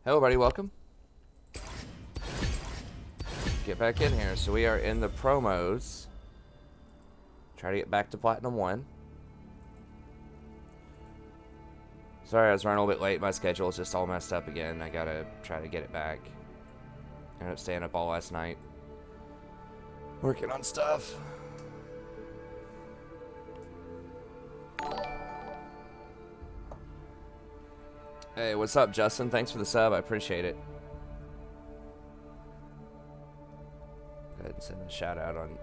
Hello, everybody. Welcome. Get back in here. So we are in the promos. Try to get back to Platinum 1. Sorry, I was running a little bit late. My schedule is just all messed up again. I gotta try to get it back. I ended up staying up all last night, working on stuff. Hey, what's up, Justin? Thanks for the sub. I appreciate it. Go ahead and send a shout out on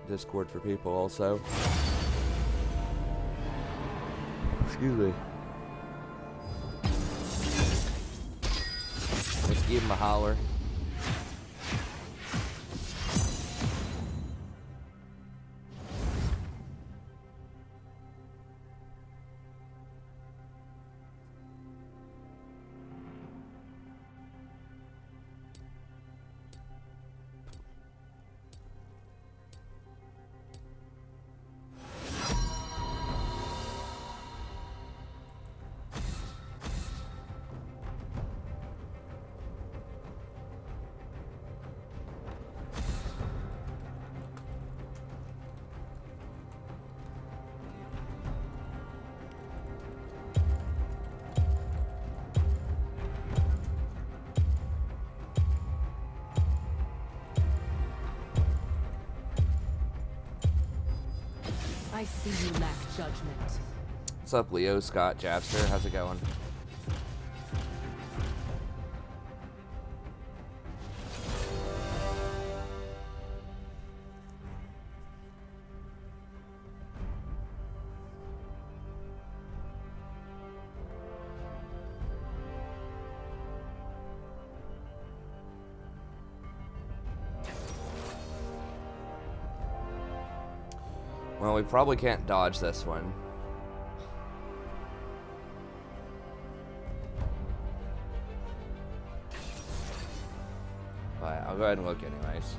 Discord for people also. Excuse me. Let's give him a holler. I see you lack judgment. What's up, Leo, Scott, Jabster? How's it going? Well, we probably can't dodge this one. But I'll go ahead and look anyways.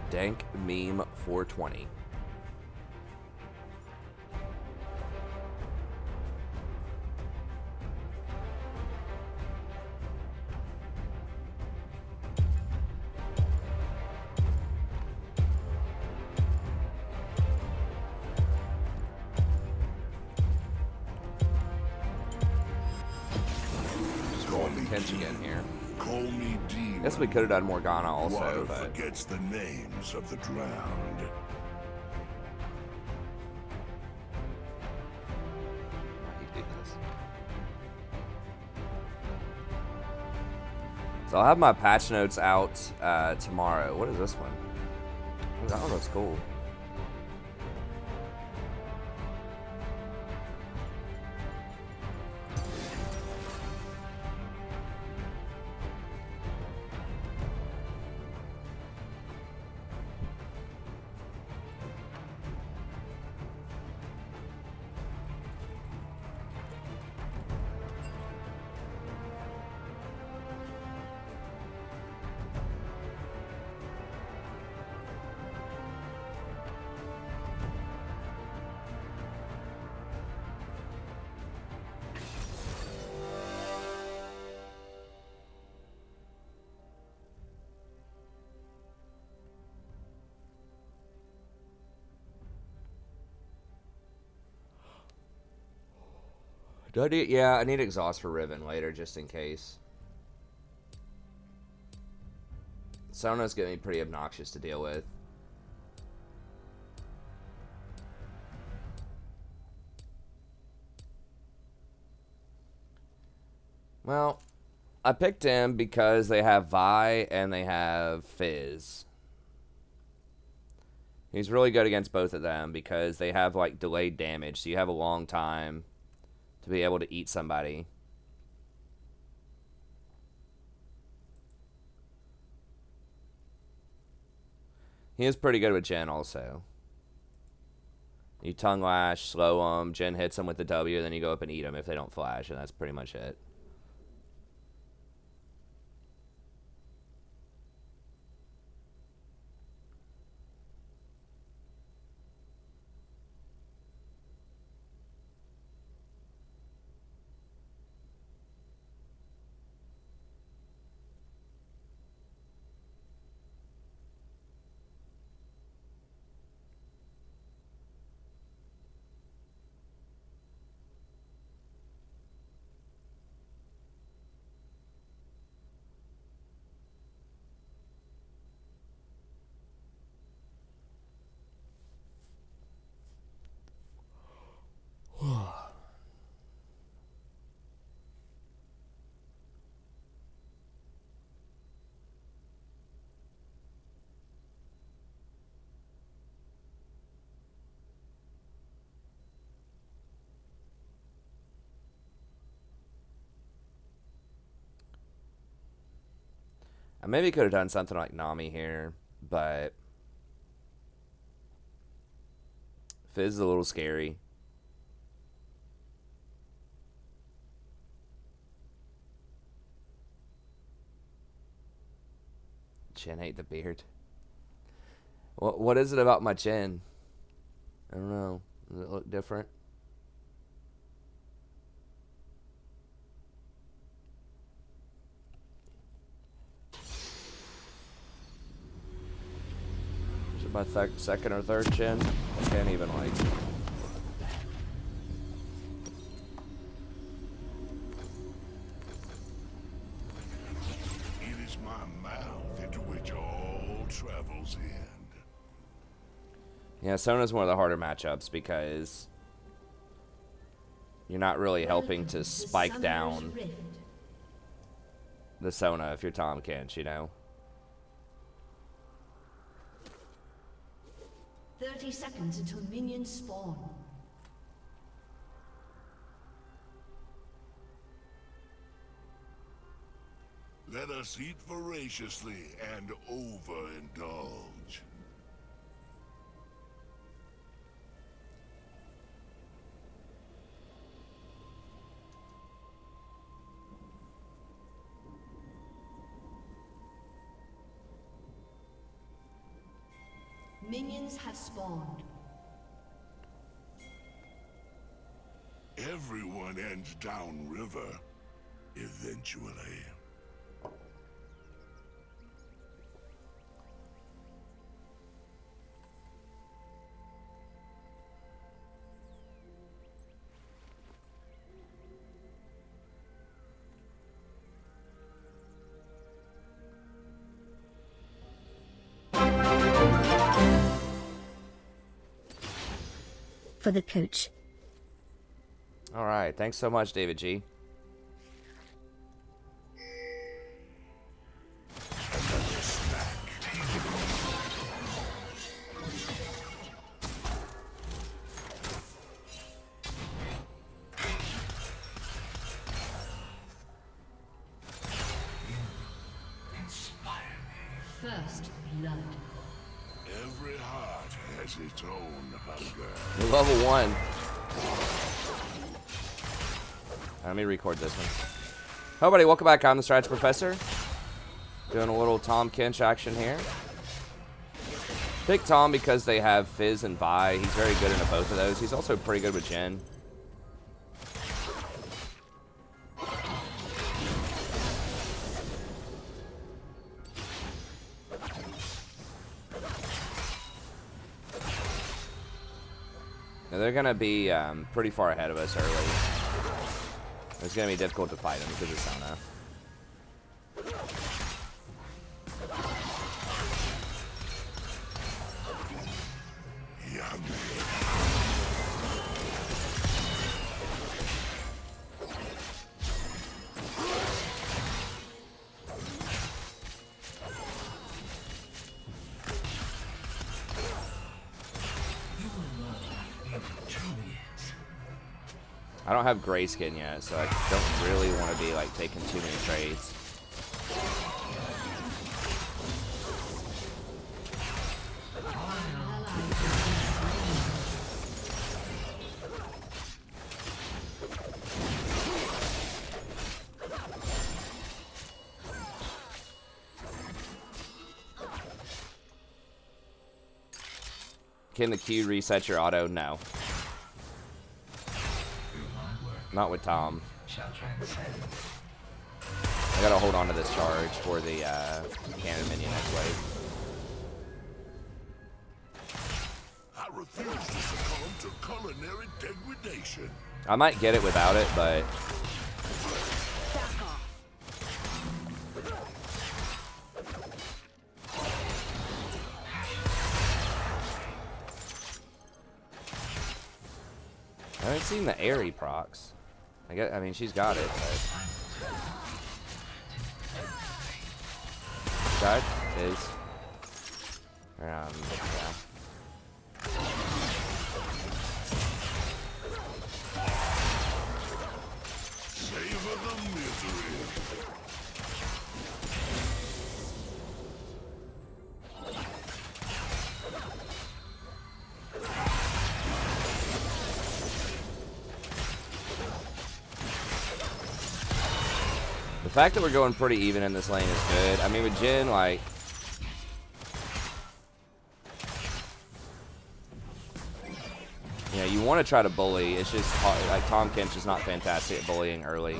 Dank meme 420. Just rolling Kench again here. Call me demon. Guess we could have done Morgana also, Water but forgets the names of the drowned. he did this. So I'll have my patch notes out tomorrow. What is this one? Ooh, that one looks cool. Do I need, yeah, I need exhaust for Riven later, just in case. Sona's gonna be pretty obnoxious to deal with. Well, I picked him because they have Vi and they have Fizz. He's really good against both of them because they have, like, delayed damage, so you have a long time to be able to eat somebody. He is pretty good with Jhin also. You tongue lash, slow them, Jhin hits them with the W, then you go up and eat them if they don't flash, and that's pretty much it. I maybe could have done something like Nami here, but Fizz is a little scary. Jhin ate the beard. What is it about my chin? I don't know. Does it look different? Is it my second or third chin? I can't even, like... It is my mouth into which all travels end. Yeah, Sona's one of the harder matchups because you're not really helping to spike down the Sona if you're Tahm Kench, you know? 30 seconds until minions spawn. Let us eat voraciously and overindulge. Minions have spawned. Everyone ends downriver, eventually. For the coach. All right. Thanks so much, David G. First blood. Every heart has its own hunger. We're level 1. Let me record this one. Hello, buddy. Welcome back. I'm the Strategy Professor. Doing a little Tahm Kench action here. Pick Tahm because they have Fizz and Vi. He's very good into both of those. He's also pretty good with Jhin. Now they're going to be pretty far ahead of us early. It's going to be difficult to fight them because of Sona. I don't have grayskin yet, so I don't really want to be like taking too many trades. Can the Q reset your auto? No. Not with Tahm. I gotta hold on to this charge for the cannon minion next wave. I refuse to succumb to culinary degradation. I might get it without it, but I haven't seen the airy procs. I mean, she's got it, but died is yeah. Savor the misery. The fact that we're going pretty even in this lane is good. I mean, with Jhin, like, you know, you want to try to bully. It's just hard. Like, Tahm Kench is not fantastic at bullying early.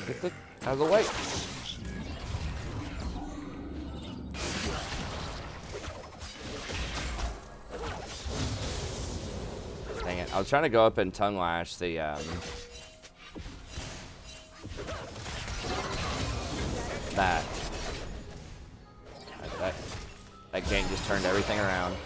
Get the out of the way. Dang it. I was trying to go up and tongue lash the that gank just turned everything around.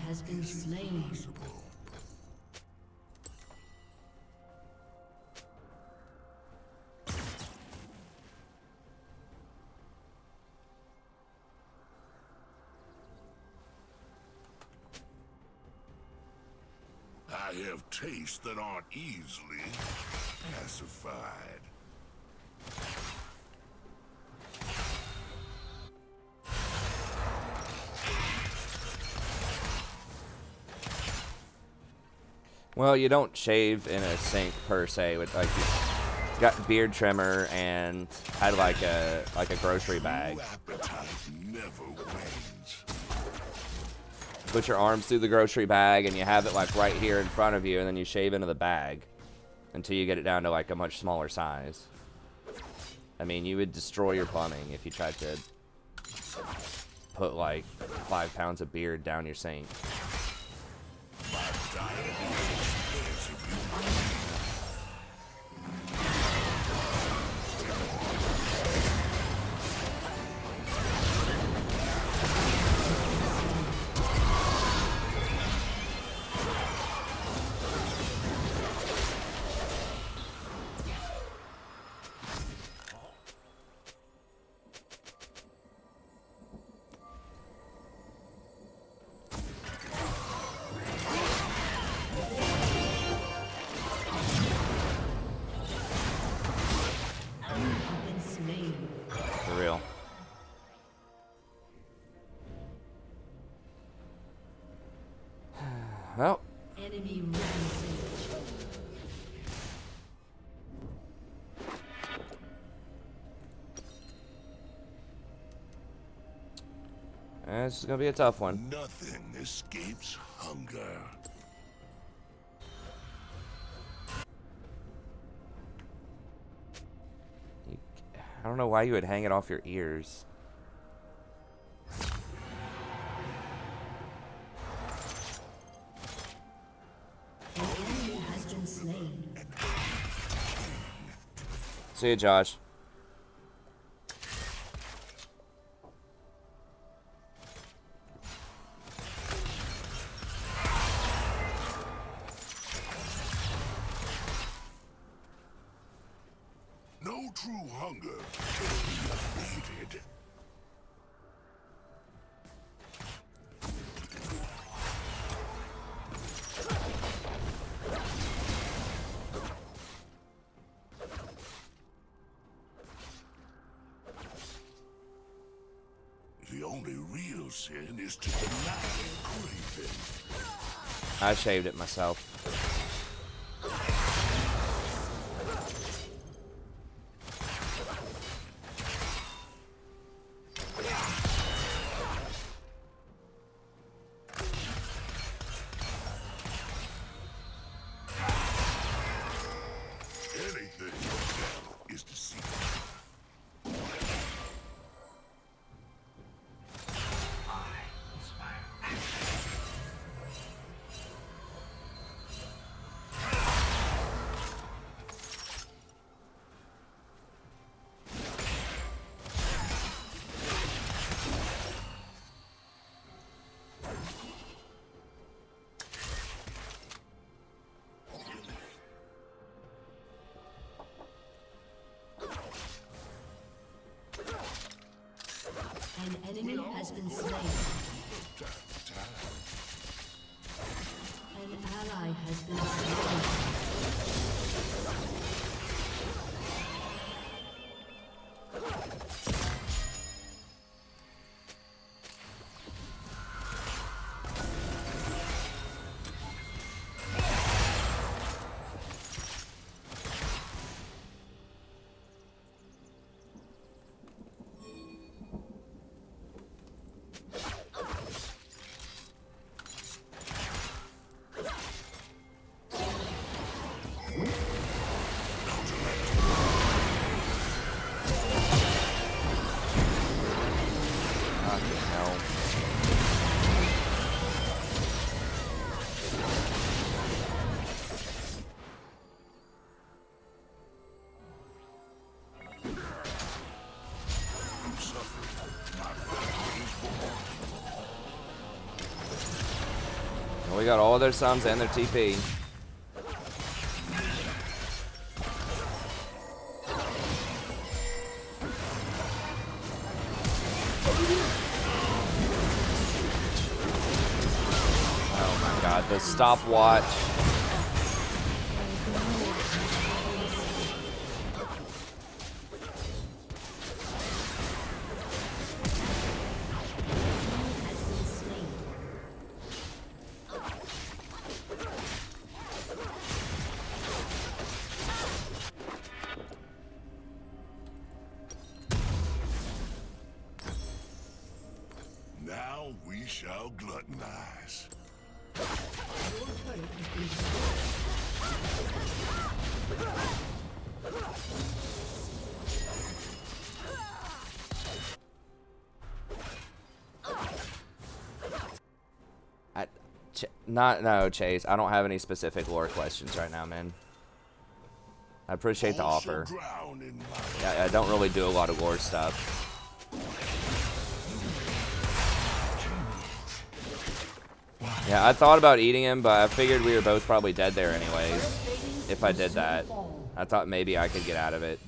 Has been slain. I have tastes that aren't easily pacified. Well, you don't shave in a sink per se. With like, you got beard trimmer and had like a grocery bag. Appetite never wanes. Put your arms through the grocery bag and you have it like right here in front of you, and then you shave into the bag until you get it down to like a much smaller size. I mean, you would destroy your plumbing if you tried to put like 5 pounds of beard down your sink. For real. Well. Enemy rampage. This is gonna be a tough one. Nothing escapes hunger. I don't know why you would hang it off your ears. An enemy has been slain. See you, Josh. No true hunger can be abated. The only real sin is to deny craving. I shaved it myself. Anything is deceitful. An enemy has been slain. An ally has been slain. We got all their sums and their TP. Oh my god, the stopwatch. Now we shall gluttonize. No, Chase. I don't have any specific lore questions right now, man. I appreciate the offer. Yeah, I don't really do a lot of lore stuff. Yeah, I thought about eating him, but I figured we were both probably dead there anyways. If I did that, I thought maybe I could get out of it.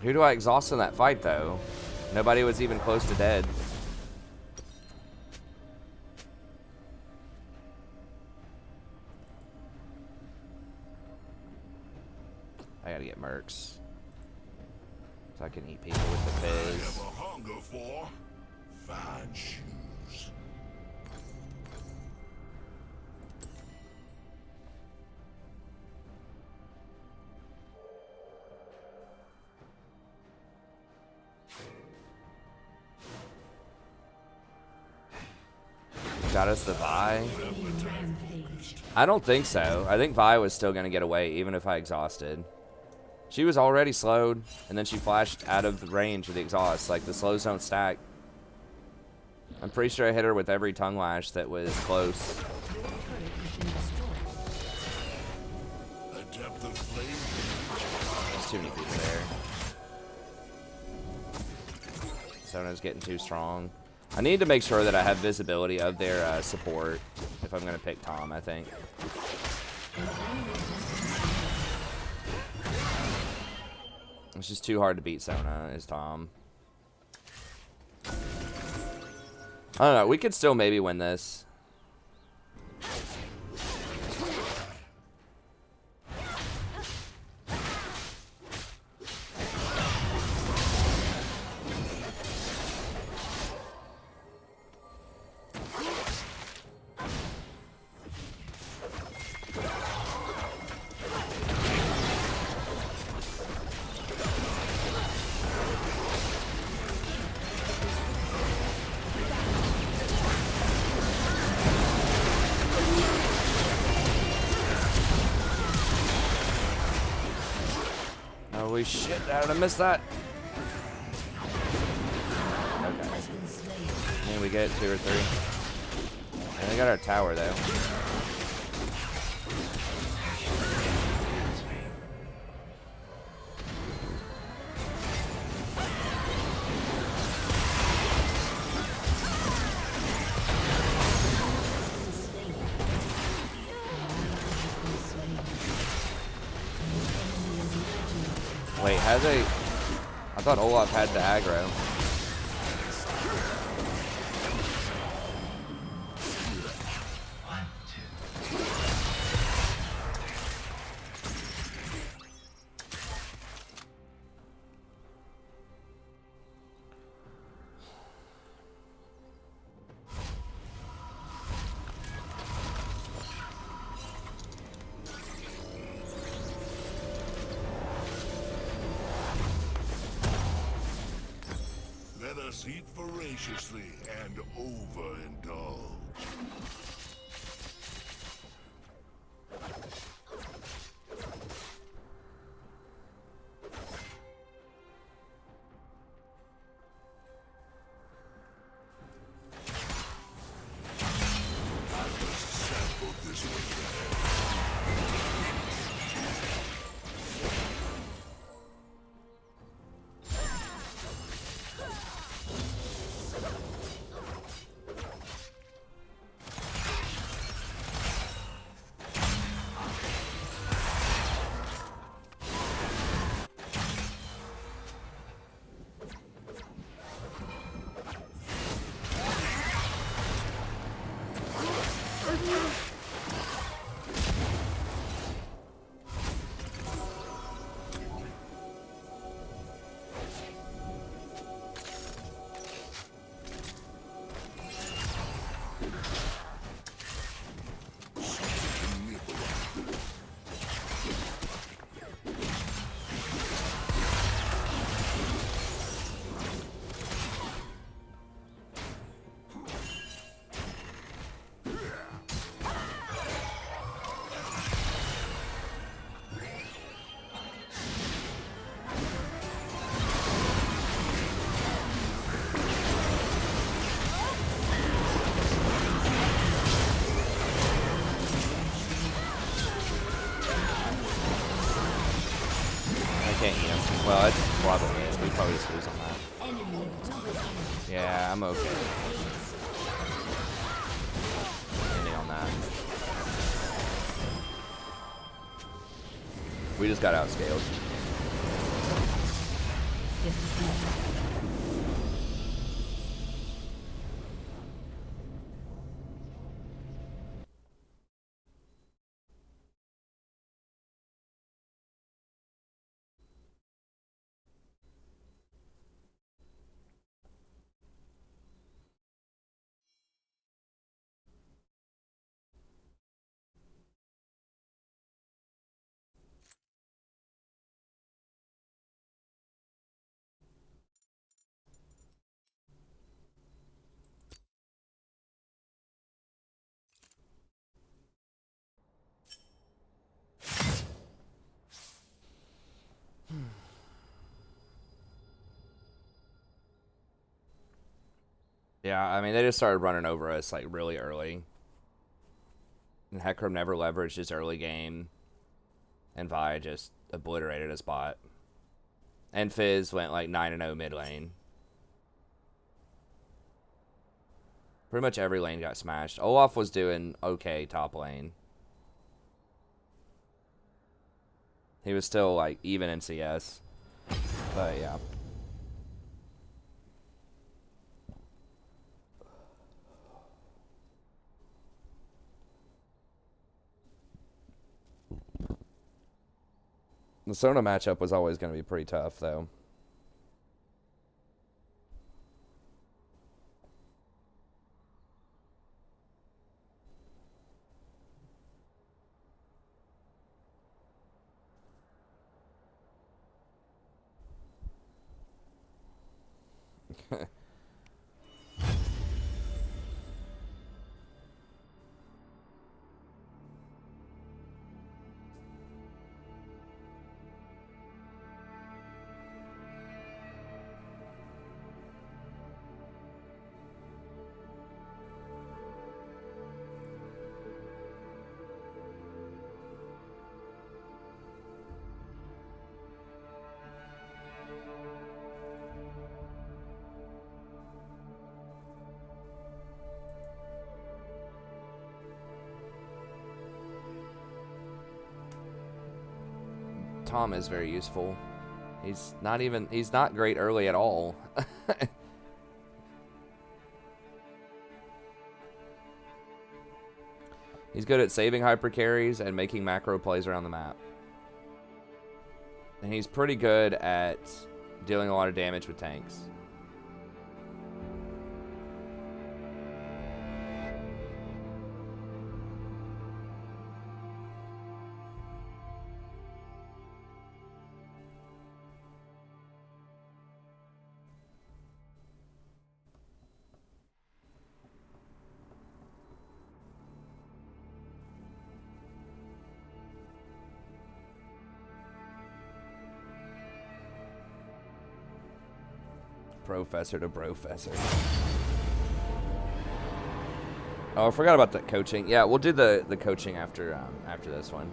Who do I exhaust in that fight, though? Nobody was even close to dead. I gotta get mercs. So I can eat people with the fizz. I have a hunger for fine shoes. Got us the Vi? I don't think so. I think Vi was still going to get away, even if I exhausted. She was already slowed, and then she flashed out of the range of the exhaust. Like, the slows don't stack. I'm pretty sure I hit her with every tongue lash that was close. There's too many people there. Sona's getting too strong. I need to make sure that I have visibility of their support if I'm going to pick Tahm, I think. It's just too hard to beat Sona, is Tahm. I don't know. We could still maybe win this. shit, how did I miss that? Okay. Can we get 2 or 3? And we got our tower though. Wait, has a... I thought Olaf had the aggro. Let us eat voraciously and overindulge. I must sample this one. Can't eat him. Well, it's probably it. We probably just lose on that. Yeah, I'm okay. Ending on that. We just got outscaled. Yeah, I mean, they just started running over us, like, really early. And Hecarim never leveraged his early game. And Vi just obliterated his bot. And Fizz went, like, 9-0 mid lane. Pretty much every lane got smashed. Olaf was doing okay top lane. He was still, like, even in CS. But, yeah. The Sona matchup was always going to be pretty tough, though. Tahm is very useful. He's not great early at all. He's good at saving hyper carries and making macro plays around the map. And he's pretty good at dealing a lot of damage with tanks. Professor to professor. Oh, I forgot about the coaching. Yeah, we'll do the coaching after this one.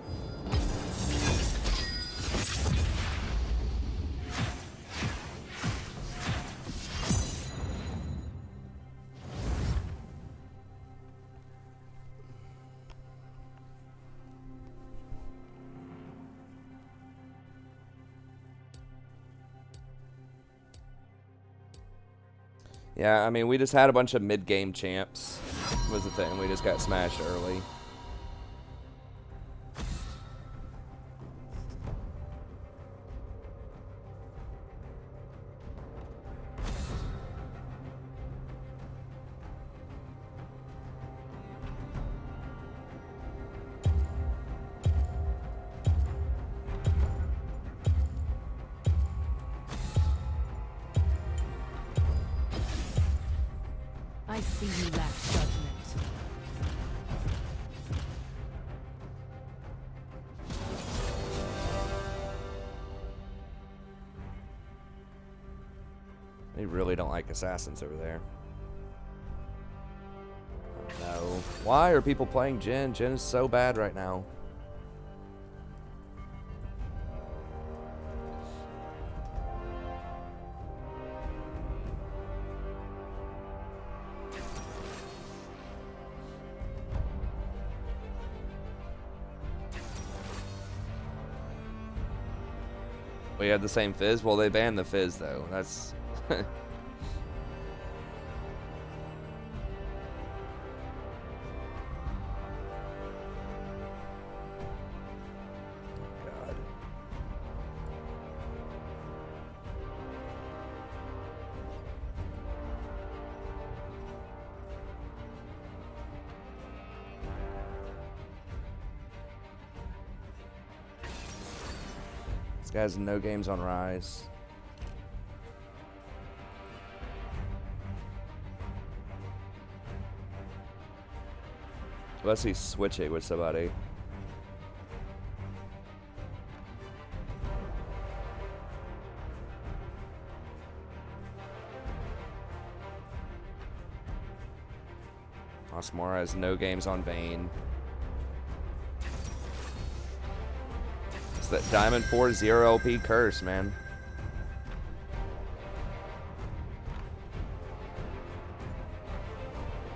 Yeah, I mean, we just had a bunch of mid-game champs, was the thing. We just got smashed early. I see you lack judgment. They really don't like assassins over there. No. Why are people playing Jhin? Jhin is so bad right now. We had the same fizz? Well, they banned the fizz, though. That's... God. This guy's no games on Rise. Unless he's switching with somebody. Osmora has no games on Vayne. It's that Diamond 4 0 LP curse, man.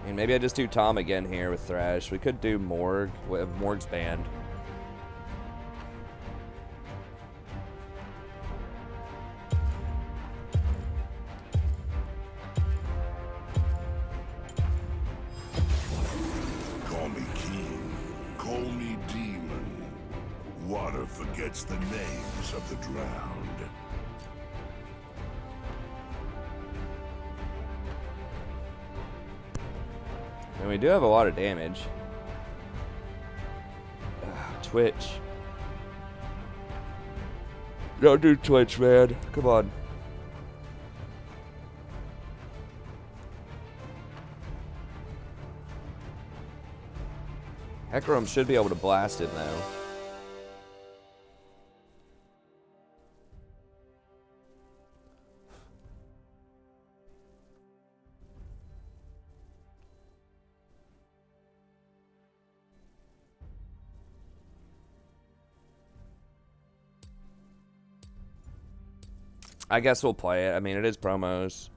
I mean, maybe I just do Tahm again here with Thresh. We could do Morg. Morg's banned. Call me king, call me demon. Water forgets the names of the drowned. And we do have a lot of damage. Twitch. Don't do Twitch, man. Come on. Hecarim should be able to blast him, though. I guess we'll play it. I mean, it is promos.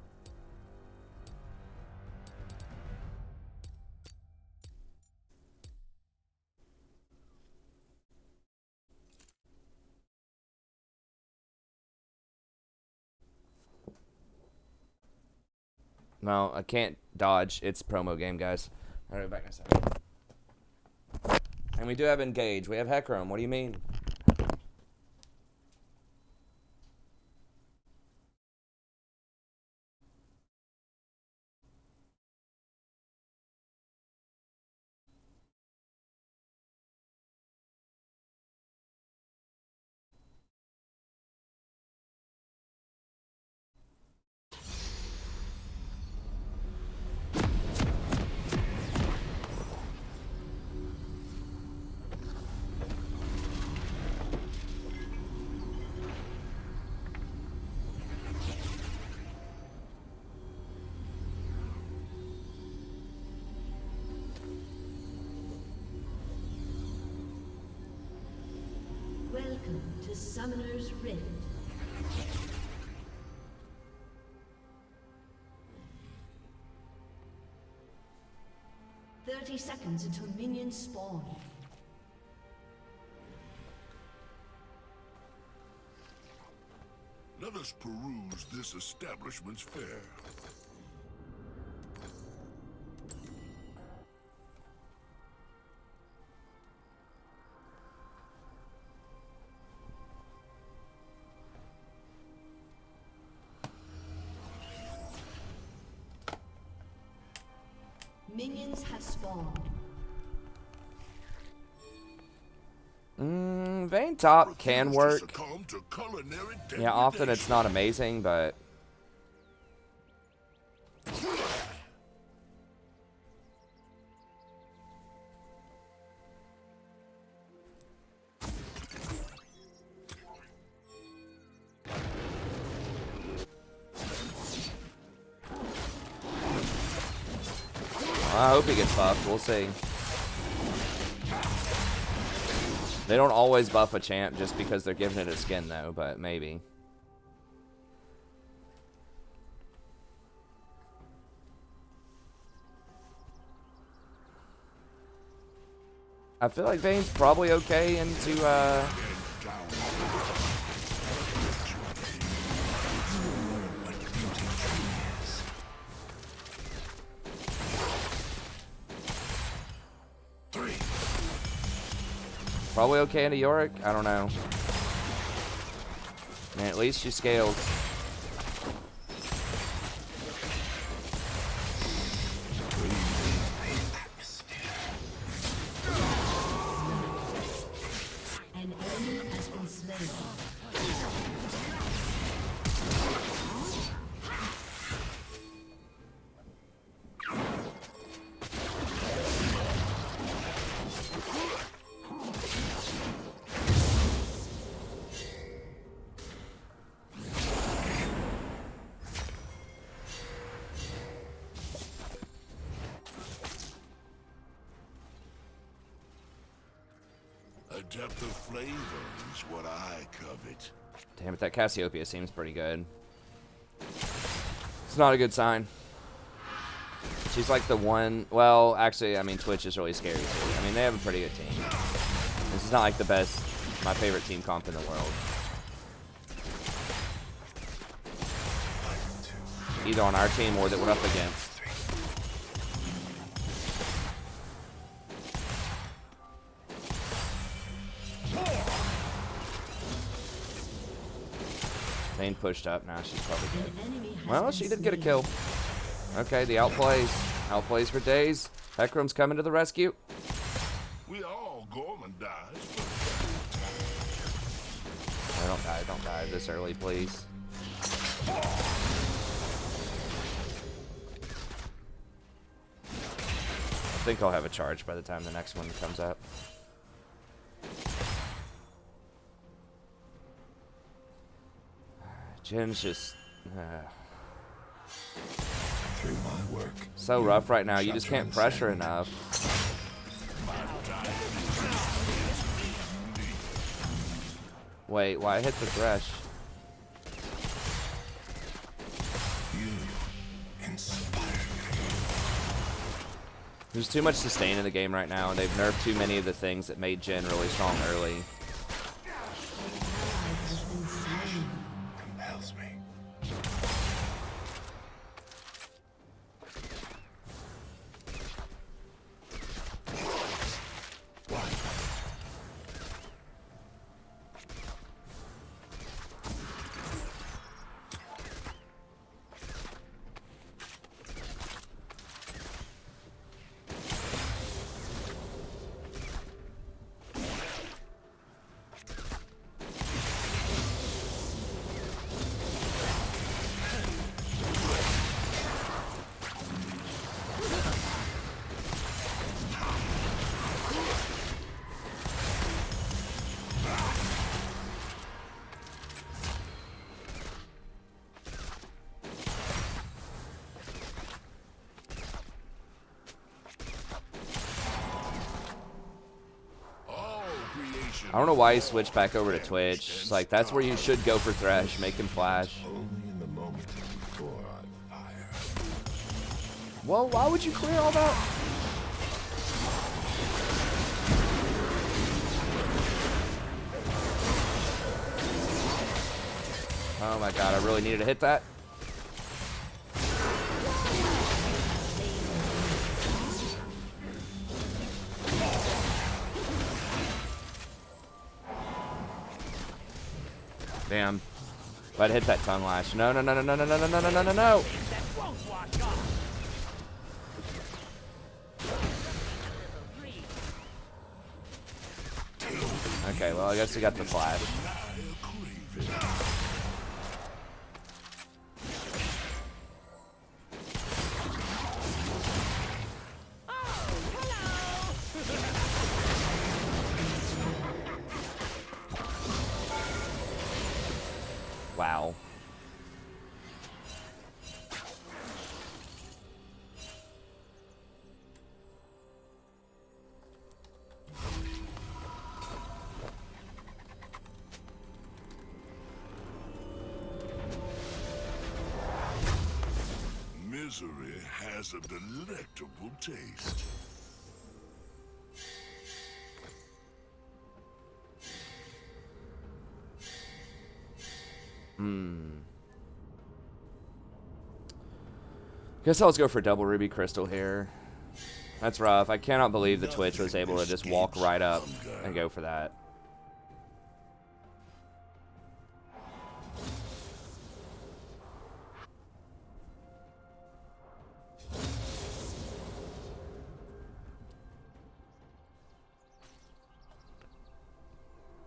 No, I can't dodge. It's promo game, guys. All right, back in a second. And we do have engage. We have Hecarim. What do you mean? Welcome to Summoner's Rift. "30 seconds until minions spawn." Let us peruse this establishment's fare. Minions have spawned. Vayne top can Refuse to work. succumb to culinary Yeah, often it's degradation. not amazing, but I hope he gets buffed. We'll see. They don't always buff a champ just because they're giving it a skin, though, but maybe. I feel like Vayne's probably okay into, probably okay into Yorick? I don't know. Man, at least she scales. An enemy has been slain. A depth of flavor is what I covet. Damn it, that Cassiopeia seems pretty good. It's not a good sign. She's like the one... Well, actually, I mean, Twitch is really scary, too. I mean, they have a pretty good team. This is not like the best, my favorite team comp in the world. Either on our team or that we're up against. Vayne pushed up. Now she's probably dead. An enemy has Well, been she did get a slain. kill. Okay, the outplays. Outplays for days. Hecarim's coming to the rescue. We all Gorman dies. Oh, don't die this early, please. I think I'll have a charge by the time the next one comes up. Jin's just Through my work. so rough right now. You just can't pressure enough. Wait, why hit the thresh? You inspire me. There's too much sustain in the game right now, and they've nerfed too many of the things that made Jin really strong early. Compels me. I don't know why he switched back over to Twitch. It's like, that's where you should go for Thresh. Make him flash. Only in the moment before I fire. Well, why would you clear all that? Oh my god, I really needed to hit that. Damn. If I'd hit that tongue lash. No, no, no, no, no, no, no, no, no, no, no, no. Okay, well, I guess we got the flash. Wow. Misery has a delectable taste. Guess I'll just go for double ruby crystal here. That's rough. I cannot believe the Twitch was able to just walk right up and go for that.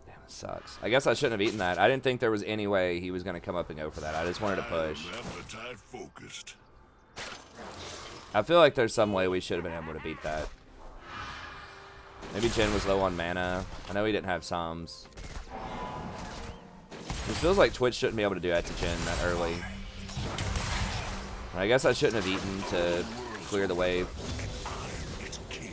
Damn, it sucks. I guess I shouldn't have eaten that. I didn't think there was any way he was going to come up and go for that. I just wanted to push. Appetite focused. I feel like there's some way we should have been able to beat that. Maybe Jhin was low on mana. I know he didn't have Psalms. It feels like Twitch shouldn't be able to do that to Jhin that early. I guess I shouldn't have eaten to clear the wave. It's king.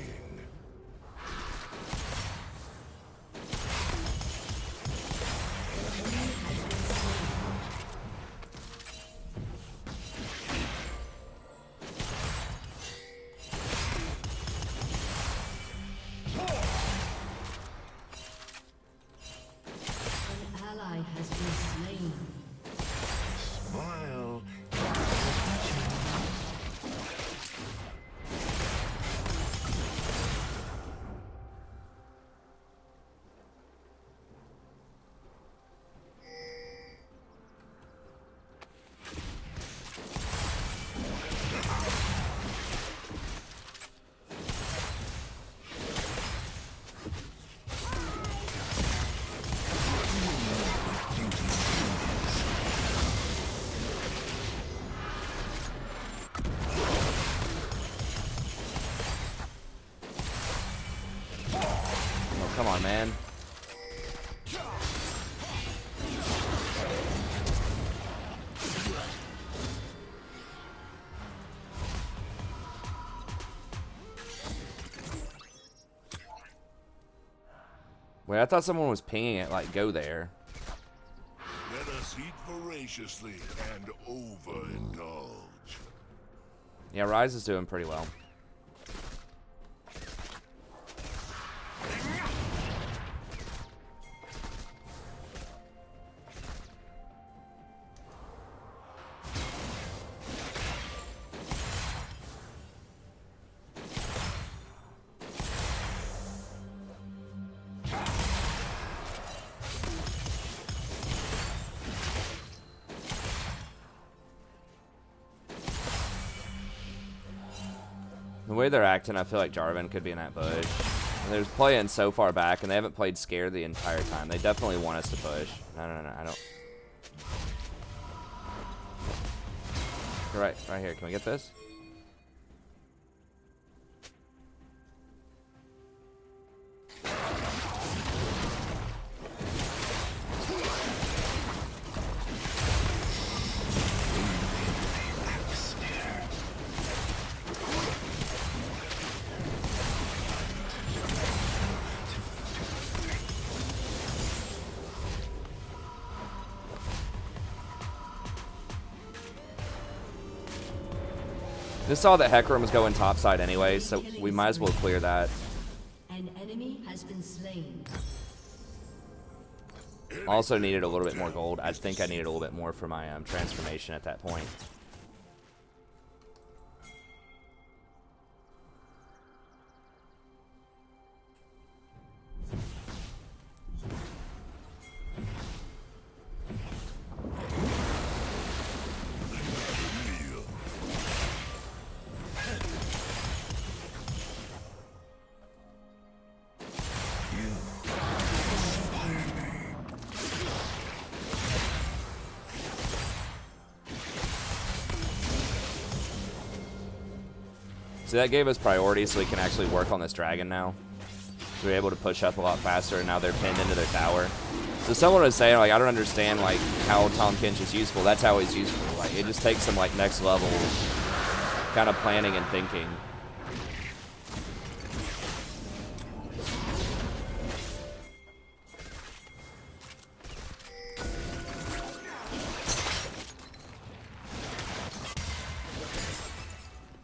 An ally has been slain. Smile. Oh, come on, man. Wait, I thought someone was pinging it, like, go there. Let us eat voraciously and overindulge. Yeah, Ryze is doing pretty well. The way they're acting, I feel like Jarvan could be in that bush. And they're playing so far back, and they haven't played scared the entire time. They definitely want us to push. No, no, no, I don't. Right here. Can we get this? Just saw that Hecarim was going topside anyway, so we might as well clear that. An enemy has been slain. Also needed a little bit more gold. I think I needed a little bit more for my transformation at that point. So that gave us priority so we can actually work on this dragon now. So we're able to push up a lot faster, and now they're pinned into their tower. So someone was saying, like, I don't understand, like, how Tahm Kench is useful. That's how he's useful. Like, it just takes some, like, next level kind of planning and thinking.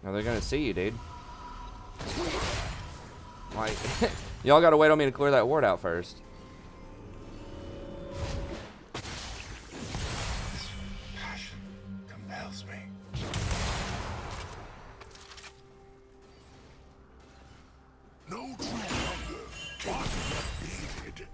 Now they're gonna see you, dude. Like, y'all gotta wait on me to clear that ward out first. Passion compels me. No true hunger can be defeated.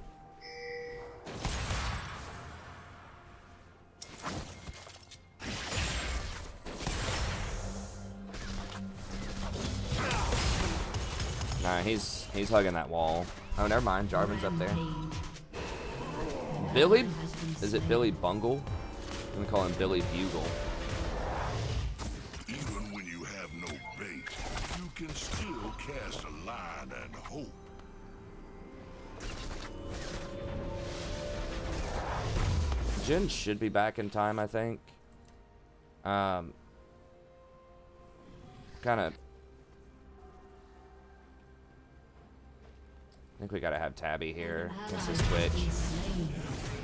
Nah, he's hugging that wall. Oh, never mind. Jarvan's up there. Billy? Is it Billy Bungle? I'm gonna call him Billy Bugle. Even when you have no bait, you can still cast a line and hope. Jin should be back in time, I think. Kind of. I think we gotta have Tabby here against this Twitch. Every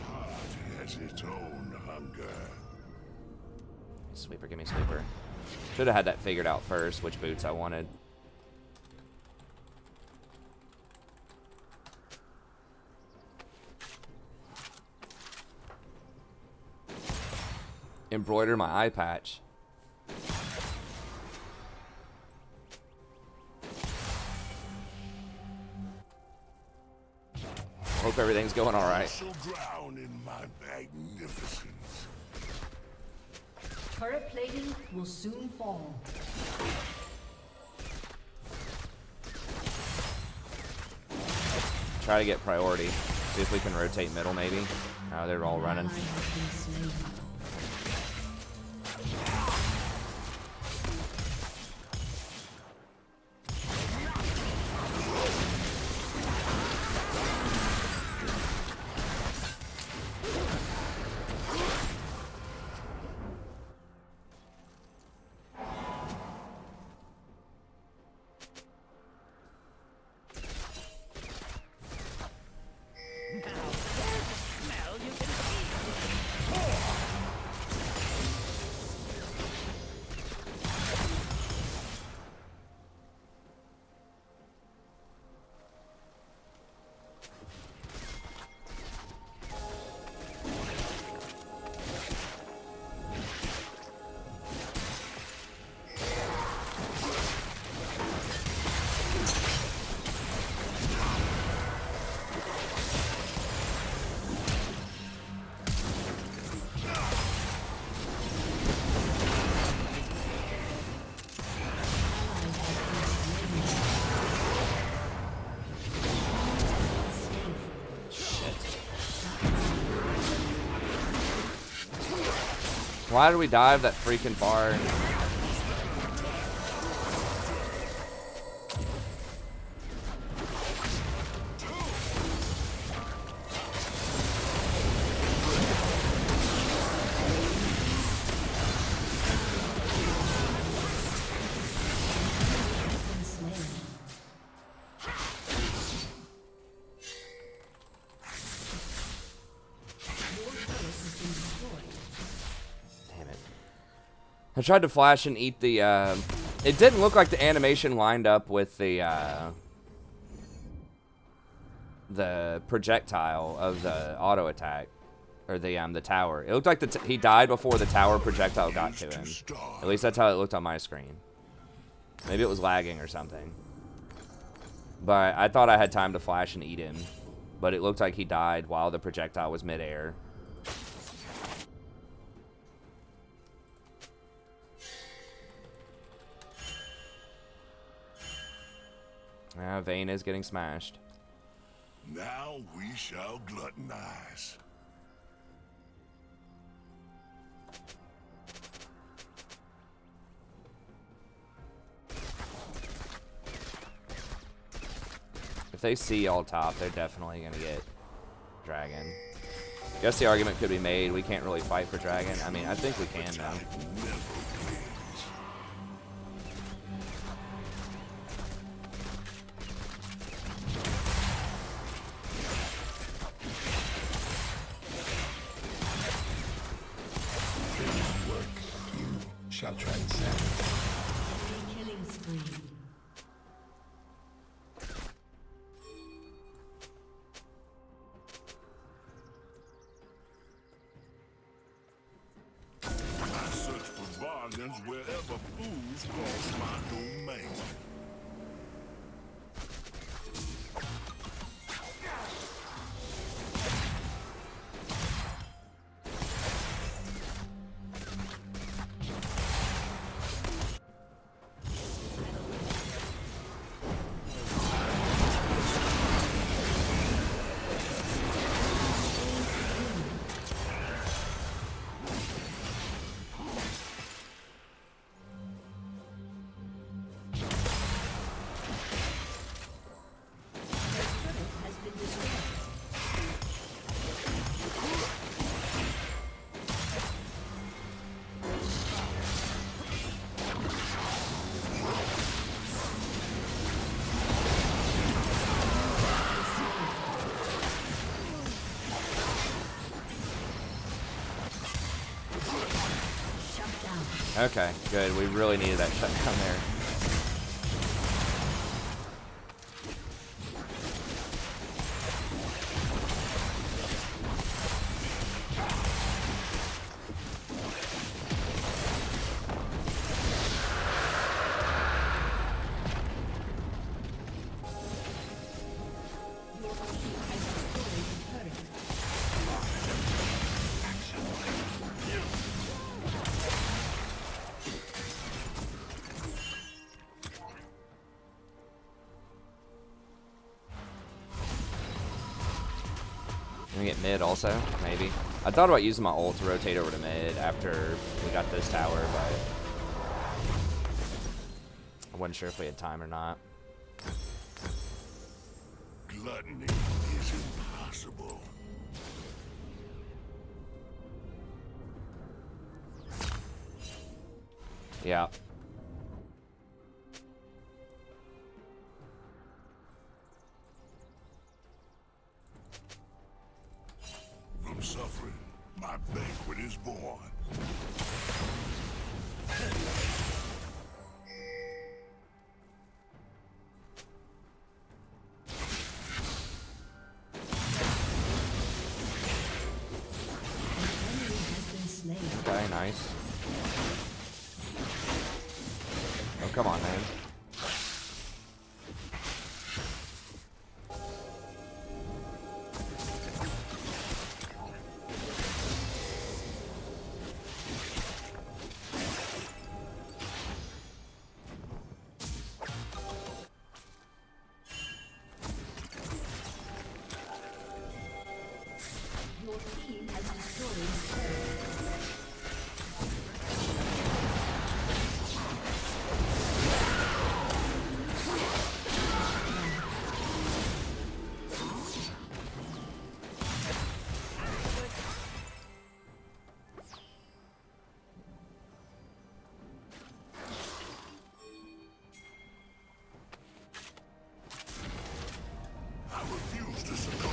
heart has its own hunger. Sweeper, give me sweeper. Should have had that figured out first, which boots I wanted. Embroider my eye patch. Hope everything's going all right. Shall drown in my magnificence. Turret plating will soon fall. Try to get priority. See if we can rotate middle, maybe. Oh, they're all running. Ally has been slain. Why did we dive that freaking far? I tried to flash and eat the It didn't look like the animation lined up with the projectile of the auto attack, or the tower. It looked like he died before the tower projectile got to him. At least that's how it looked on my screen. Maybe it was lagging or something. But I thought I had time to flash and eat him. But it looked like he died while the projectile was midair. Vayne is getting smashed. Now we shall gluttonize. If they see all top, they're definitely gonna get dragon. Guess the argument could be made. We can't really fight for dragon. I mean, I think we can now. Shall transcend. Killing spree. I search for bargains wherever fools cross my domain. Okay, good. We really needed that shutdown there. Can we get mid also? Maybe. I thought about using my ult to rotate over to mid after we got this tower, but I wasn't sure if we had time or not. Gluttony is impossible. Yeah. From suffering, my banquet is born. Okay, nice. Oh, come on, man. Your team has destroyed Spree. I refuse to succumb.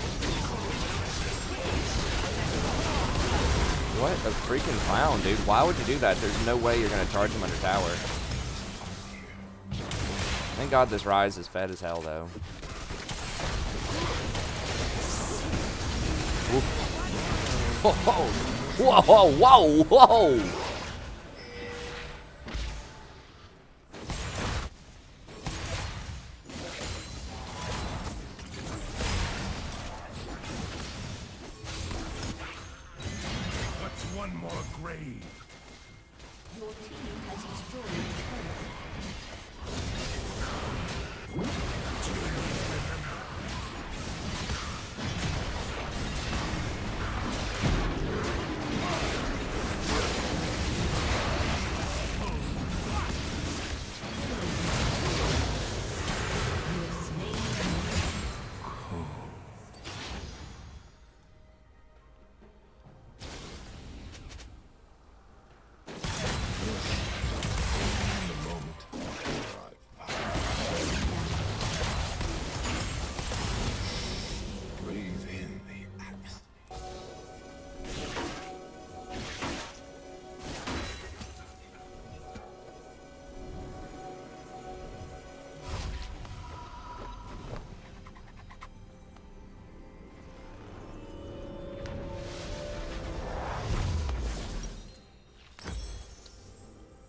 What a freaking clown, dude. Why would you do that? There's no way you're going to charge him under tower. Thank God this Rise is fed as hell, though. Whoa, whoa, whoa, whoa, whoa! What's one more grave? Your team has destroyed a turret.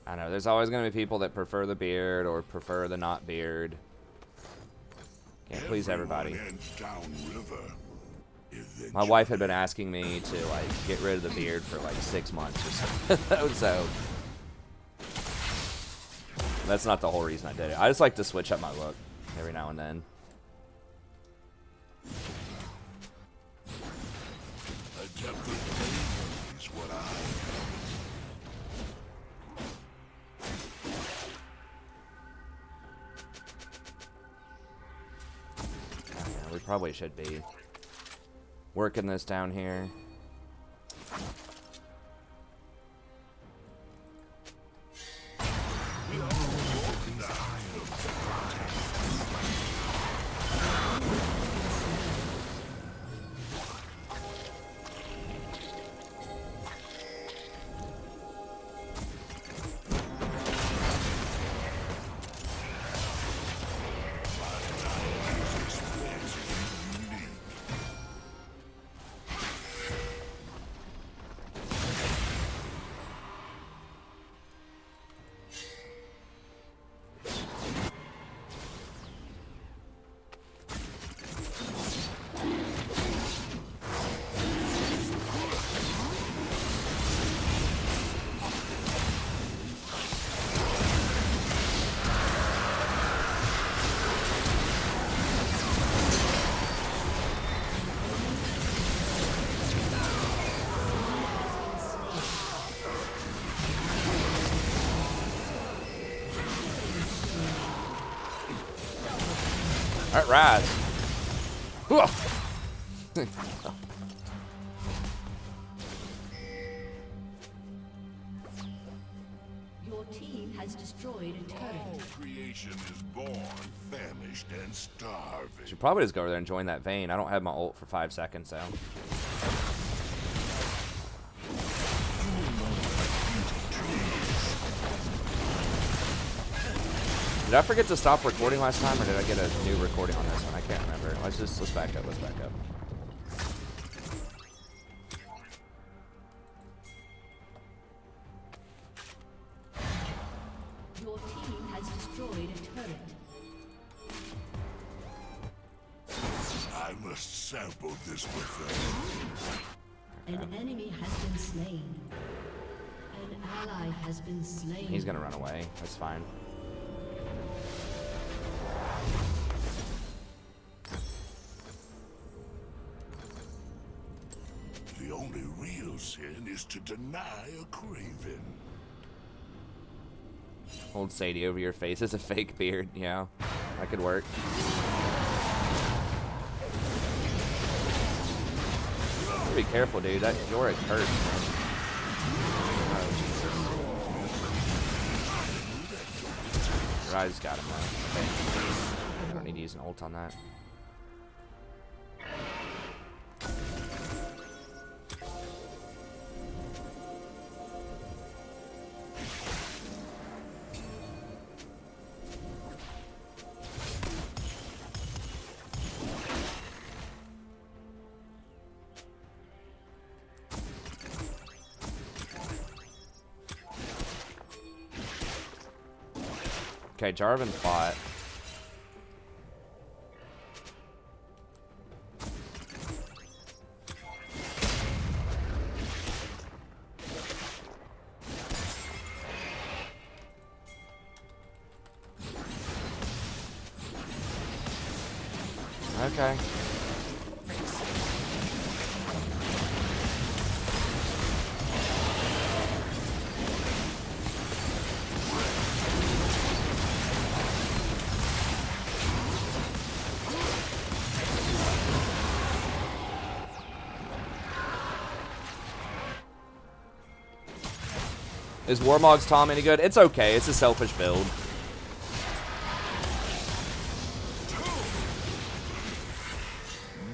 I know, there's always going to be people that prefer the beard or prefer the not beard. Can't please everybody. My wife had been asking me to, like, get rid of the beard for, like, 6 months or something. So, that's not the whole reason I did it. I just like to switch up my look every now and then. We probably should be working this down here. Alright, Rise. Your team has destroyed a turret. Creation is born, famished, and starving. Should probably just go over there and join that vein. I don't have my ult for 5 seconds, so. Did I forget to stop recording last time, or did I get a new recording on this one? I can't remember. Let's back up. Let's back up. Your team has destroyed a turret. I must sample this with them. An enemy has been slain. An ally has been slain. He's gonna run away. That's fine. The only real sin is to deny a craven. Hold Sadie over your face as a fake beard. Yeah, that could work. Be careful, dude. That Yorick hurts, man. Rise got him, though. Okay. I don't need to use an ult on that. Okay, Jarvan's bot. Okay. Is Warmog's Tahm any good? It's okay. It's a selfish build.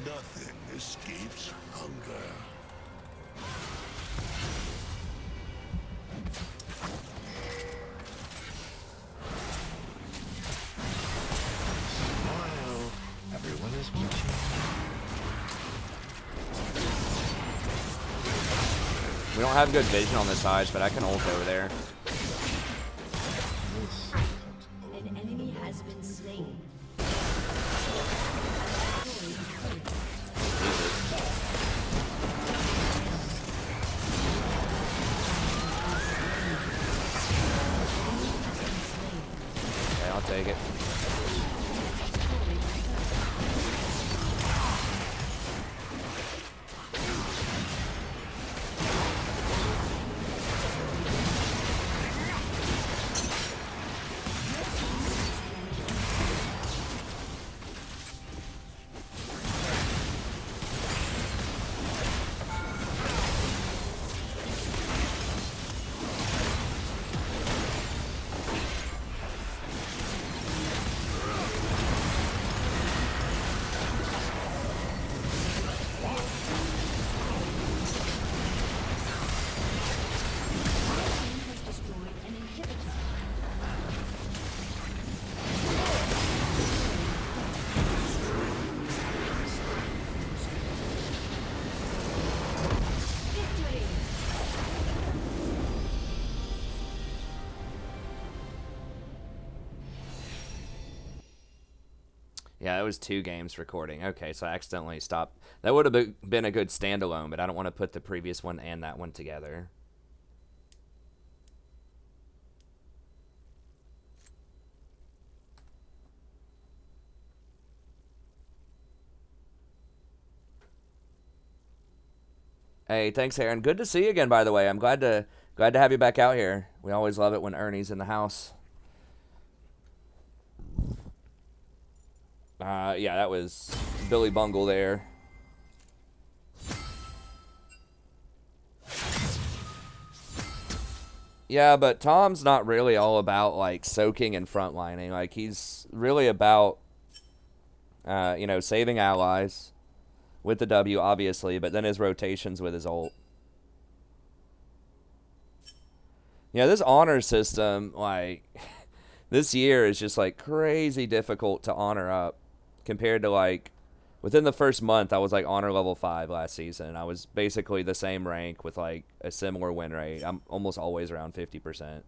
Nothing escapes hunger. Smile. Everyone is watching. We don't have good vision on this side, but I can ult over there. An enemy has been slain. Okay, I'll take it. Yeah, it was 2 games recording. Okay, so I accidentally stopped. That would have been a good standalone, but I don't want to put the previous one and that one together. Hey, thanks, Aaron. Good to see you again, by the way. I'm glad to have you back out here. We always love it when Ernie's in the house. Yeah, that was Billy Bungle there. Yeah, but Tom's not really all about, like, soaking and frontlining. Like, he's really about, you know, saving allies with the W, obviously, but then his rotations with his ult. Yeah, this honor system, like, this year is just, like, crazy difficult to honor up. Compared to, like, within the first month, I was, like, honor level 5 last season. I was basically the same rank with, like, a similar win rate. I'm almost always around 50%.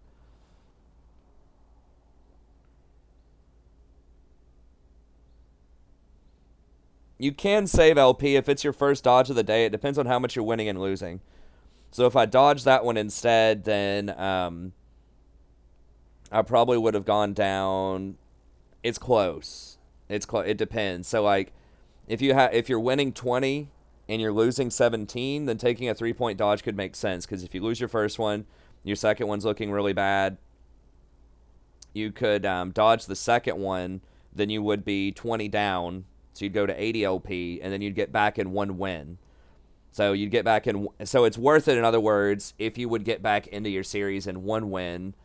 You can save LP if it's your first dodge of the day. It depends on how much you're winning and losing. So if I dodged that one instead, then I probably would have gone down. It's close. It depends. So, like, if you're winning 20 and you're losing 17, then taking a 3-point dodge could make sense, because if you lose your first one, your second one's looking really bad. You could dodge the second one, then you would be 20 down, so you'd go to 80 LP, and then you'd get back in 1 win. So you'd get back in. So it's worth it, in other words, if you would get back into your series in 1 win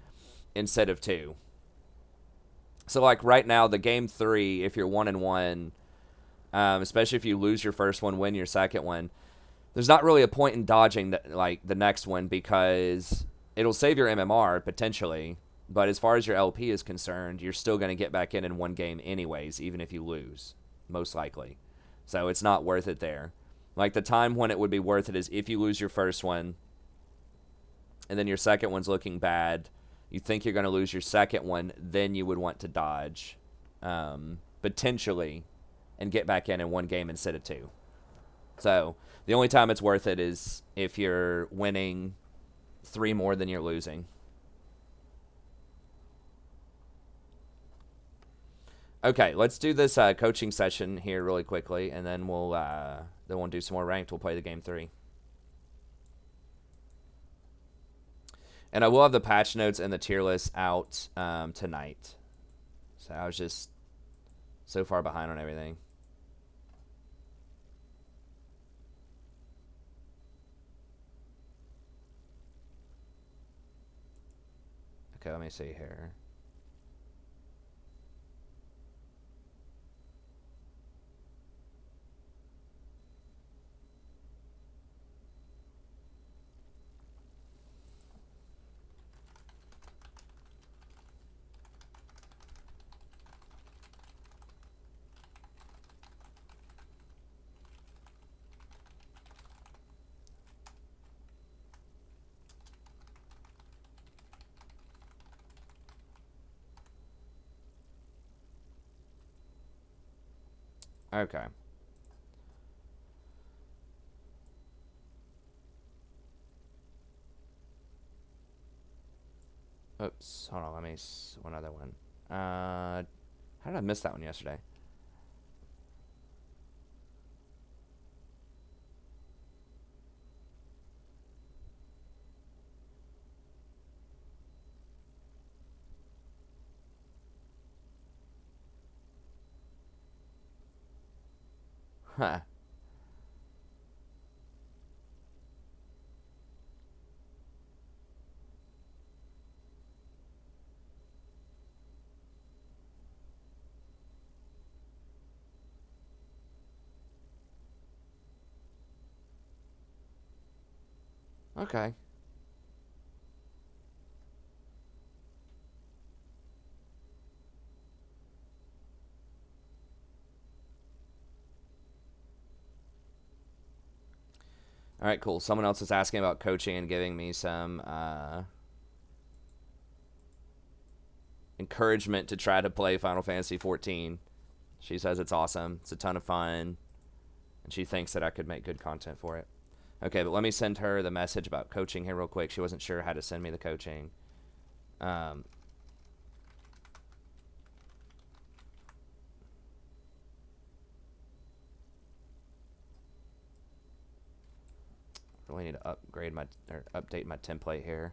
instead of 2. So, like, right now, the game 3, if you're 1-1, especially if you lose your first one, win your second one, there's not really a point in dodging the next one, because it'll save your MMR, potentially, but as far as your LP is concerned, you're still going to get back in 1 game anyways, even if you lose, most likely. So it's not worth it there. Like, the time when it would be worth it is if you lose your first one, and then your second one's looking bad, you think you're going to lose your second one, then you would want to dodge, potentially, and get back in one game instead of 2. So the only time it's worth it is if you're winning 3 more than you're losing. Okay, let's do this coaching session here really quickly, and then we'll do some more ranked. We'll play the game 3. And I will have the patch notes and the tier list out tonight. So I was just so far behind on everything. Okay, let me see here. Okay. Oops. Hold on. Let me... one other one. How did I miss that one yesterday? Huh. Okay. All right, cool. Someone else is asking about coaching and giving me some encouragement to try to play Final Fantasy 14. She says it's awesome. It's a ton of fun. And she thinks that I could make good content for it. Okay, but let me send her the message about coaching here real quick. She wasn't sure how to send me the coaching. Really need to upgrade my, or update my template here.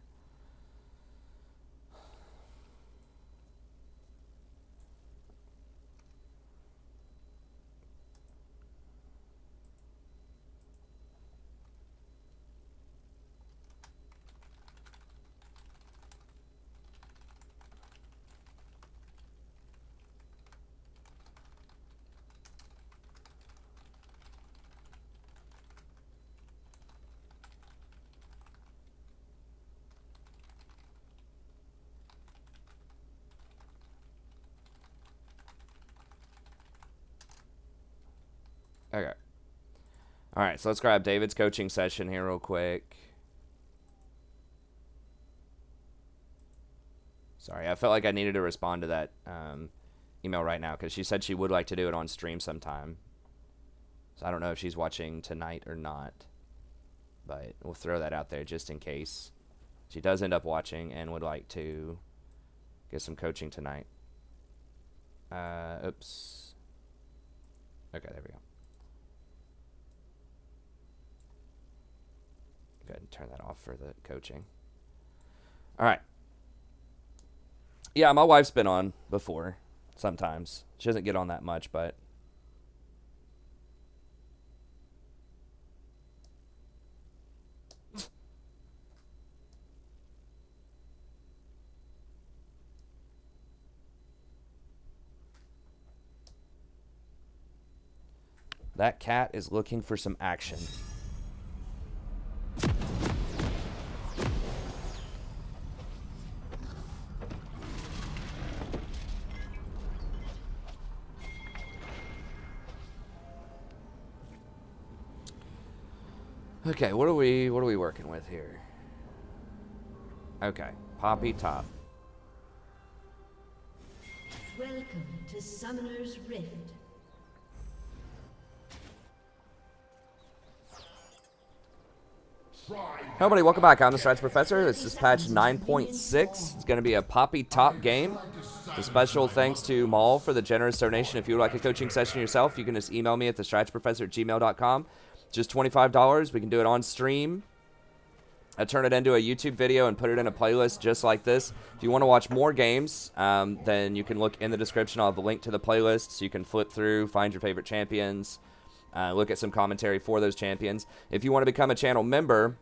Okay. All right, so let's grab David's coaching session here real quick. Sorry, I felt like I needed to respond to that email right now because she said she would like to do it on stream sometime. So I don't know if she's watching tonight or not, but we'll throw that out there just in case she does end up watching and would like to get some coaching tonight. Oops. Okay, there we go. Go ahead and turn that off for the coaching. All right. Yeah, my wife's been on before sometimes. She doesn't get on that much, but... That cat is looking for some action. Okay, what are we working with here? Okay, Poppy top. Welcome to Summoner's Rift. Hello, everybody. Welcome back. I'm the Strats Professor. This is patch 9.6. It's going to be a Poppy top game. A special thanks to Maul for the generous donation. If you would like a coaching session yourself, you can just email me at thestratsprofessor@gmail.com. Just $25. We can do it on stream. I turn it into a YouTube video and put it in a playlist just like this. If you want to watch more games, then you can look in the description. I'll have a link to the playlist so you can flip through, find your favorite champions, look at some commentary for those champions. If you want to become a channel member,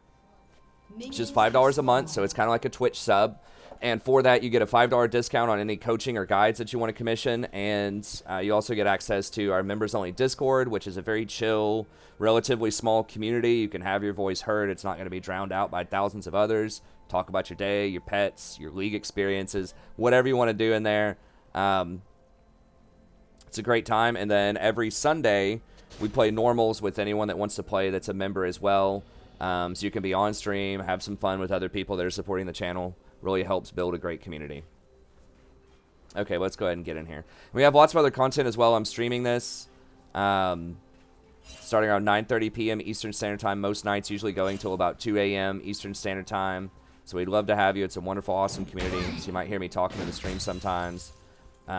it's just $5 a month, so it's kind of like a Twitch sub. And for that, you get a $5 discount on any coaching or guides that you want to commission. And you also get access to our members-only Discord, which is a very chill, relatively small community. You can have your voice heard. It's not going to be drowned out by thousands of others. Talk about your day, your pets, your league experiences, whatever you want to do in there. It's a great time. And then every Sunday, we play normals with anyone that wants to play that's a member as well. So you can be on stream, have some fun with other people that are supporting the channel. Really helps build a great community. Okay, let's go ahead and get in here. We have lots of other content as well. I'm streaming this starting around 9:30 p.m. Eastern Standard Time. Most nights usually going till about 2 a.m. Eastern Standard Time. So we'd love to have you. It's a wonderful, awesome community. So you might hear me talking to the stream sometimes.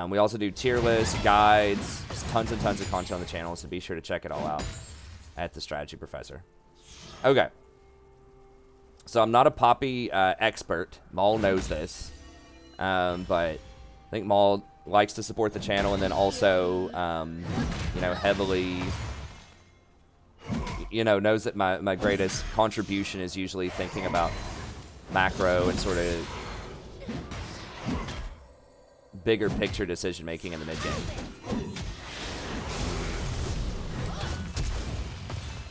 We also do tier lists, guides, just tons and tons of content on the channel. So be sure to check it all out at The Strategy Professor. Okay. So I'm not a Poppy expert. Maul knows this. But I think Maul likes to support the channel and then also, you know, heavily, you know, knows that my greatest contribution is usually thinking about macro and sort of bigger picture decision making in the mid game.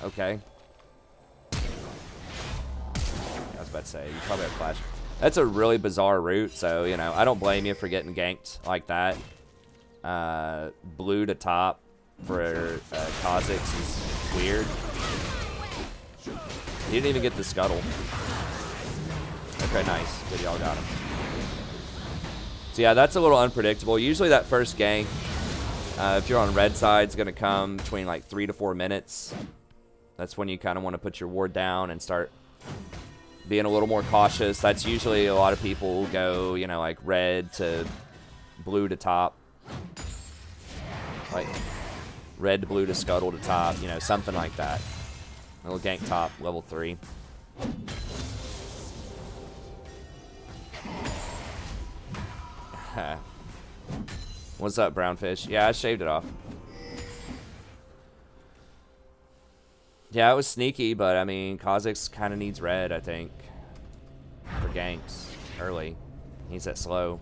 Okay. About to say, you probably have flash. That's a really bizarre route, so, you know, I don't blame you for getting ganked like that. Blue to top for Kha'Zix is weird. He didn't even get the scuttle. Okay, nice. Good, y'all got him. So, yeah, that's a little unpredictable. Usually that first gank, if you're on red side, is going to come between like 3 to 4 minutes. That's when you kind of want to put your ward down and start being a little more cautious. That's usually a lot of people go, you know, like red to blue to top. Like red to blue to scuttle to top, you know, something like that. A little gank top, level 3. What's up, brownfish? Yeah, I shaved it off. Yeah, it was sneaky, but I mean, Kha'Zix kind of needs red, I think, for ganks early. He's that slow.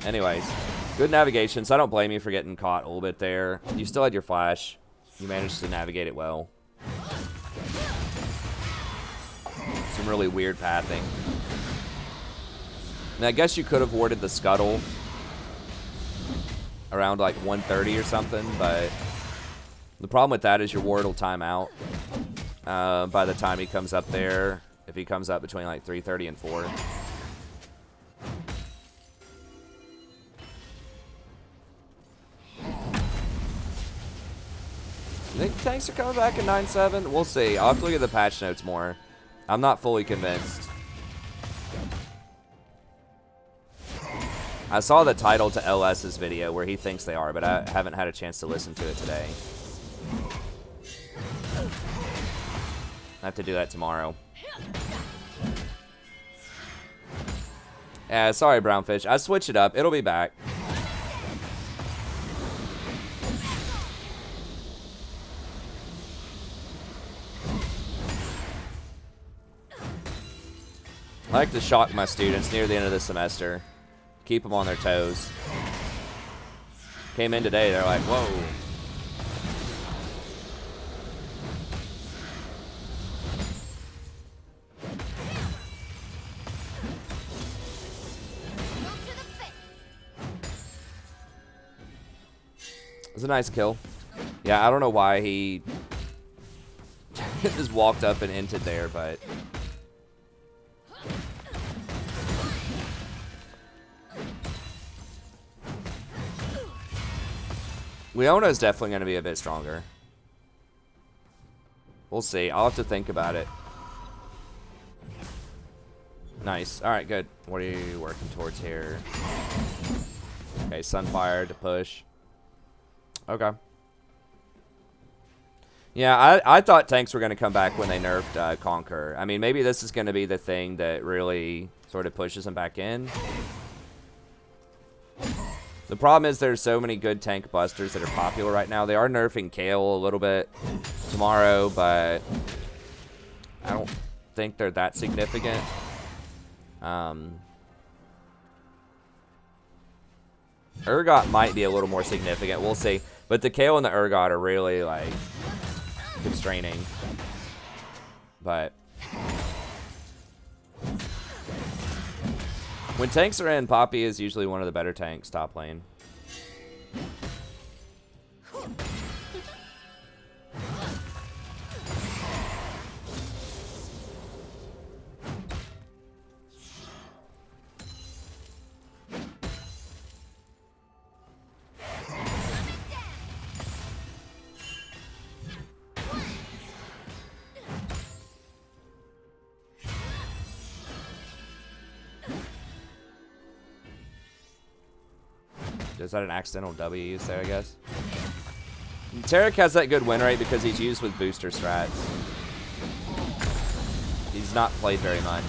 Anyways, good navigation, so I don't blame you for getting caught a little bit there. You still had your flash. You managed to navigate it well. Some really weird pathing. And I guess you could have warded the scuttle around like 1:30 or something, but the problem with that is your ward will time out by the time he comes up there, if he comes up between like 3:30 and 4. You think tanks are coming back in 9.7? We'll see. I'll have to look at the patch notes more. I'm not fully convinced. I saw the title to LS's video where he thinks they are, but I haven't had a chance to listen to it today. I have to do that tomorrow. Yeah, sorry, brownfish. I switched it up. It'll be back. I like to shock my students near the end of the semester. Keep them on their toes. Came in today, they're like, whoa. It was a nice kill. Yeah, I don't know why he Just walked up and entered there, but... Leona's definitely going to be a bit stronger. We'll see. I'll have to think about it. Nice. Alright, good. What are you working towards here? Okay, Sunfire to push. Okay. Yeah, I thought tanks were going to come back when they nerfed Conquer. I mean, maybe this is going to be the thing that really sort of pushes them back in. The problem is there's so many good tank busters that are popular right now. They are nerfing Kale a little bit tomorrow, but I don't think they're that significant. Urgot might be a little more significant. We'll see. But the Kale and the Urgot are really, like, constraining. But when tanks are in, Poppy is usually one of the better tanks top lane. Is that an accidental W used there, I guess? Tarek has that good win rate because he's used with booster strats. He's not played very much.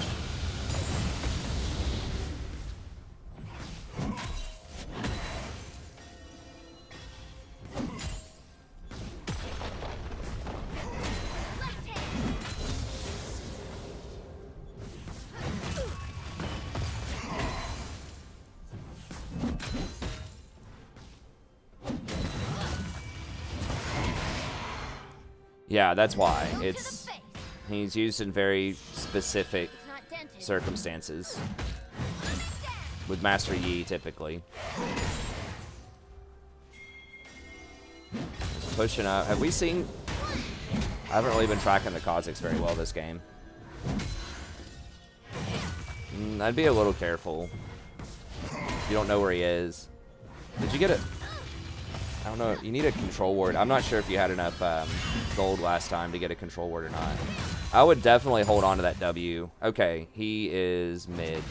Yeah, that's why. He's used in very specific circumstances. With Master Yi, typically. Just pushing up. Have we seen... I haven't really been tracking the Kha'Zix very well this game. I'd be a little careful. You don't know where he is. Did you get it? I don't know. You need a control ward. I'm not sure if you had enough gold last time to get a control ward or not. I would definitely hold on to that W. Okay, he is mid.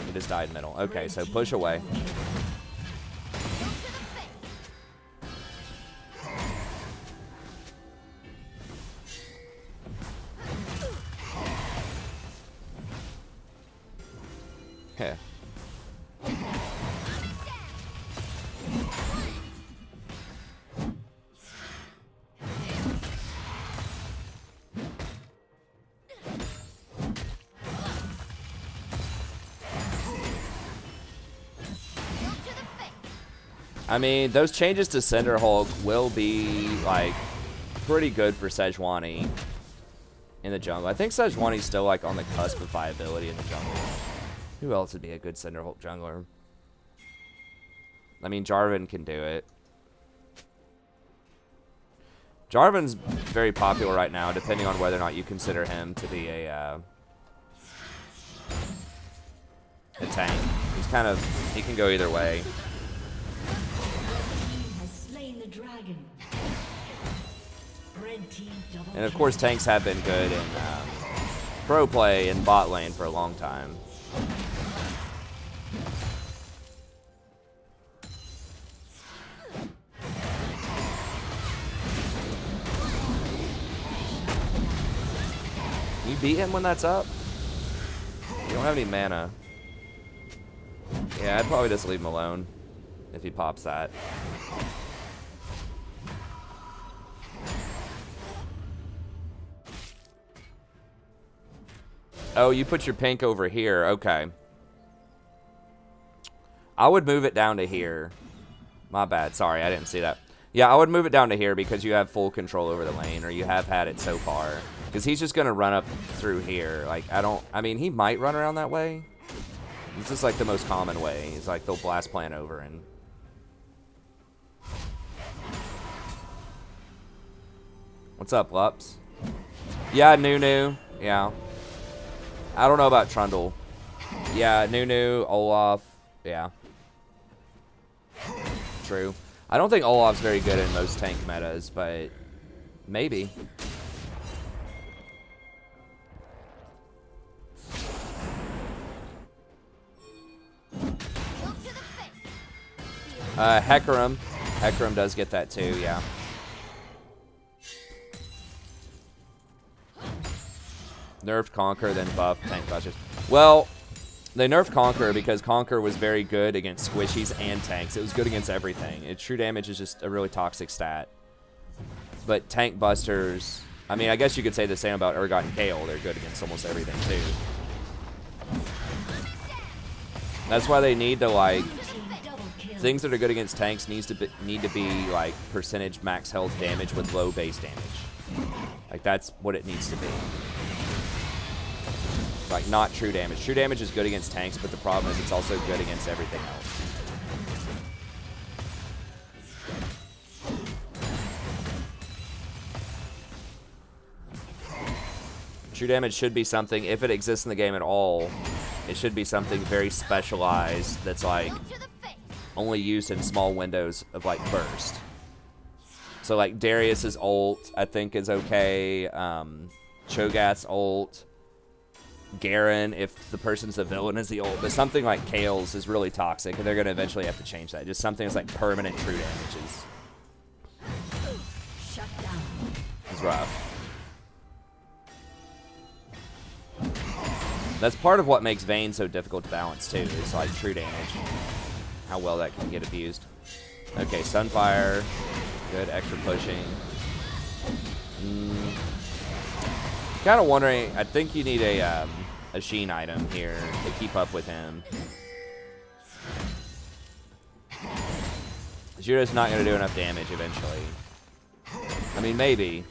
He just died middle. Okay, so push away. Okay. I mean, those changes to Cinder Hulk will be, like, pretty good for Sejuani in the jungle. I think Sejuani's still, like, on the cusp of viability in the jungle. Who else would be a good Cinder Hulk jungler? I mean, Jarvan can do it. Jarvan's very popular right now, depending on whether or not you consider him to be a tank. He's kind of, he can go either way. And of course, tanks have been good in pro play and bot lane for a long time. Can you beat him when that's up? You don't have any mana. Yeah, I'd probably just leave him alone if he pops that. Oh, you put your pink over here. Okay. I would move it down to here. My bad. Sorry, I didn't see that. Yeah, I would move it down to here because you have full control over the lane, or you have had it so far. Because he's just going to run up through here. Like, I mean, he might run around that way. This is like the most common way. He's like, they'll blast plan over and... What's up, Lups? Yeah, Nunu. Yeah. I don't know about Trundle. Yeah, Nunu, Olaf. Yeah. True. I don't think Olaf's very good in most tank metas, but maybe. Hecarim. Hecarim does get that too, yeah. Nerfed Conquer, then buffed Tank Busters. Well, they nerfed Conquer because Conquer was very good against squishies and tanks. It was good against everything. True damage is just a really toxic stat. But Tank Busters, I mean, I guess you could say the same about Urgot and Kale. They're good against almost everything too. That's why they need to, like, things that are good against tanks need to be like percentage max health damage with low base damage. Like, that's what it needs to be. Like, not true damage. True damage is good against tanks, but the problem is it's also good against everything else. True damage should be something, if it exists in the game at all, it should be something very specialized that's like only used in small windows of like burst. So like Darius's ult, I think, is okay. Cho'Gath's ult. Garen, if the person's a villain, is the ult. But something like Kale's is really toxic, and they're going to eventually have to change that. Just something that's like permanent true damage is rough. That's part of what makes Vayne so difficult to balance too, is like true damage. How well that can get abused. Okay, Sunfire. Good, extra pushing. Kind of wondering, I think you need a Sheen item here to keep up with him. Judo's not going to do enough damage eventually. I mean, maybe.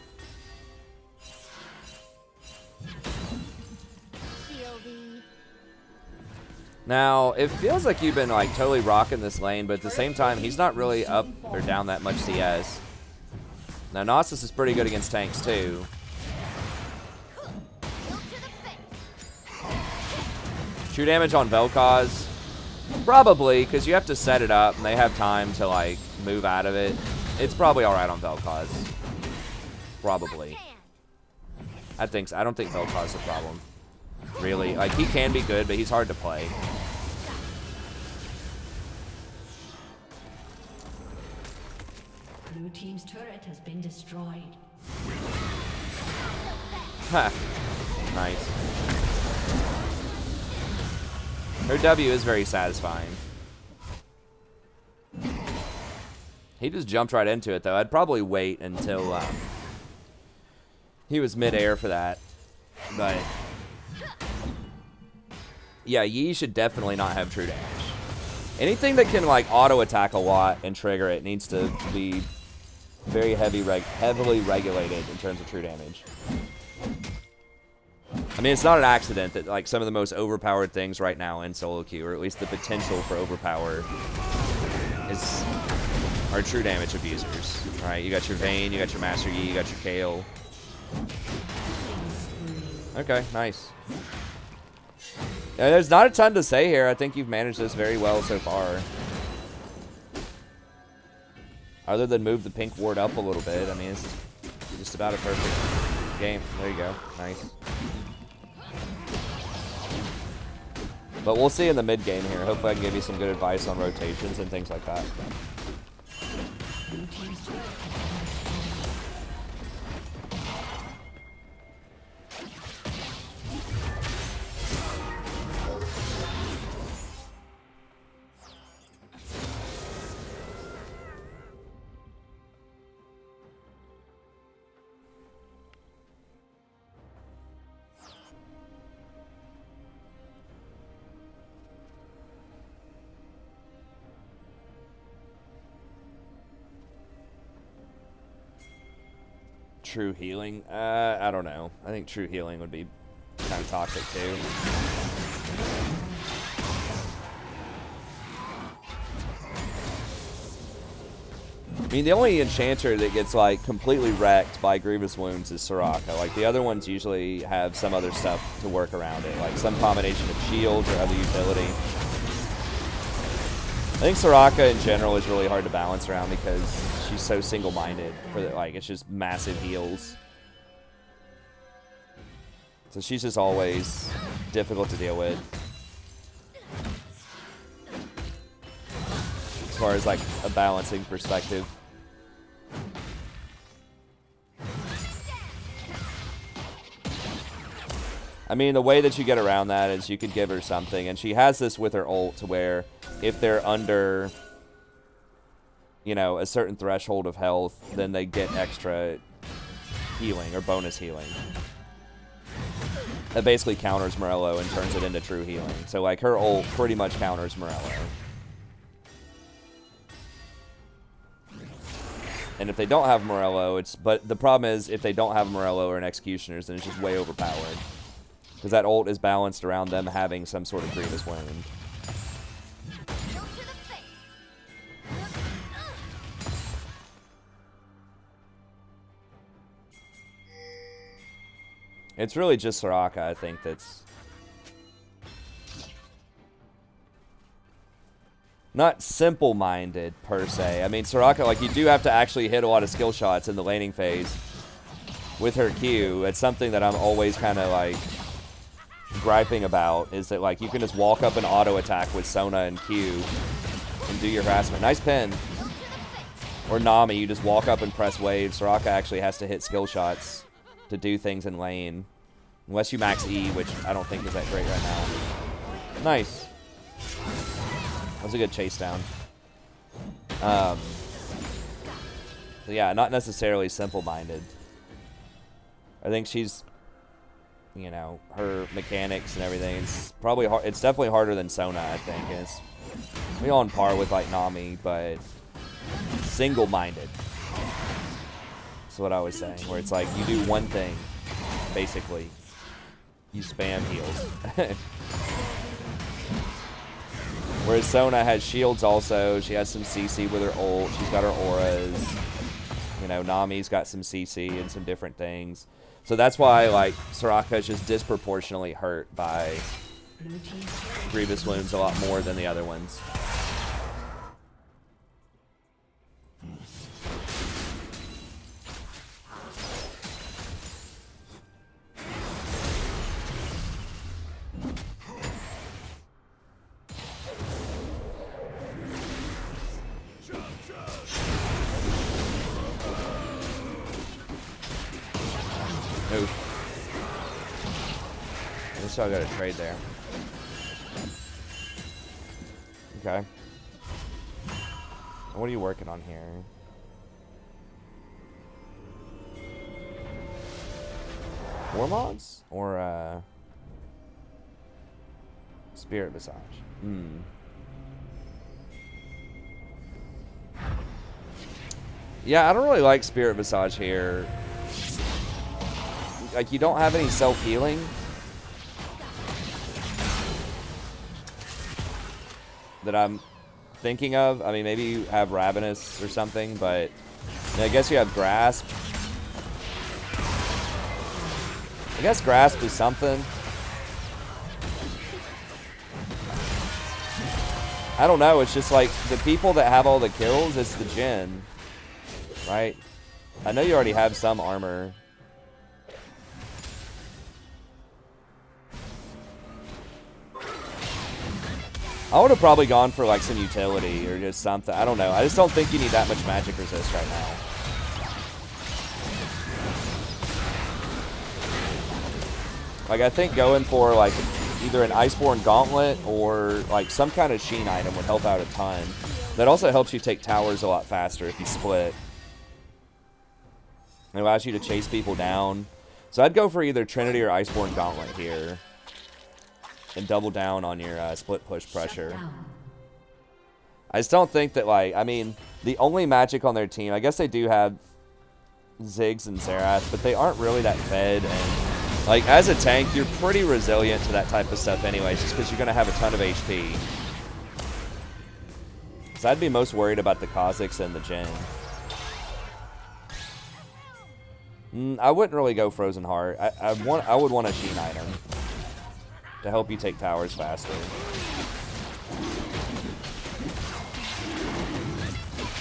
Now, it feels like you've been like totally rocking this lane, but at the same time, he's not really up or down that much CS. Now, Nautilus is pretty good against tanks too. True damage on Vel'Koz? Probably, because you have to set it up, and they have time to, like, move out of it. It's probably alright on Vel'Koz. Probably. I think so. I don't think Vel'Koz is a problem. Really. Like, he can be good, but he's hard to play. Blue team's turret has been destroyed. Ha. Nice. Her W is very satisfying. He just jumped right into it, though. I'd probably wait until he was mid-air for that. But yeah, Yi should definitely not have true damage. Anything that can like auto-attack a lot and trigger it needs to be very heavily regulated in terms of true damage. I mean, it's not an accident that like some of the most overpowered things right now in solo queue, or at least the potential for overpower, are true damage abusers. All right, you got your Vayne, you got your Master Yi, you got your Kale. Okay, nice. Yeah, there's not a ton to say here. I think you've managed this very well so far. Other than move the pink ward up a little bit, I mean, it's just about a perfect game. There you go. Nice. But we'll see in the mid game here. Hopefully I can give you some good advice on rotations and things like that. True healing? I don't know. I think true healing would be kind of toxic too. mean, the only enchanter that gets like completely wrecked by grievous wounds is Soraka. Like the other ones usually have some other stuff to work around it, like some combination of shields or other utility. I think Soraka in general is really hard to balance around because she's so single-minded. For the, like, it's just massive heals. So she's just always difficult to deal with. As far as like a balancing perspective. I mean, the way that you get around that is you could give her something, and she has this with her ult to where if they're under, you know, a certain threshold of health, then they get extra healing or bonus healing. That basically counters Morello and turns it into true healing. So like her ult pretty much counters Morello. And if they don't have Morello, but the problem is if they don't have Morello or an Executioners, then it's just way overpowered. Because that ult is balanced around them having some sort of grievous wound. It's really just Soraka, I think, that's not simple-minded, per se. I mean, Soraka, like, you do have to actually hit a lot of skill shots in the laning phase with her Q. It's something that I'm always kind of, like, griping about, is that, like, you can just walk up and auto-attack with Sona and Q and do your harassment. Nice pin. Or Nami, you just walk up and press wave. Soraka actually has to hit skill shots to do things in lane. Unless you max E, which I don't think is that great right now. Nice. That was a good chase down. So yeah, not necessarily simple-minded. I think she's, you know, her mechanics and everything, it's probably hard. It's definitely harder than Sona, I think. And it's maybe on par with, like, Nami, but single-minded. That's what I was saying, where it's like you do one thing, basically. You spam heals. Whereas Sona has shields also. She has some CC with her ult. She's got her auras. You know, Nami's got some CC and some different things. So that's why, like, Soraka is just disproportionately hurt by grievous wounds a lot more than the other ones. So I got a trade there. Okay. What are you working on here? Warmogs? Or, Spirit Visage? Yeah, I don't really like Spirit Visage here. Like, you don't have any self-healing that I'm thinking of. I mean, maybe you have Ravenous or something, but I guess you have Grasp. I guess Grasp is something. I don't know, it's just like the people that have all the kills, it's the Jhin, right? I know you already have some armor. I would have probably gone for like some utility or just something. I don't know. I just don't think you need that much magic resist right now. Like, I think going for like either an Iceborne Gauntlet or like some kind of Sheen item would help out a ton. That also helps you take towers a lot faster if you split. It allows you to chase people down. So I'd go for either Trinity or Iceborne Gauntlet here. And double down on your split push pressure. I just don't think that, like, I mean, the only magic on their team, I guess they do have Ziggs and Xerath, but they aren't really that fed. And, like, as a tank, you're pretty resilient to that type of stuff anyways, just because you're going to have a ton of HP. So I'd be most worried about the Kha'Zix and the Jhin. I wouldn't really go Frozen Heart. I would want a Sheen item to help you take towers faster.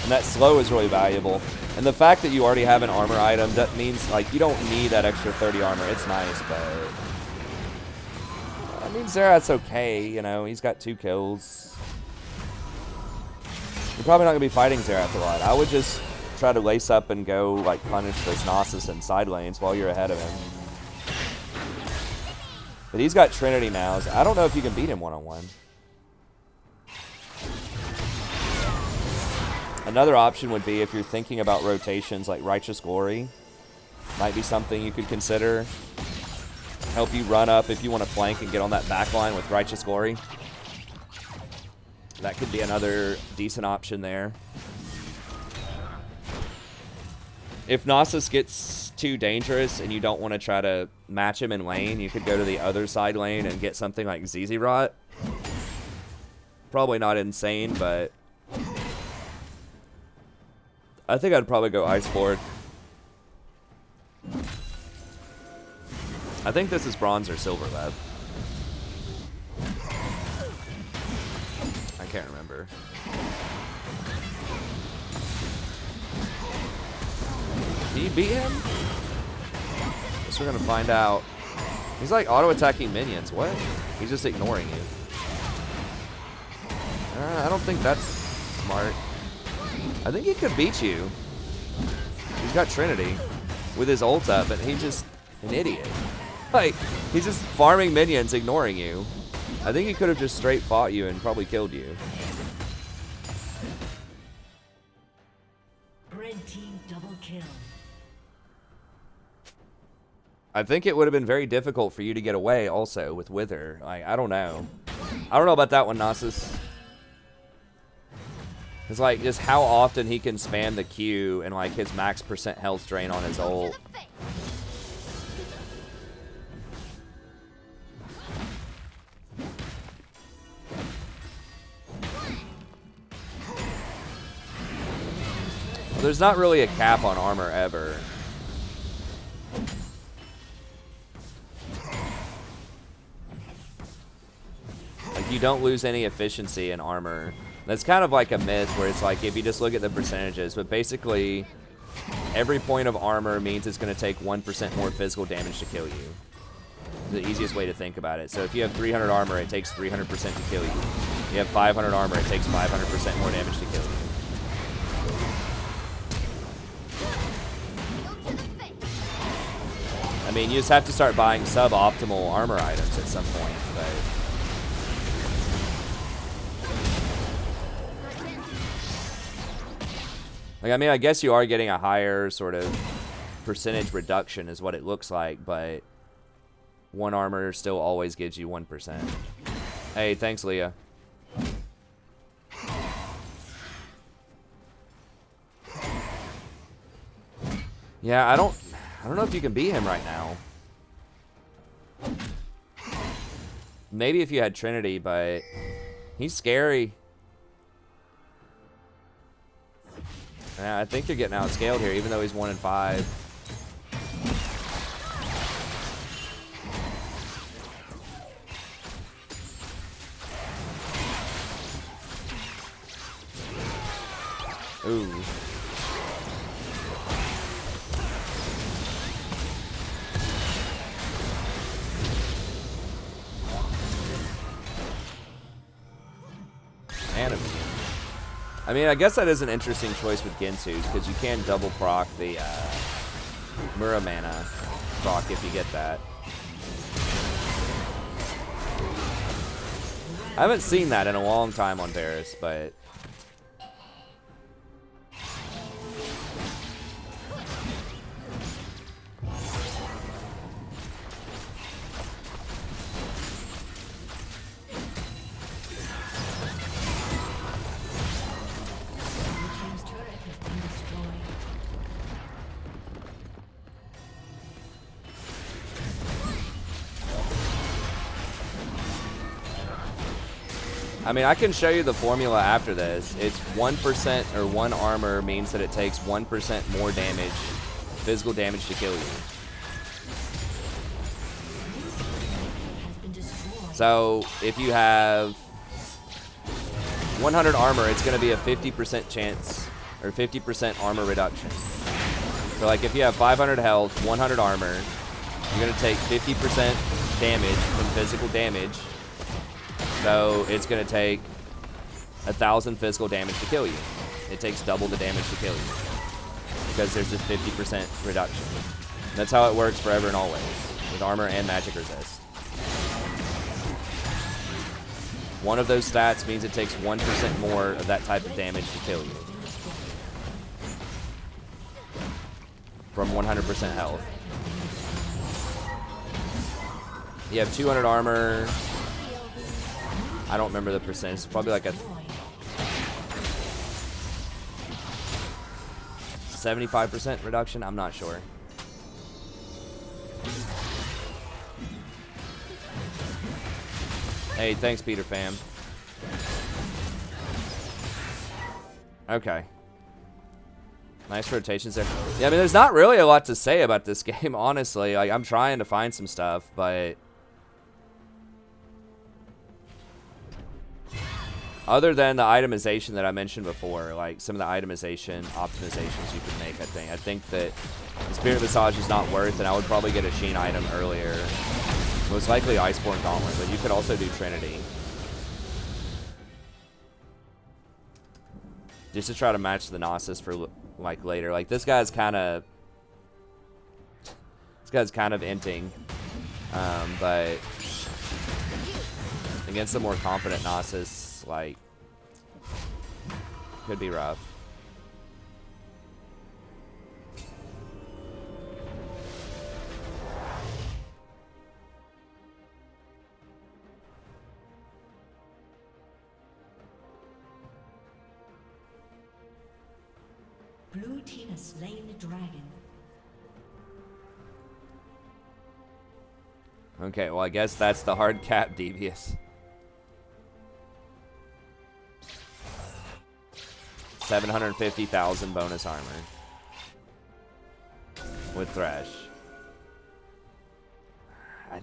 And that slow is really valuable. And the fact that you already have an armor item, that means like you don't need that extra 30 armor. It's nice, but I mean Zerat's okay, you know, he's got 2 kills. You're probably not gonna be fighting Zerath a lot. I would just try to lace up and go like punish those Gnosis in side lanes while you're ahead of him. But he's got Trinity now, so I don't know if you can beat him one-on-one. Another option would be if you're thinking about rotations like Righteous Glory. Might be something you could consider. Help you run up if you want to flank and get on that back line with Righteous Glory. That could be another decent option there. If Gnosis gets too dangerous and you don't want to try to match him in lane, you could go to the other side lane and get something like ZZ Rot. Probably not insane, but I think I'd probably go Iceboard. I think this is bronze or silver left. I can't remember. Did you beat him? Guess we're gonna find out. He's like auto-attacking minions. What? He's just ignoring you. I don't think that's smart. I think he could beat you. He's got Trinity with his ult up, but he's just an idiot. Like, he's just farming minions, ignoring you. I think he could have just straight fought you and probably killed you. Red team double kill. I think it would have been very difficult for you to get away also with Wither. Like, I don't know. I don't know about that one, Gnosis. It's like just how often he can spam the Q and like his max % health drain on his ult. Well, there's not really a cap on armor ever. Like you don't lose any efficiency in armor. That's kind of like a myth where it's like if you just look at the percentages, but basically every point of armor means it's going to take 1% more physical damage to kill you. The easiest way to think about it. So if you have 300 armor, it takes 300% to kill you. You have 500 armor, it takes 500% more damage to kill you. I mean, you just have to start buying suboptimal armor items at some point, but like, I mean, I guess you are getting a higher sort of percentage reduction is what it looks like, but one armor still always gives you 1%. Hey, thanks, Leah. Yeah, I don't know if you can beat him right now. Maybe if you had Trinity, but he's scary. Yeah, I think you're getting outscaled here, even though he's 1 in 5. Ooh. Anime. I mean, I guess that is an interesting choice with Gensu's, because you can double proc the Muramana proc if you get that. I haven't seen that in a long time on Varus, but I mean, I can show you the formula after this. It's 1% or 1 armor means that it takes 1% more damage physical damage to kill you. So if you have 100 armor, it's going to be a 50% chance, or 50% armor reduction. So like if you have 500 health, 100 armor, you're going to take 50% damage from physical damage. So it's going to take 1,000 physical damage to kill you. It takes double the damage to kill you because there's a 50% reduction. That's how it works forever and always with armor and magic resist. One of those stats means it takes 1% more of that type of damage to kill you. From 100% health. You have 200 armor. I don't remember the percentage. It's probably like a 75% reduction. I'm not sure. Hey, thanks, Peter Fam. Okay. Nice rotations there. Yeah, I mean, there's not really a lot to say about this game, honestly. Like, I'm trying to find some stuff, but other than the itemization that I mentioned before, like some of the itemization optimizations you could make, I think that the Spirit Visage is not worth, and I would probably get a Sheen item earlier. Most likely Iceborne Gauntlet, but you could also do Trinity. Just to try to match the Gnosis for like later. Like this guy's kind of inting, but against a more competent Gnosis, like could be rough. Blue team has slain the dragon. Okay, well I guess that's the hard cap, Devious. 750,000 bonus armor with Thresh.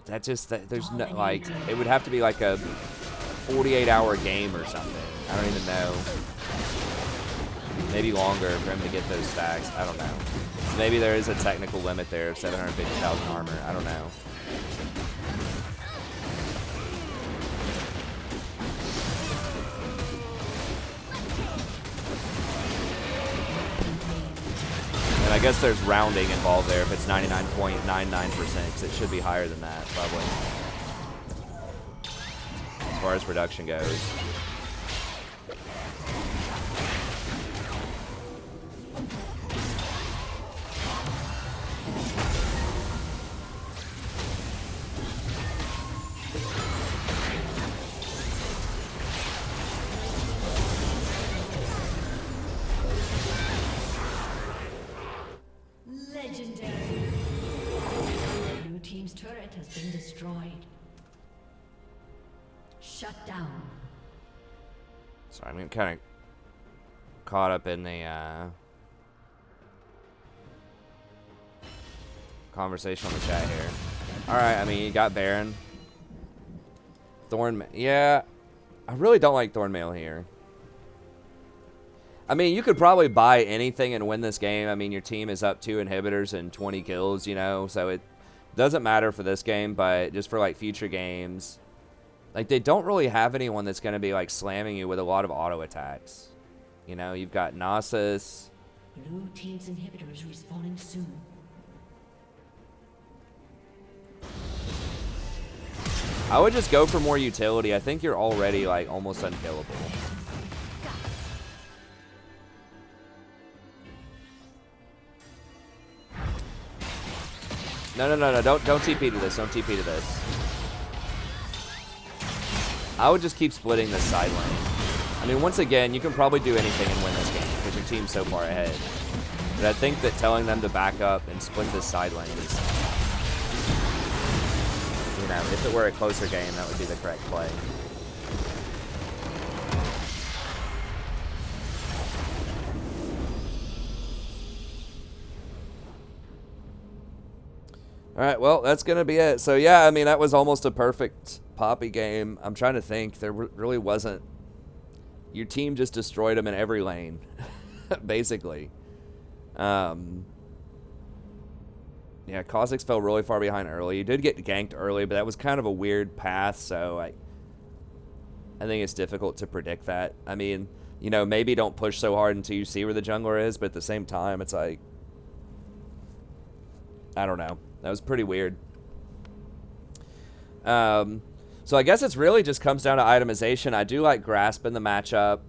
There's no, like, it would have to be like a 48-hour game or something. I don't even know. Maybe longer for him to get those stacks. I don't know. So maybe there is a technical limit there of 750,000 armor. I don't know. And I guess there's rounding involved there if it's 99.99%, because it should be higher than that, probably. As far as reduction goes. Sorry, I'm kind of caught up in the conversation on the chat here. Alright, I mean, you got Baron. Thorn... Yeah, I really don't like Thornmail here. I mean, you could probably buy anything and win this game. I mean, your team is up 2 inhibitors and 20 kills, you know, so it doesn't matter for this game, but just for, like, future games... Like, they don't really have anyone that's going to be, like, slamming you with a lot of auto attacks. You know, you've got Gnosis. Blue team's inhibitors respawning soon. I would just go for more utility. I think you're already, like, almost unkillable. No. Don't TP to this. Don't TP to this. I would just keep splitting this side lane. I mean, once again, you can probably do anything and win this game because your team's so far ahead. But I think that telling them to back up and split this side lane is, you know, if it were a closer game, that would be the correct play. All right, well, that's going to be it. So, yeah, I mean, that was almost a perfect Poppy game. I'm trying to think. There really wasn't. Your team just destroyed him in every lane, basically. Yeah, Kha'Zix fell really far behind early. He did get ganked early, but that was kind of a weird path, so I think it's difficult to predict that. I mean, you know, maybe don't push so hard until you see where the jungler is, but at the same time, it's like, I don't know. That was pretty weird. So I guess it's really just comes down to itemization. I do like Grasp in the matchup.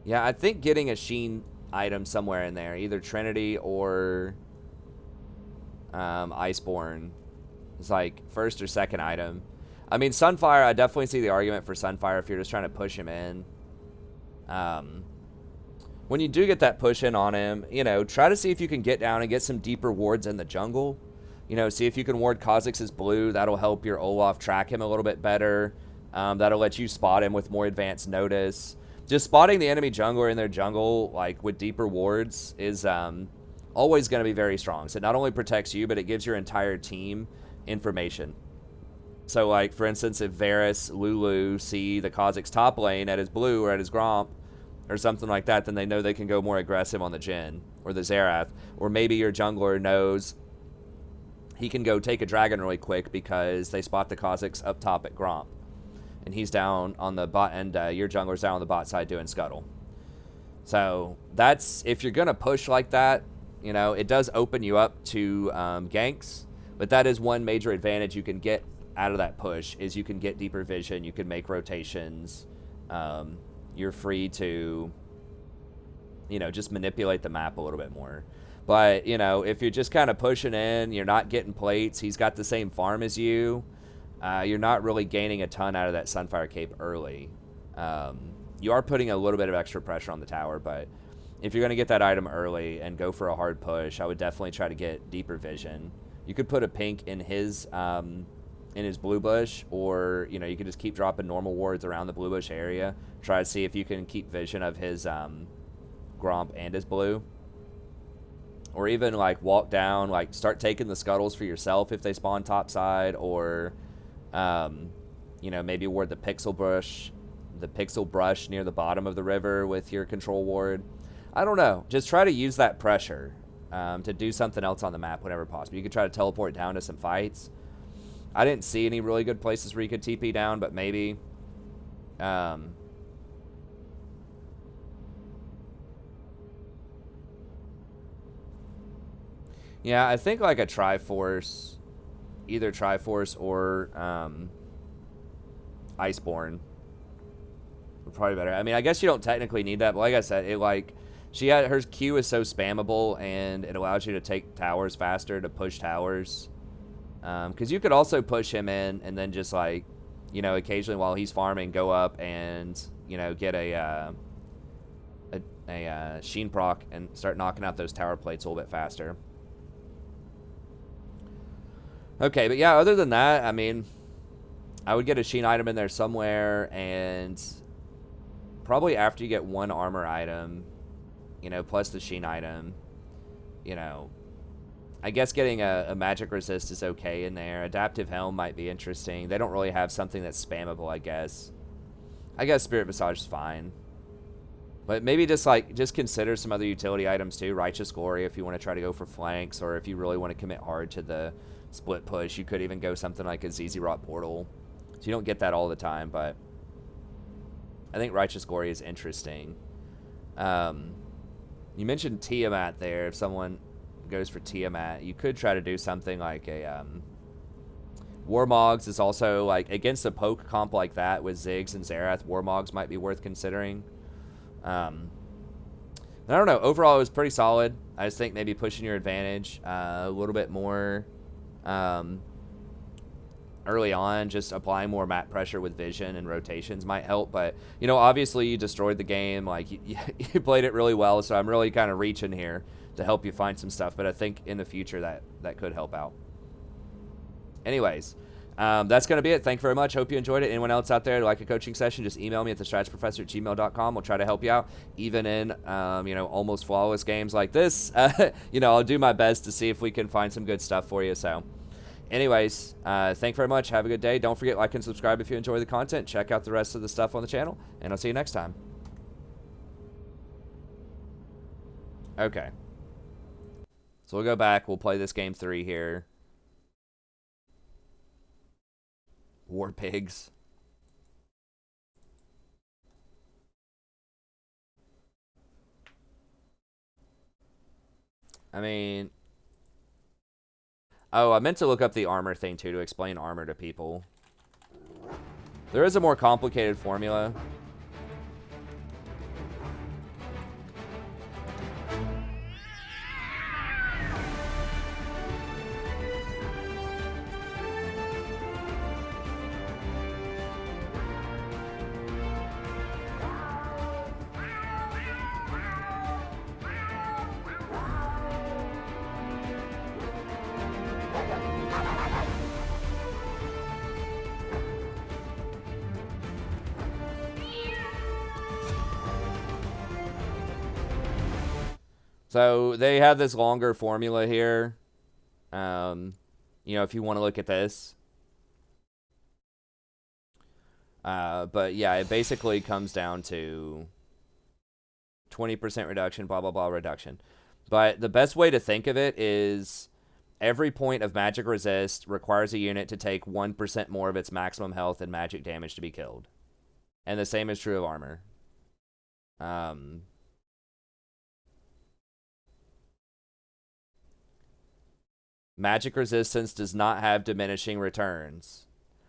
Yeah, I think getting a Sheen item somewhere in there, either Trinity or Iceborne, is like first or second item. I mean, Sunfire, I definitely see the argument for Sunfire if you're just trying to push him in. When you do get that push in on him, you know, try to see if you can get down and get some deeper wards in the jungle. You know, see if you can ward Kha'Zix's blue. That'll help your Olaf track him a little bit better. That'll let you spot him with more advanced notice. Just spotting the enemy jungler in their jungle, like, with deeper wards is always going to be very strong. So it not only protects you, but it gives your entire team information. So, like, for instance, if Varus, Lulu see the Kha'Zix top lane at his blue or at his Gromp or something like that, then they know they can go more aggressive on the Jhin or the Xerath. Or maybe your jungler knows he can go take a dragon really quick because they spot the Kha'Zix up top at Gromp. And he's down on the bot, and your jungler's down on the bot side doing Scuttle. So that's, if you're going to push like that, you know, it does open you up to ganks, but that is one major advantage you can get out of that push, is you can get deeper vision, you can make rotations, you're free to, you know, just manipulate the map a little bit more. But, you know, if you're just kind of pushing in, you're not getting plates, he's got the same farm as you, you're not really gaining a ton out of that Sunfire Cape early. You are putting a little bit of extra pressure on the tower, but if you're going to get that item early and go for a hard push, I would definitely try to get deeper vision. You could put a pink in his blue bush, or, you know, you could just keep dropping normal wards around the blue bush area. Try to see if you can keep vision of his Gromp and his blue. Or even, like, walk down, like, start taking the scuttles for yourself if they spawn topside, or you know, maybe ward the pixel brush near the bottom of the river with your control ward. I don't know. Just try to use that pressure to do something else on the map whenever possible. You could try to teleport down to some fights. I didn't see any really good places where you could TP down, but maybe. Yeah, I think like a Triforce, either Triforce or Iceborne would probably be better. I mean, I guess you don't technically need that, but like I said, it like her Q is so spammable, and it allows you to take towers faster, to push towers. Because you could also push him in and then just, like, you know, occasionally while he's farming, go up and, you know, get a Sheen proc and start knocking out those tower plates a little bit faster. Okay, but yeah, other than that, I mean, I would get a Sheen item in there somewhere, and probably after you get one armor item, you know, plus the Sheen item, you know, I guess getting a magic resist is okay in there. Adaptive Helm might be interesting. They don't really have something that's spammable, I guess. I guess Spirit Visage is fine. But maybe just consider some other utility items too. Righteous Glory if you want to try to go for flanks, or if you really want to commit hard to the split push. You could even go something like a ZZ Rot Portal. So you don't get that all the time, but I think Righteous Glory is interesting. You mentioned Tiamat there. If someone goes for Tiamat, you could try to do something like a Warmogs is also, like, against a poke comp like that with Ziggs and Xerath, Warmogs might be worth considering. I don't know. Overall, it was pretty solid. I just think maybe pushing your advantage a little bit more early on, just applying more map pressure with vision and rotations might help. But, you know, obviously you destroyed the game. Like, you played it really well, so I'm really kind of reaching here to help you find some stuff. But I think in the future that could help out. Anyways, That's going to be it. Thank you very much. Hope you enjoyed it. Anyone else out there like a coaching session, just email me at thestratsprofessor@gmail.com. We'll try to help you out, even in, almost flawless games like this. I'll do my best to see if we can find some good stuff for you. So, anyways, thank you very much. Have a good day. Don't forget, like and subscribe if you enjoy the content. Check out the rest of the stuff on the channel, and I'll see you next time. Okay. So we'll go back. We'll play this game 3 here. War pigs. I mean... Oh, I meant to look up the armor thing, too, to explain armor to people. There is a more complicated formula. So they have this longer formula here. If you want to look at this. But yeah, it basically comes down to 20% reduction, blah, blah, blah, reduction. But the best way to think of it is every point of magic resist requires a unit to take 1% more of its maximum health and magic damage to be killed. And the same is true of armor. Magic resistance does not have diminishing returns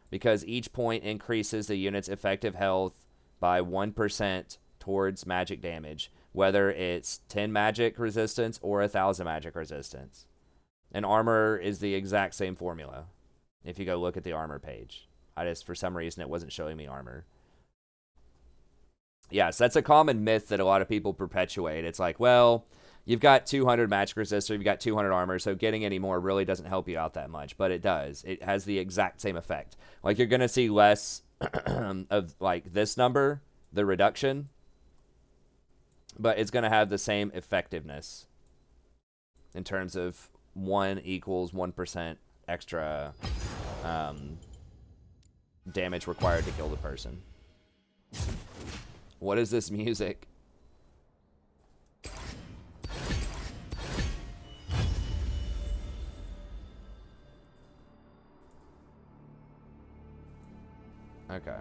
because each point increases the unit's effective health by 1% towards magic damage, whether it's 10 magic resistance or 1,000 magic resistance. And armor is the exact same formula if you go look at the armor page. For some reason, it wasn't showing me armor. Yes, that's a common myth that a lot of people perpetuate. It's like, well, you've got 200 magic resist, or you've got 200 armor, so getting any more really doesn't help you out that much. But it does. It has the exact same effect. Like, you're going to see less of, like, this number, the reduction, but it's going to have the same effectiveness in terms of 1 equals 1% extra damage required to kill the person. What is this music? Okay.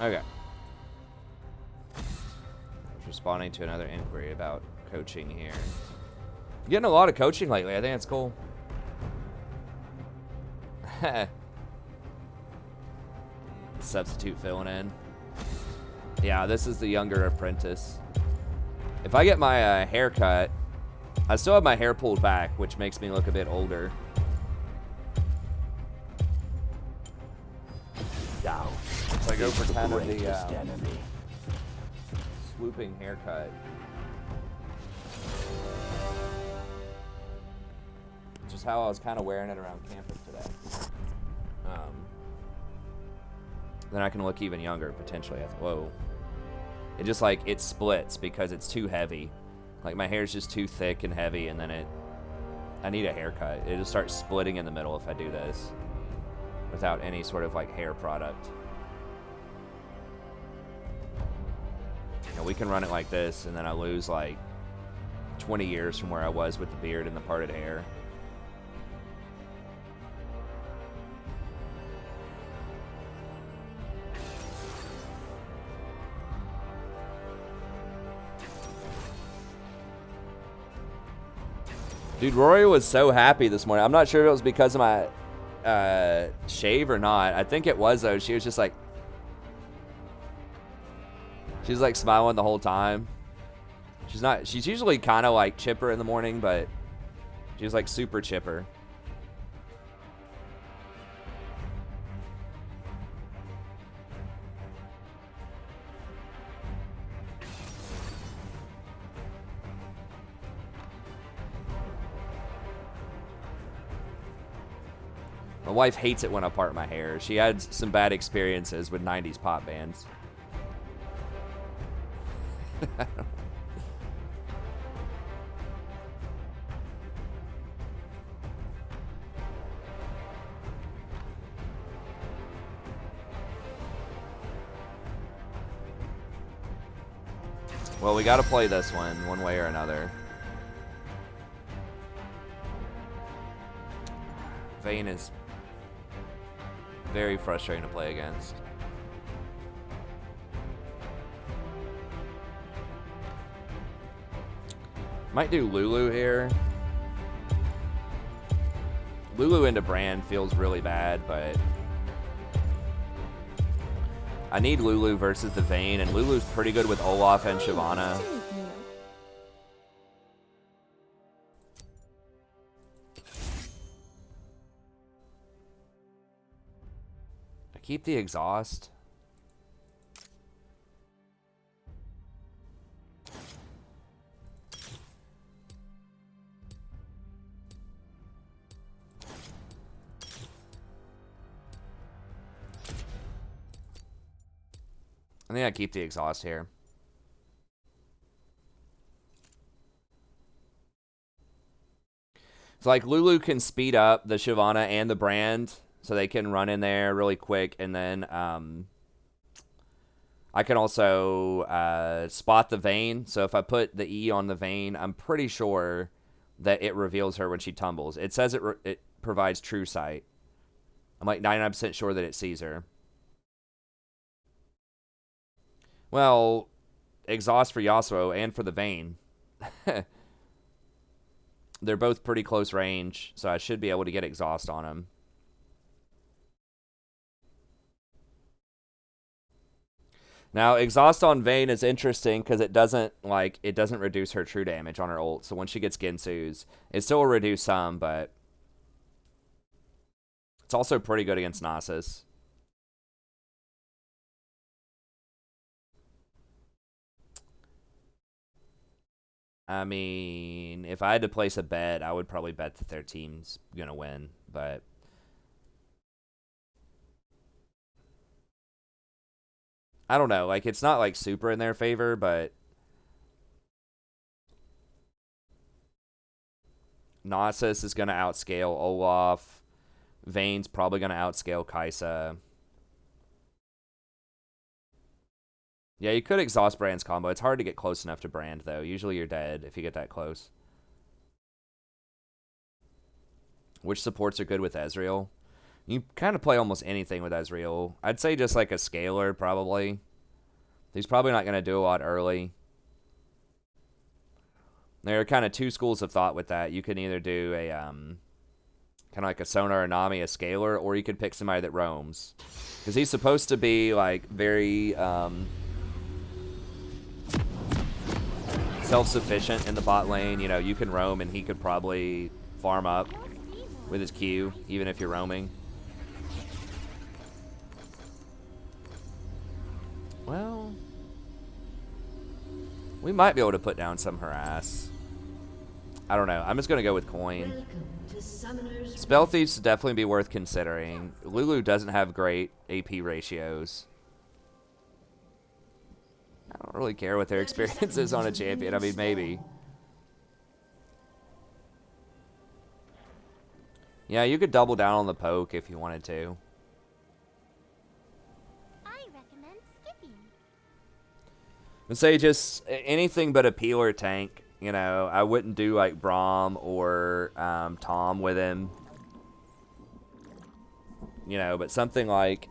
Okay. Responding to another inquiry about coaching here. Getting a lot of coaching lately. I think it's cool. Substitute filling in. Yeah, this is the younger apprentice. If I get my hair cut, I still have my hair pulled back, which makes me look a bit older. Down. So I go for kind of the swooping haircut. Which is how I was kind of wearing it around campus today. Then I can look even younger, potentially. Whoa. It just, like, it splits because it's too heavy. Like, my hair's just too thick and heavy, and then I need a haircut. It just starts splitting in the middle if I do this. Without any sort of, like, hair product. You know, we can run it like this, and then I lose, like, 20 years from where I was with the beard and the parted hair. Dude, Rory was so happy this morning. I'm not sure if it was because of my shave or not. I think it was, though. She was just like... She was like smiling the whole time. She's usually kind of like chipper in the morning, but she was like super chipper. My wife hates it when I part my hair. She had some bad experiences with 90s pop bands. Well, we got to play this one way or another. Vayne is very frustrating to play against. Might do Lulu here. Lulu into Brand feels really bad, but I need Lulu versus the Vayne, and Lulu's pretty good with Olaf and Shyvana. I keep the exhaust. I think I keep the exhaust here. So like Lulu can speed up the Shyvana and the Brand, so they can run in there really quick, and then I can also spot the Vayne. So if I put the E on the Vayne, I'm pretty sure that it reveals her when she tumbles. It says it provides true sight. I'm like 99% sure that it sees her. Well, exhaust for Yasuo and for the Vayne. They're both pretty close range, so I should be able to get exhaust on them. Now, exhaust on Vayne is interesting because it doesn't reduce her true damage on her ult. So when she gets Ginsu's, it still will reduce some, but it's also pretty good against Nasus. I mean, if I had to place a bet, I would probably bet that their team's going to win, but I don't know. Like, it's not, like, super in their favor, but Nasus is going to outscale Olaf. Vayne's probably going to outscale Kai'Sa. Yeah, you could exhaust Brand's combo. It's hard to get close enough to Brand, though. Usually you're dead if you get that close. Which supports are good with Ezreal? You kind of play almost anything with Ezreal. I'd say just like a scaler, probably. He's probably not going to do a lot early. There are kind of two schools of thought with that. You can either do a kind of like a Sonar Anami, a scaler, or you could pick somebody that roams. Because he's supposed to be like very self-sufficient in the bot lane. You know, you can roam and he could probably farm up with his Q, even if you're roaming. Well, we might be able to put down some harass. I don't know. I'm just going to go with coin. Spell Thieves would definitely be worth considering. Lulu doesn't have great AP ratios. I don't really care what their experience is on a champion. I mean, maybe. Yeah, you could double down on the poke if you wanted to. I'd say just anything but a peeler tank. You know, I wouldn't do like Braum or Tahm with him. You know, but something like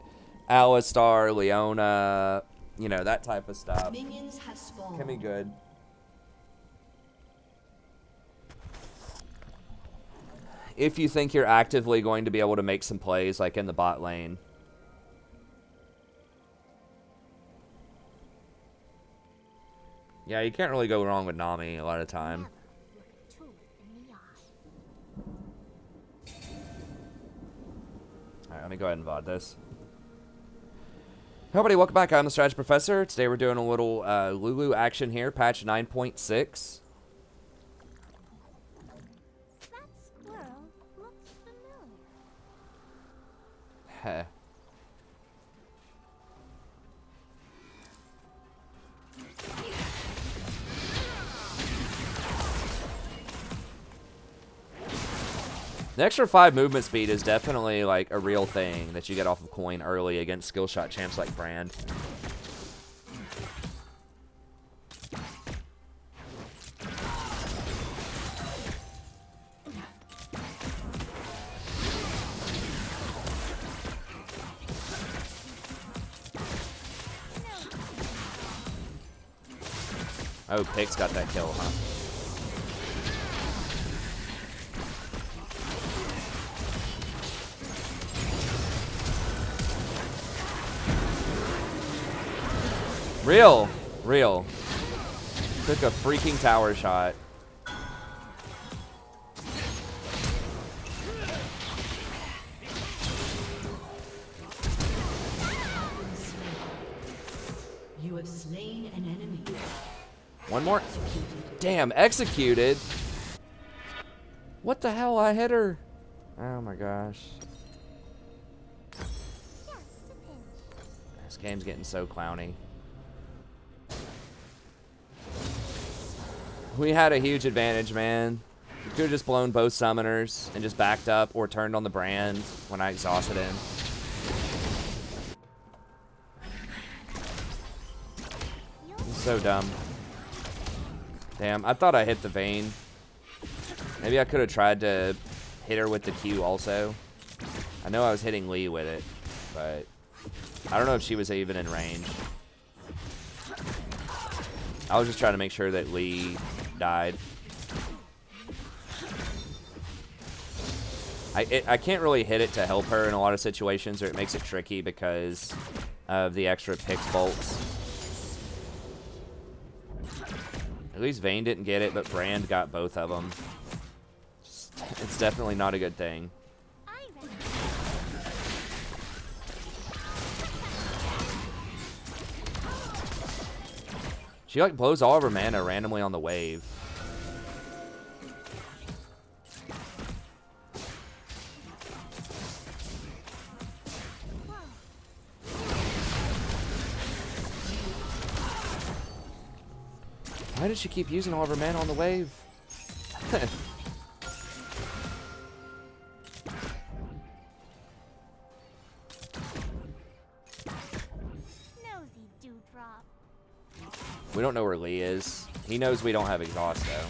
Alistar, Leona, you know, that type of stuff can be good. If you think you're actively going to be able to make some plays like in the bot lane. Yeah, you can't really go wrong with Nami a lot of the time. Alright, let me go ahead and VOD this. Hey everybody, welcome back. I'm the Strategy Professor. Today we're doing a little Lulu action here, patch 9.6. That squirrel looks familiar. Heh. The extra 5 movement speed is definitely like a real thing that you get off of coin early against skill shot champs like Brand. Oh, Pix got that kill, huh? Real. Took a freaking tower shot. You have slain an enemy. One more. Damn, executed. What the hell? I hit her. Oh my gosh. This game's getting so clowny. We had a huge advantage, man. We could have just blown both summoners and just backed up or turned on the Brand when I exhausted him. He's so dumb. Damn, I thought I hit the Vayne. Maybe I could have tried to hit her with the Q also. I know I was hitting Lee with it, but I don't know if she was even in range. I was just trying to make sure that Lee died. I can't really hit it to help her in a lot of situations, or it makes it tricky because of the extra Pix bolts. At least Vayne didn't get it, but Brand got both of them. It's definitely not a good thing. She like blows all of her mana randomly on the wave. Why did she keep using all of her mana on the wave? We don't know where Lee is. He knows we don't have exhaust, though.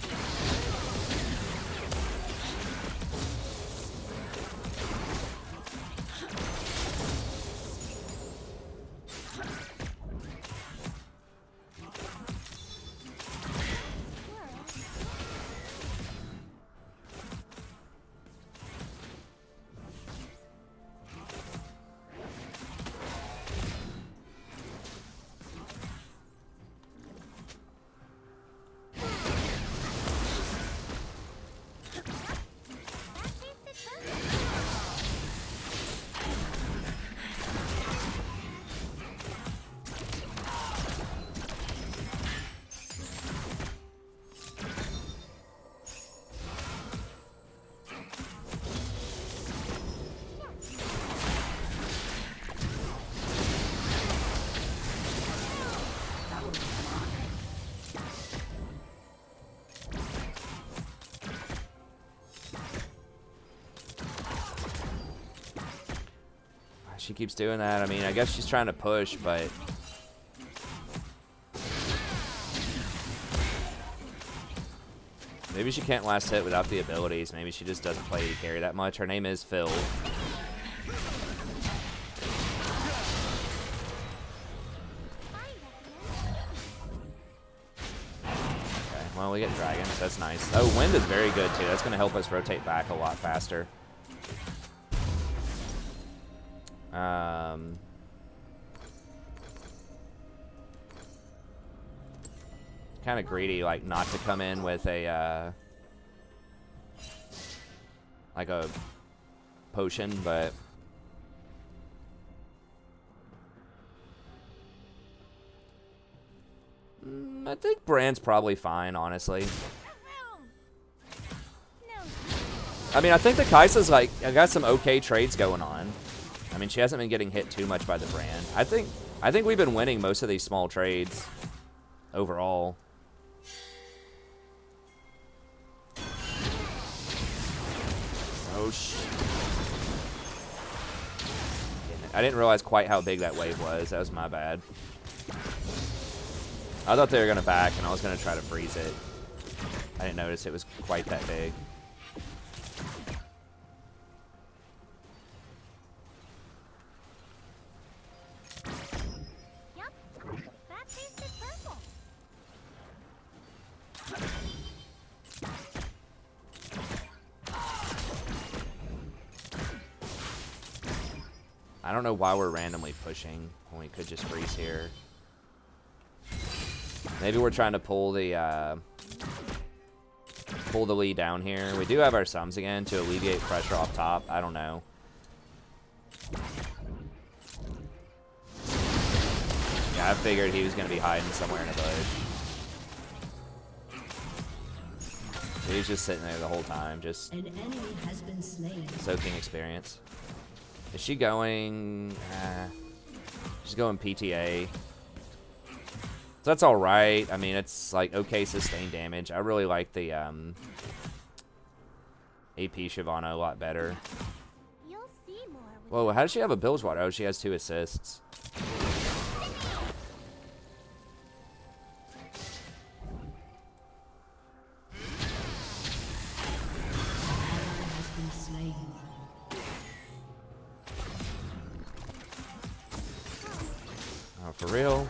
she keeps doing that. I mean, I guess she's trying to push, but... Maybe she can't last hit without the abilities. Maybe she just doesn't play AD carry that much. Her name is Phil. Well, we get dragons. That's nice. Oh, wind is very good, too. That's going to help us rotate back a lot faster. Kind of greedy, like, not to come in with a, like a potion, but... I think Brand's probably fine, honestly. I mean, I think the Kai'Sa's, like, I got some okay trades going on. I mean, she hasn't been getting hit too much by the Brand. I think we've been winning most of these small trades overall. Oh, I didn't realize quite how big that wave was. That was my bad. I thought they were going to back, and I was going to try to freeze it. I didn't notice it was quite that big. Yep, that tasted purple. I don't know why we're randomly pushing when we could just freeze here. Maybe we're trying to pull the lead down here. We do have our sums again to alleviate pressure off top. I don't know. Yeah, I figured he was going to be hiding somewhere in a bush. So he's just sitting there the whole time, just An enemy has been slain. soaking experience. Is she going... she's going PTA. So that's all right. I mean, it's like okay sustained damage. I really like the AP Shyvana a lot better. You'll see more with Whoa, how does she have a Bilgewater? Oh, she has 2 assists. Has been slain. Oh, for real?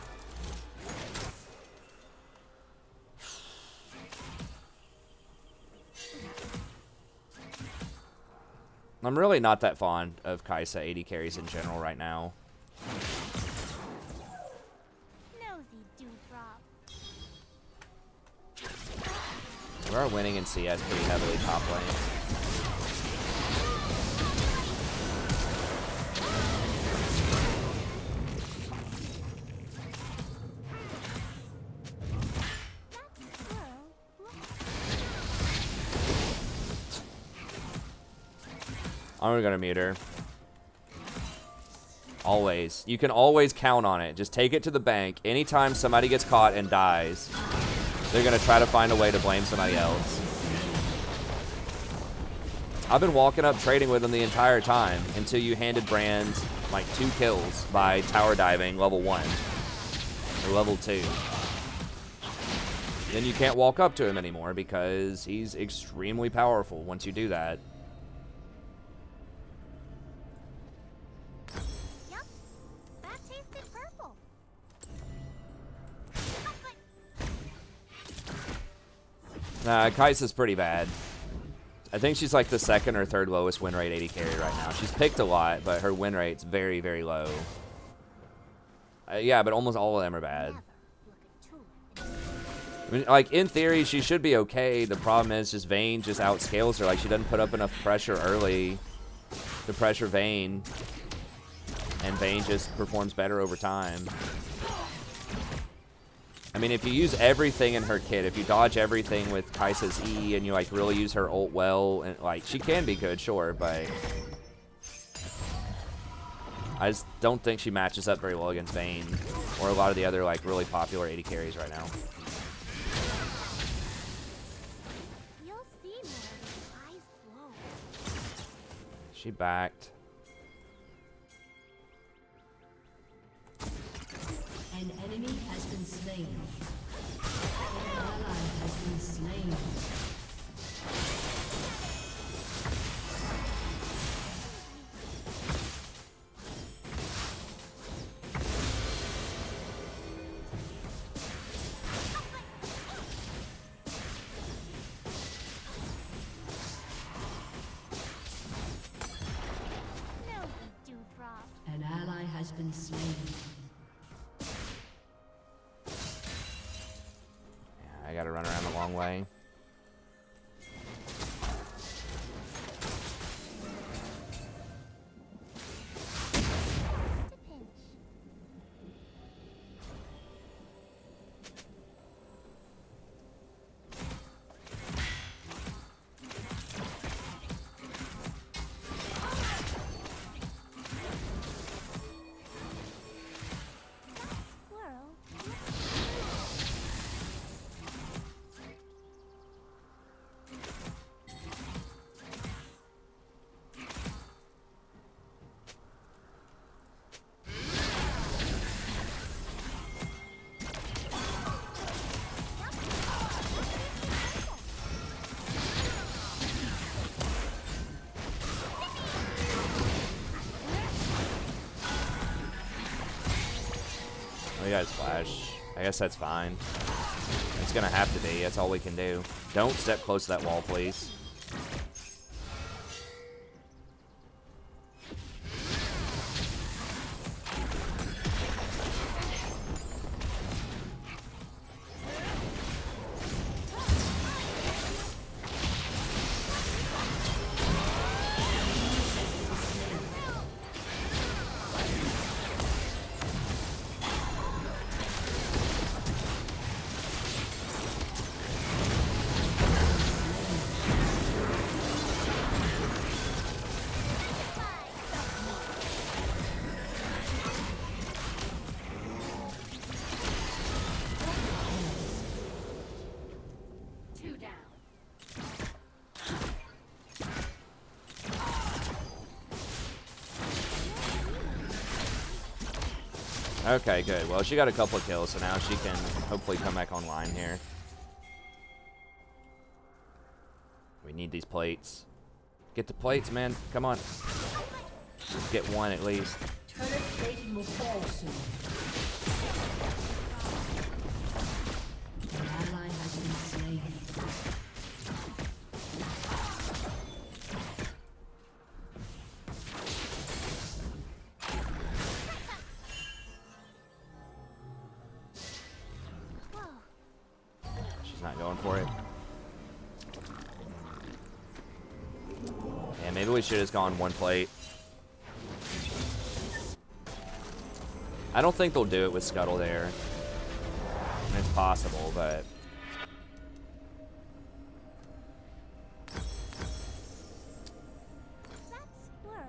I'm really not that fond of Kai'Sa AD carries in general right now. nosy dewdrop. We are winning in CS pretty heavily top lane. I'm gonna mute her. Always. You can always count on it. Just take it to the bank. Anytime somebody gets caught and dies, they're gonna try to find a way to blame somebody else. I've been walking up trading with them the entire time until you handed Brand like 2 kills by tower diving level 1 or level 2. Then you can't walk up to him anymore because he's extremely powerful once you do that. Yep, that tasted purple. Nah, Kai'Sa's pretty bad. I think she's like the 2nd or 3rd lowest win rate AD carry right now. She's picked a lot, but her win rate's very, very low. Yeah, but almost all of them are bad. I mean, like, in theory, she should be okay. The problem is just Vayne just outscales her. Like, she doesn't put up enough pressure early to pressure Vayne. And Vayne just performs better over time. I mean, if you use everything in her kit, if you dodge everything with Kai'Sa's E and you, like, really use her ult well, and, like, she can be good, sure, but I just don't think she matches up very well against Vayne or a lot of the other, like, really popular AD carries right now. You'll see more with eyes closed. She backed. An enemy has been slain. An ally has been slain. Nosy dewdrop. An ally has been slain. Yeah, I gotta run around a long way. To pinch. Squirrel. Oh, you guys flash. I guess that's fine. It's gonna have to be. That's all we can do. Don't step close to that wall, please. Okay, good. Well, she got a couple of kills, so now she can hopefully come back online here. We need these plates. Get the plates, man. Come on. Let's get one at least. Turret plating will fall soon. An ally has been slain. She's not going for it. Yeah, maybe we should have just gone one plate. I don't think they'll do it with Scuttle there. I mean, it's possible, but... That squirrel.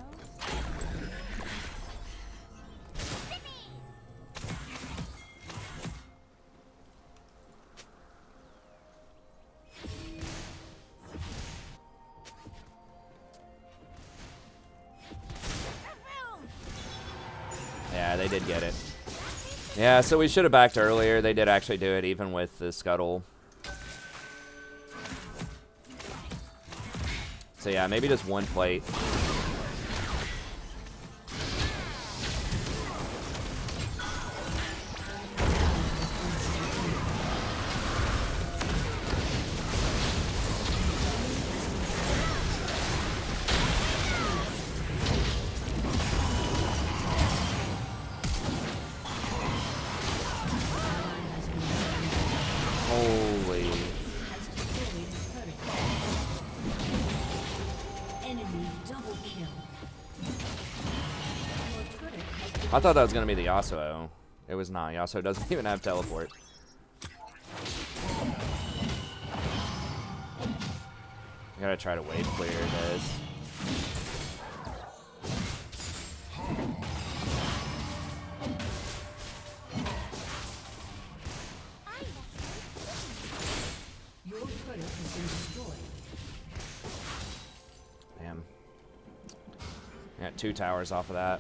Yeah, they did get it. Yeah, so we should have backed earlier. They did actually do it, even with the Scuttle. So yeah, maybe just one plate. Holy. Enemy double kill. I thought that was going to be the Yasuo. It was not. Yasuo doesn't even have teleport. I gotta try to wave clear this. Your turret has been destroyed. Damn. I got 2 towers off of that.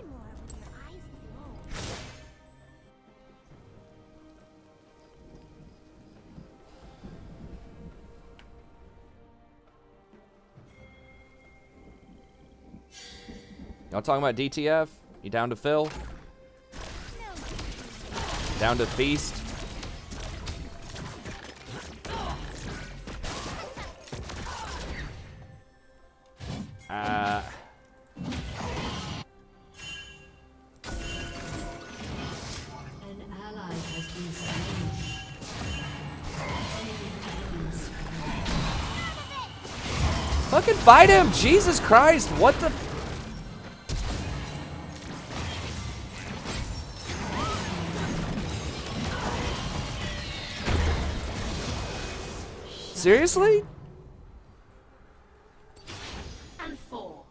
more with your eyes closed. Y'all talking about DTF? You down to fill? Down to feast? An ally has been slain. Fucking fight him! Jesus Christ! What the? Seriously? And 4.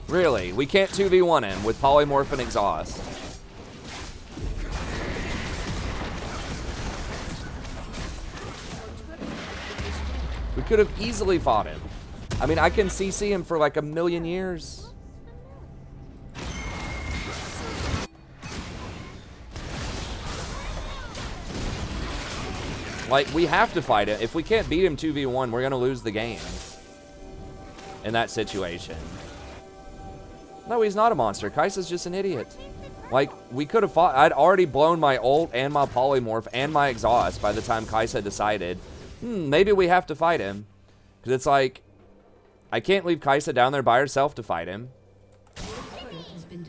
Really? We can't 2v1 him with polymorph and exhaust. We could have easily fought him. I mean, I can CC him for like a million years. Like, we have to fight it. If we can't beat him 2v1, we're going to lose the game in that situation. No, he's not a monster. Kai'Sa's just an idiot. Like, we could have fought. I'd already blown my ult and my polymorph and my exhaust by the time Kai'Sa decided, maybe we have to fight him. Because it's like, I can't leave Kai'Sa down there by herself to fight him.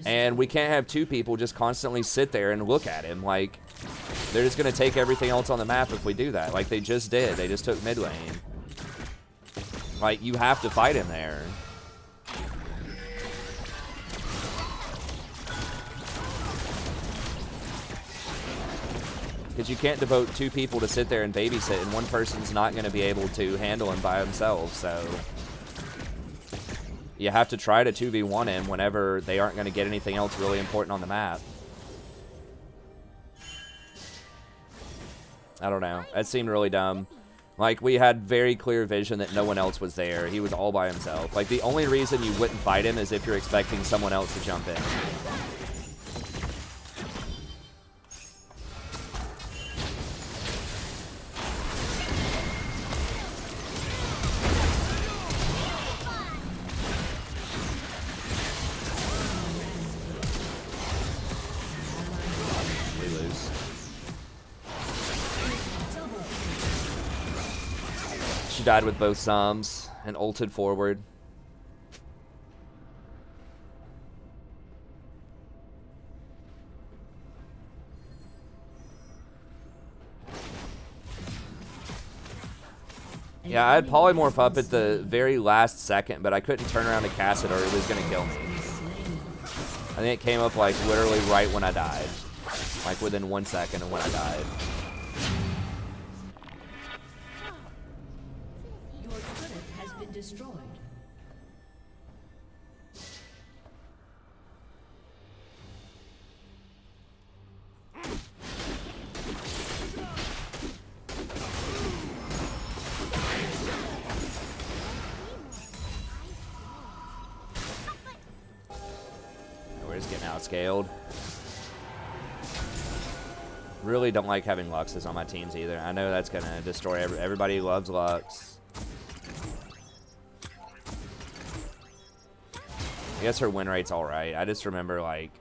And we can't have two people just constantly sit there and look at him. Like, they're just going to take everything else on the map if we do that. Like they just did. They just took mid lane. Like, you have to fight him there. Because you can't devote two people to sit there and babysit, and one person's not going to be able to handle him by themselves, so... You have to try to 2v1 him whenever they aren't going to get anything else really important on the map. I don't know. That seemed really dumb. Like, we had very clear vision that no one else was there. He was all by himself. Like, the only reason you wouldn't fight him is if you're expecting someone else to jump in. We lose. She died with both Psalms and ulted forward. Yeah, I had polymorph up at the very last second, but I couldn't turn around to cast it or it was going to kill me. I think it came up like literally right when I died. Like within 1 second of when I died. Your turret has been destroyed. We're just getting outscaled. Really don't like having Luxes on my teams either. I know that's going to destroy everybody who loves Lux. I guess her win rate's alright. I just remember, like,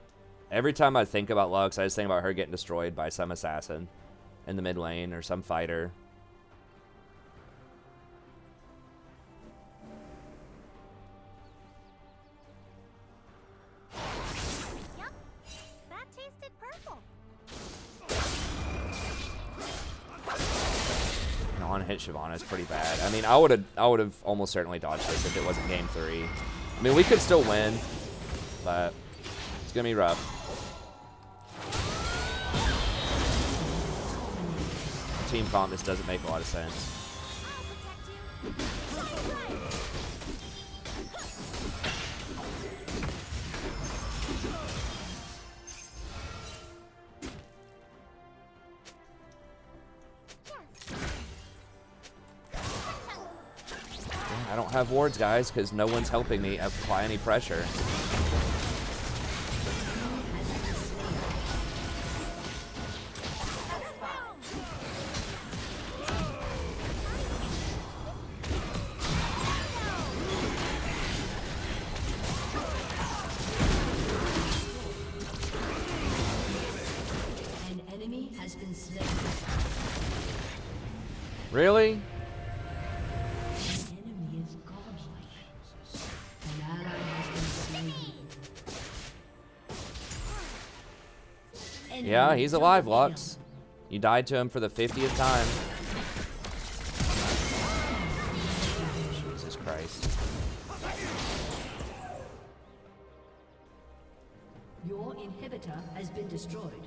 every time I think about Lux, I just think about her getting destroyed by some assassin in the mid lane or some fighter. Yep, that tasted purple. And on hit Shyvana is pretty bad. I mean, I would have almost certainly dodged this if it wasn't game 3. I mean, we could still win, but it's gonna be rough. Team comp just doesn't make a lot of sense. I'll protect you. I don't have wards, guys, because no one's helping me apply any pressure. An enemy has been slain. Really? An enemy is godlike. An ally has been slain. Yeah, he's Enemy alive, double Lux. You died to him for the 50th time. Jesus Christ. kill. Your inhibitor has been destroyed.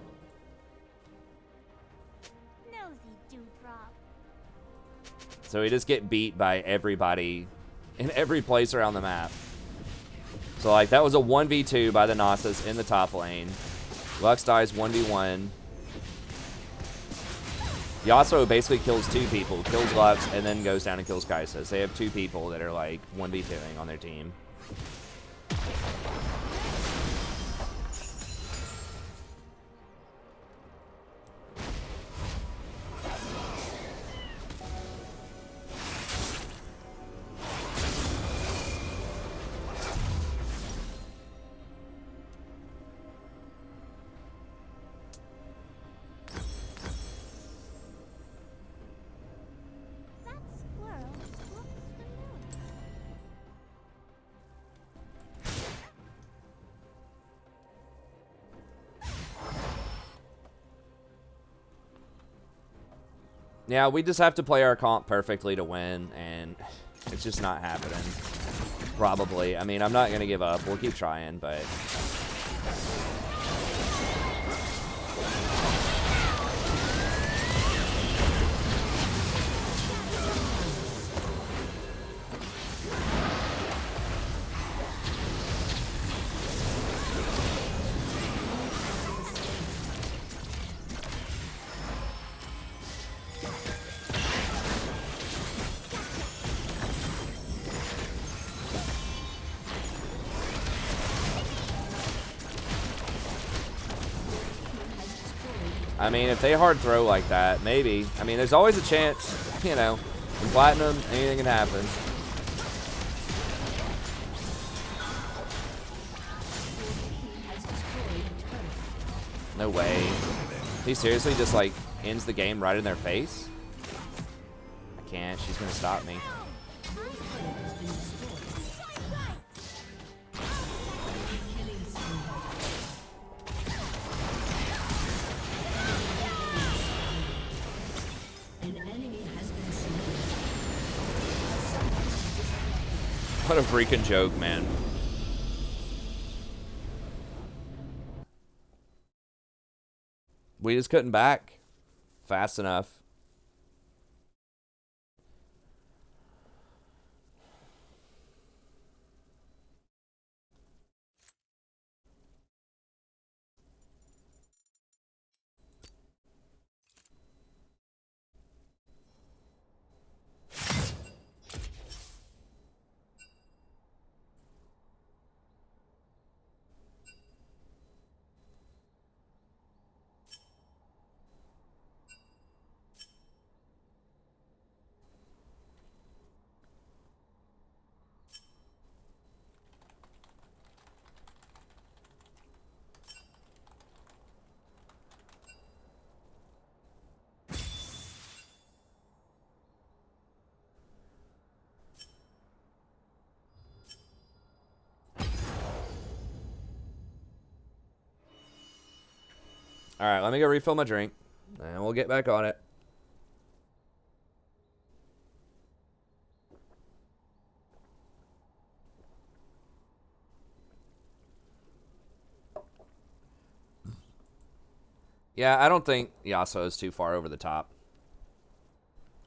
Nosy dewdrop. So we just get beat by everybody in every place around the map. So like that was a 1v2 by the Nautilus in the top lane. Lux dies 1v1. Yasuo basically kills 2 people, kills Lux, and then goes down and kills Kai'Sa. So they have 2 people that are like 1v2ing on their team. That squirrel looks familiar. Yeah, we just have to play our comp perfectly to win, and it's just not happening. Probably. I mean, I'm not going to give up. We'll keep trying, but... I mean, if they hard throw like that, maybe. I mean, there's always a chance, you know, in Platinum, anything can happen. No way. He seriously just, like, ends the game right in their face? I can't. She's gonna stop me. What a freaking joke, man. We just couldn't back fast enough. All right, let me go refill my drink, and we'll get back on it. Yeah, I don't think Yasuo is too far over the top.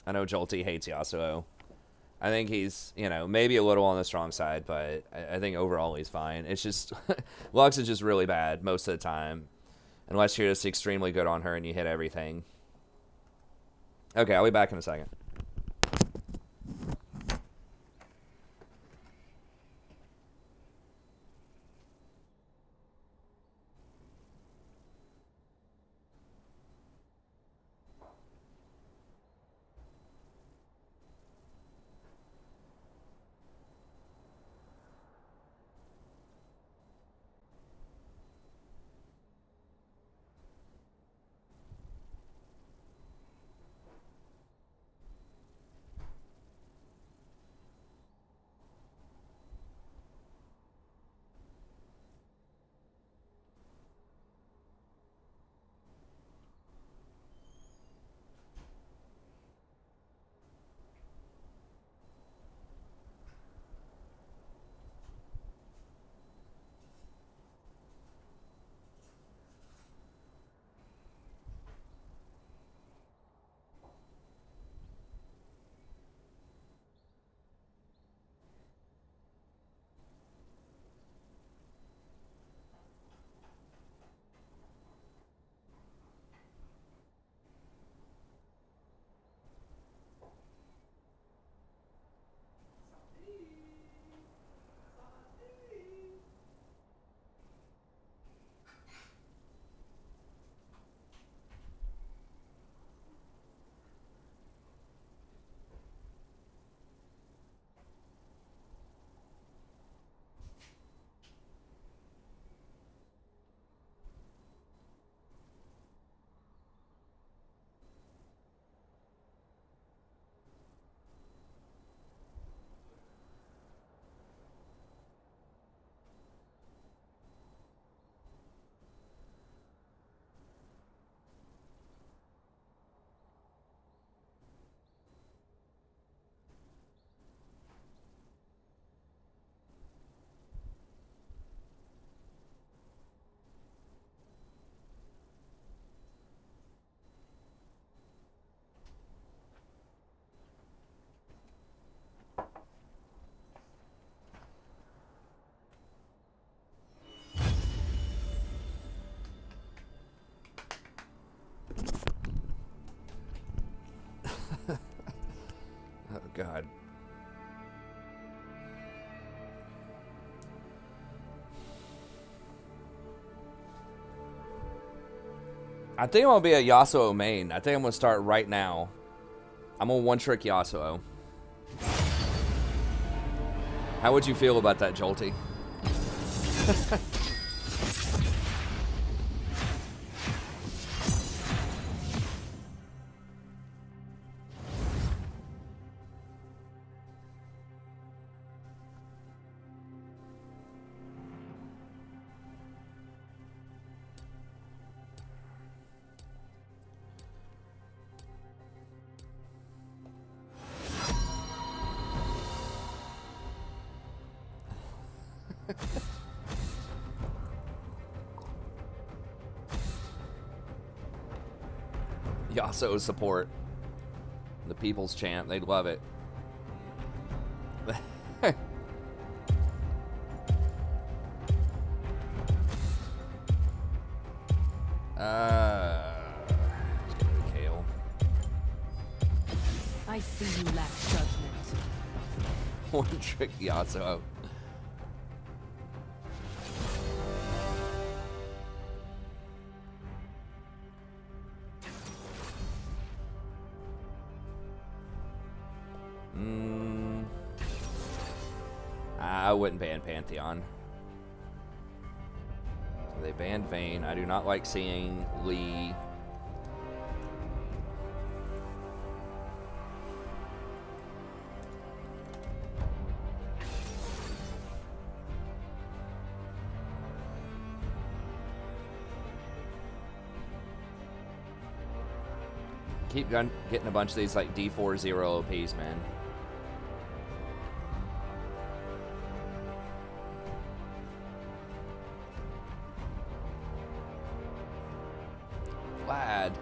I know Jolty hates Yasuo. I think he's, you know, maybe a little on the strong side, but I think overall he's fine. It's just, Lux is just really bad most of the time. Unless you're just extremely good on her and you hit everything. Okay, I'll be back in a second. I think I'm going to be a Yasuo main. I think I'm going to start right now. I'm going to one-trick Yasuo. How would you feel about that, Jolty? Yasuo support. The people's champ. They'd love it. Kale. I see you lack judgment. One trick Yasuo. I wouldn't ban Pantheon. They banned Vayne. I do not like seeing Lee. Keep getting a bunch of these like D4 0 OPs, man. Vlad.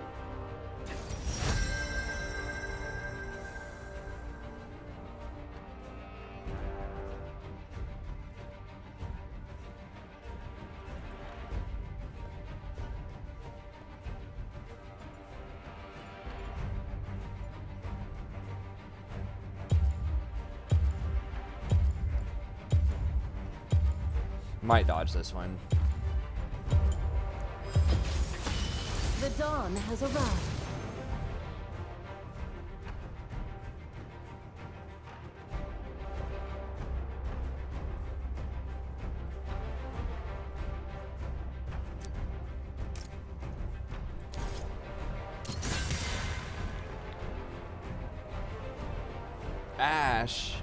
Might dodge this one. The dawn has arrived. Ash.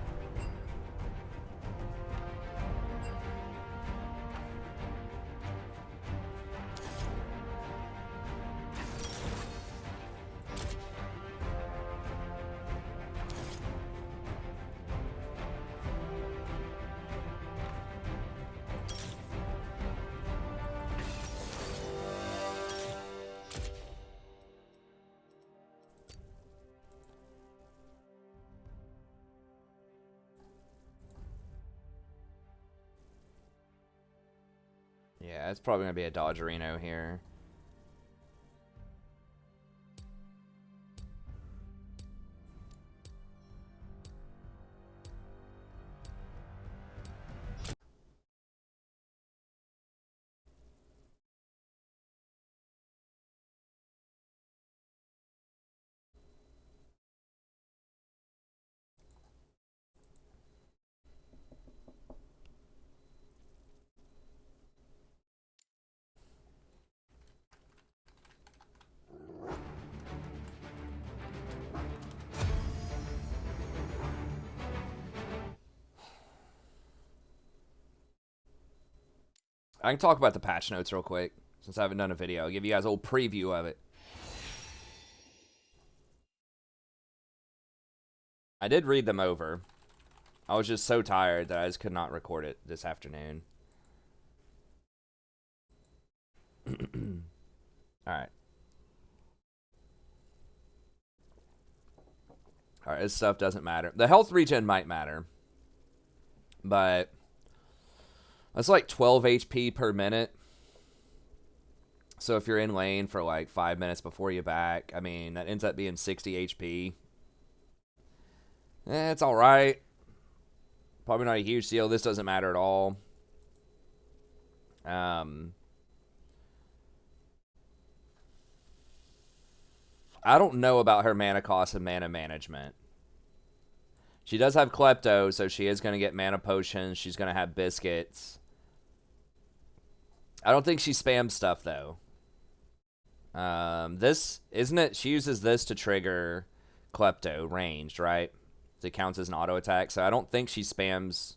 Yeah, it's probably going to be a Dodgerino here. I can talk about the patch notes real quick, since I haven't done a video. I'll give you guys a little preview of it. I did read them over. I was just so tired that I just could not record it this afternoon. Alright. Alright, this stuff doesn't matter. The health regen might matter. But that's like 12 HP per minute. So if you're in lane for like 5 minutes before you back, I mean, that ends up being 60 HP. It's alright. Probably not a huge deal. This doesn't matter at all. I don't know about her mana cost and mana management. She does have Klepto, so she is going to get mana potions. She's going to have biscuits. I don't think she spams stuff, though. This, isn't it? She uses this to trigger Klepto ranged, right? It counts as an auto attack. So I don't think she spams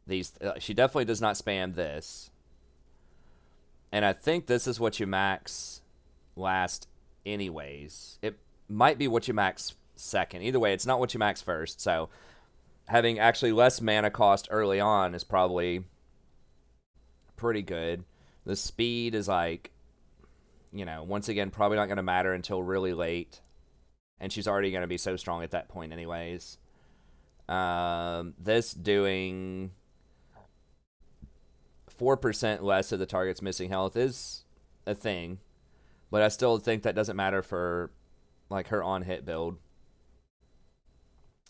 these. She definitely does not spam this. And I think this is what you max last anyways. It might be what you max second. Either way, it's not what you max first. So having actually less mana cost early on is probably pretty good. The speed is like, you know, once again, probably not going to matter until really late. And she's already going to be so strong at that point anyways. This doing 4% less of the target's missing health is a thing. But I still think that doesn't matter for like her on-hit build.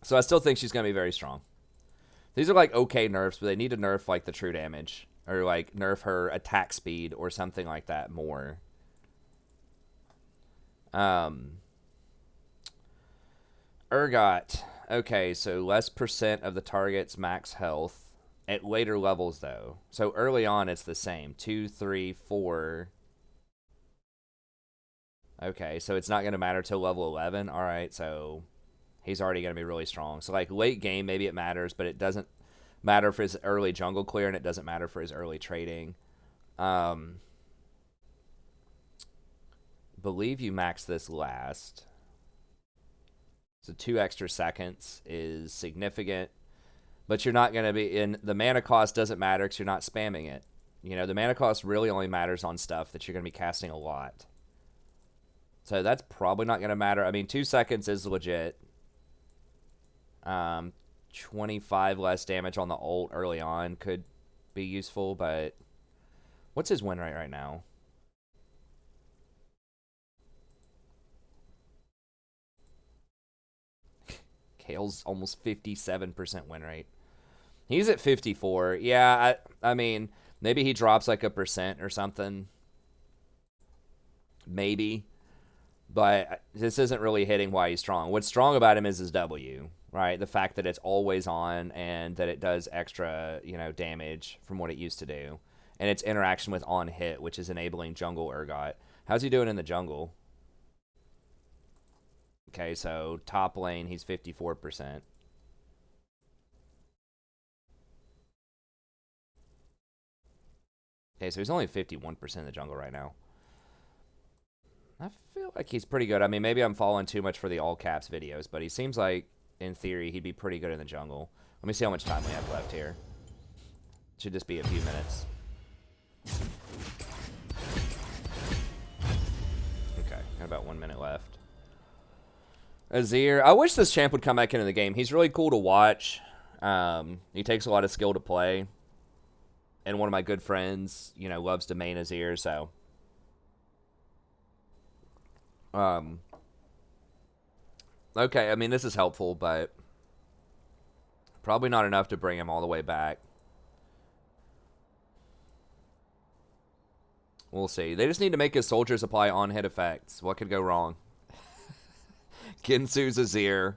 So I still think she's going to be very strong. These are like okay nerfs, but they need to nerf like the true damage. Or like nerf her attack speed or something like that more. Urgot. Okay, so less percent of the target's max health. At later levels, though. So early on, it's the same. 2, 3, 4. Okay, so it's not going to matter till level 11. All right, so he's already going to be really strong. So, like, late game, maybe it matters, but it doesn't matter for his early jungle clear, and it doesn't matter for his early trading. Believe you max this last. So 2 extra seconds is significant. But you're not going to be in the mana cost doesn't matter because you're not spamming it. You know, the mana cost really only matters on stuff that you're going to be casting a lot. So that's probably not going to matter. I mean, 2 seconds is legit. 25 less damage on the ult early on could be useful, but what's his win rate right now? Kale's almost 57% win rate. He's at 54. Yeah, I mean, maybe he drops like 1% or something. Maybe. But this isn't really hitting why he's strong. What's strong about him is his W, right? The fact that it's always on and that it does extra, you know, damage from what it used to do. And its interaction with on hit, which is enabling jungle Urgot. How's he doing in the jungle? Okay, so top lane, he's 54%. Okay, so he's only 51% in the jungle right now. I feel like he's pretty good. I mean, maybe I'm falling too much for the all caps videos, but he seems like, in theory, he'd be pretty good in the jungle. Let me see how much time we have left here. Should just be a few minutes. Okay, got about 1 minute left. Azir. I wish this champ would come back into the game. He's really cool to watch. He takes a lot of skill to play. And one of my good friends, you know, loves to main Azir, so. Okay, I mean, this is helpful, but probably not enough to bring him all the way back. We'll see. They just need to make his soldiers apply on-hit effects. What could go wrong? Ginsu's Azir.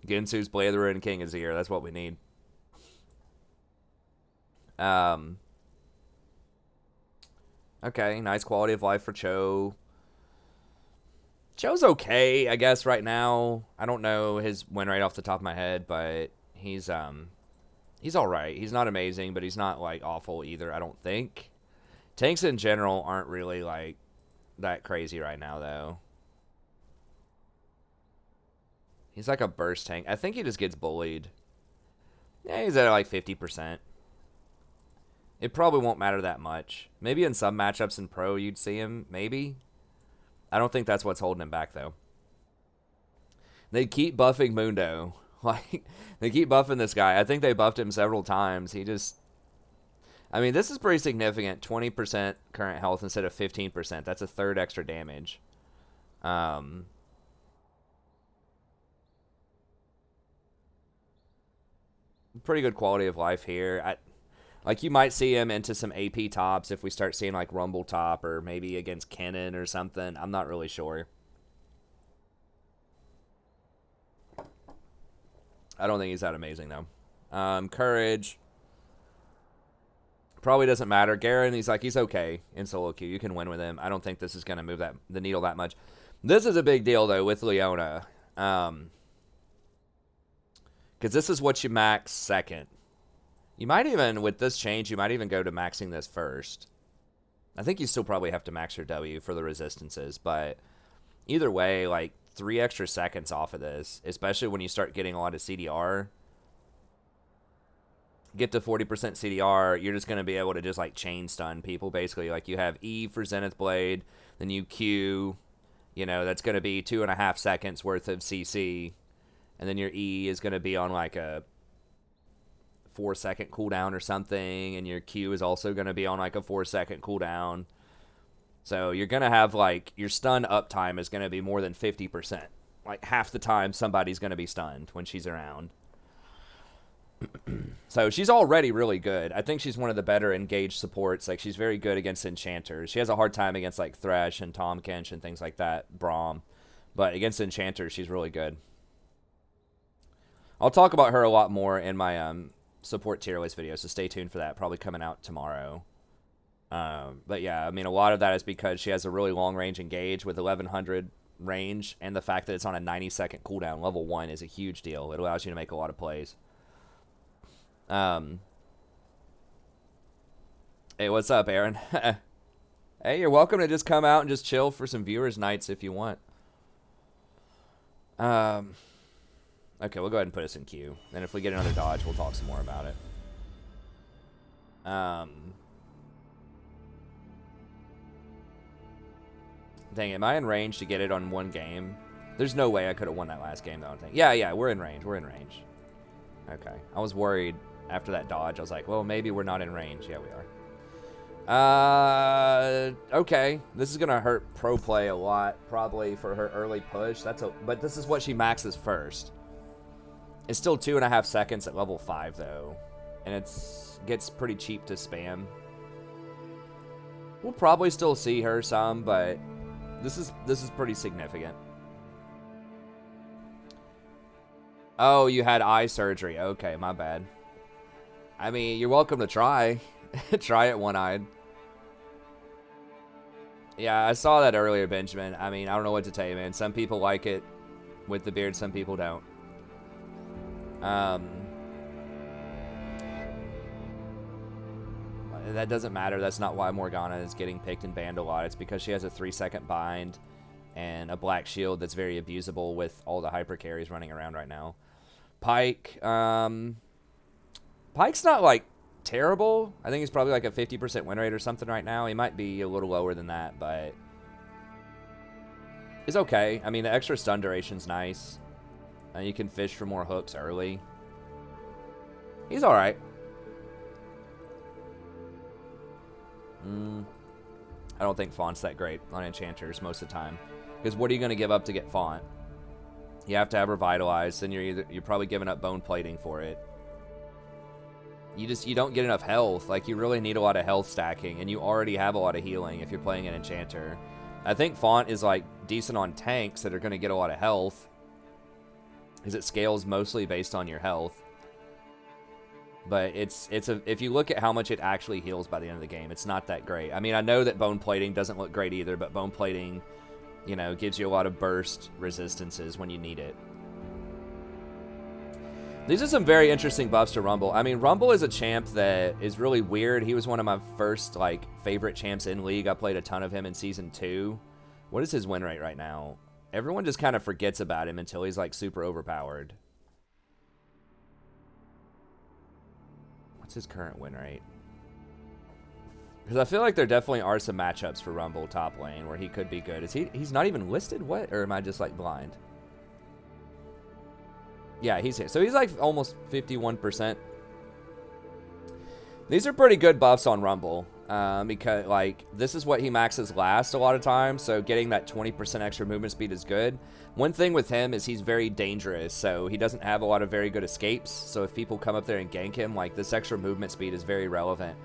Ginsu's Blather and King Azir. That's what we need. Okay, nice quality of life for Cho. Cho's okay, I guess, right now. I don't know his win rate off the top of my head, but he's all right. He's not amazing, but he's not, like, awful either, I don't think. Tanks in general aren't really, like, that crazy right now, though. He's like a burst tank. I think he just gets bullied. Yeah, he's at like 50%. It probably won't matter that much. Maybe in some matchups in Pro you'd see him. Maybe. I don't think that's what's holding him back, though. They keep buffing Mundo. Like, they keep buffing this guy. I think they buffed him several times. He just... I mean, this is pretty significant. 20% current health instead of 15%. That's a third extra damage. Pretty good quality of life here. Like, you might see him into some AP tops if we start seeing, like, Rumble top or maybe against Kennen or something. I'm not really sure. I don't think he's that amazing, though. Courage. Probably doesn't matter. Garen, he's okay in solo queue. You can win with him. I don't think this is going to move the needle that much. This is a big deal, though, with Leona. Because this is what you max second. You might even, with this change, you might even go to maxing this first. I think you still probably have to max your W for the resistances. But either way, like, 3 extra seconds off of this, especially when you start getting a lot of CDR. Get to 40% CDR, you're just going to be able to just, like, chain stun people, basically. Like, you have E for Zenith Blade, then you Q, you know, that's going to be 2.5 seconds worth of CC, and then your E is going to be on, like, a 4-second cooldown or something, and your Q is also going to be on, like, a 4-second cooldown. So you're going to have, like, your stun uptime is going to be more than 50%. Like, half the time somebody's going to be stunned when she's around. So she's already really good. I think she's one of the better engaged supports. Like, she's very good against Enchanters. She has a hard time against, like, Thresh and Tahm Kench and things like that, Braum. But against Enchanters, she's really good. I'll talk about her a lot more in my support tier list video, so stay tuned for that. Probably coming out tomorrow. But yeah, I mean, a lot of that is because she has a really long range engage with 1100 range, and the fact that it's on a 90-second cooldown. Level 1 is a huge deal. It allows you to make a lot of plays. Hey, what's up, Aaron? Hey, you're welcome to just come out and just chill for some viewers nights if you want. Okay, we'll go ahead and put us in queue. Then if we get another dodge, we'll talk some more about it. Dang, am I in range to get it on one game? There's no way I could have won that last game, though, I don't think. Yeah, we're in range. We're in range. Okay. I was worried after that dodge. I was like, well, maybe we're not in range. Yeah, we are. Okay. This is going to hurt pro play a lot, probably, for her early push. But this is what she maxes first. It's still 2.5 seconds at level 5, though. And it gets pretty cheap to spam. We'll probably still see her some, but this is pretty significant. Oh, you had eye surgery. Okay, my bad. I mean, you're welcome to try. Try it one-eyed. Yeah, I saw that earlier, Benjamin. I mean, I don't know what to tell you, man. Some people like it with the beard, some people don't. That doesn't matter. That's not why Morgana is getting picked and banned a lot. It's because she has a 3-second bind and a black shield that's very abusable with all the hyper carries running around right now. Pyke. Pyke's not, like, terrible. I think he's probably like a 50% win rate or something right now. He might be a little lower than that, but it's okay. I mean, the extra stun duration's nice. And you can fish for more hooks early. He's alright. I don't think Faunt's that great on Enchanters most of the time. Because what are you going to give up to get Faunt? You have to have Revitalized, and you're probably giving up Bone Plating for it. You don't get enough health. Like, you really need a lot of health stacking, and you already have a lot of healing if you're playing an Enchanter. I think Faunt is, like, decent on tanks that are going to get a lot of health, because it scales mostly based on your health. But if you look at how much it actually heals by the end of the game, it's not that great. I mean, I know that Bone Plating doesn't look great either, but Bone Plating, you know, gives you a lot of burst resistances when you need it. These are some very interesting buffs to Rumble. I mean, Rumble is a champ that is really weird. He was one of my first, like, favorite champs in League. I played a ton of him in Season 2. What is his win rate right now? Everyone just kind of forgets about him until he's, like, super overpowered. What's his current win rate? Because I feel like there definitely are some matchups for Rumble top lane where he could be good. He's not even listed? What? Or am I just, like, blind? Yeah, he's here. So he's like almost 51%. These are pretty good buffs on Rumble. Because, like, this is what he maxes last a lot of times. So getting that 20% extra movement speed is good. One thing with him is he's very dangerous. So he doesn't have a lot of very good escapes. So if people come up there and gank him, like, this extra movement speed is very relevant.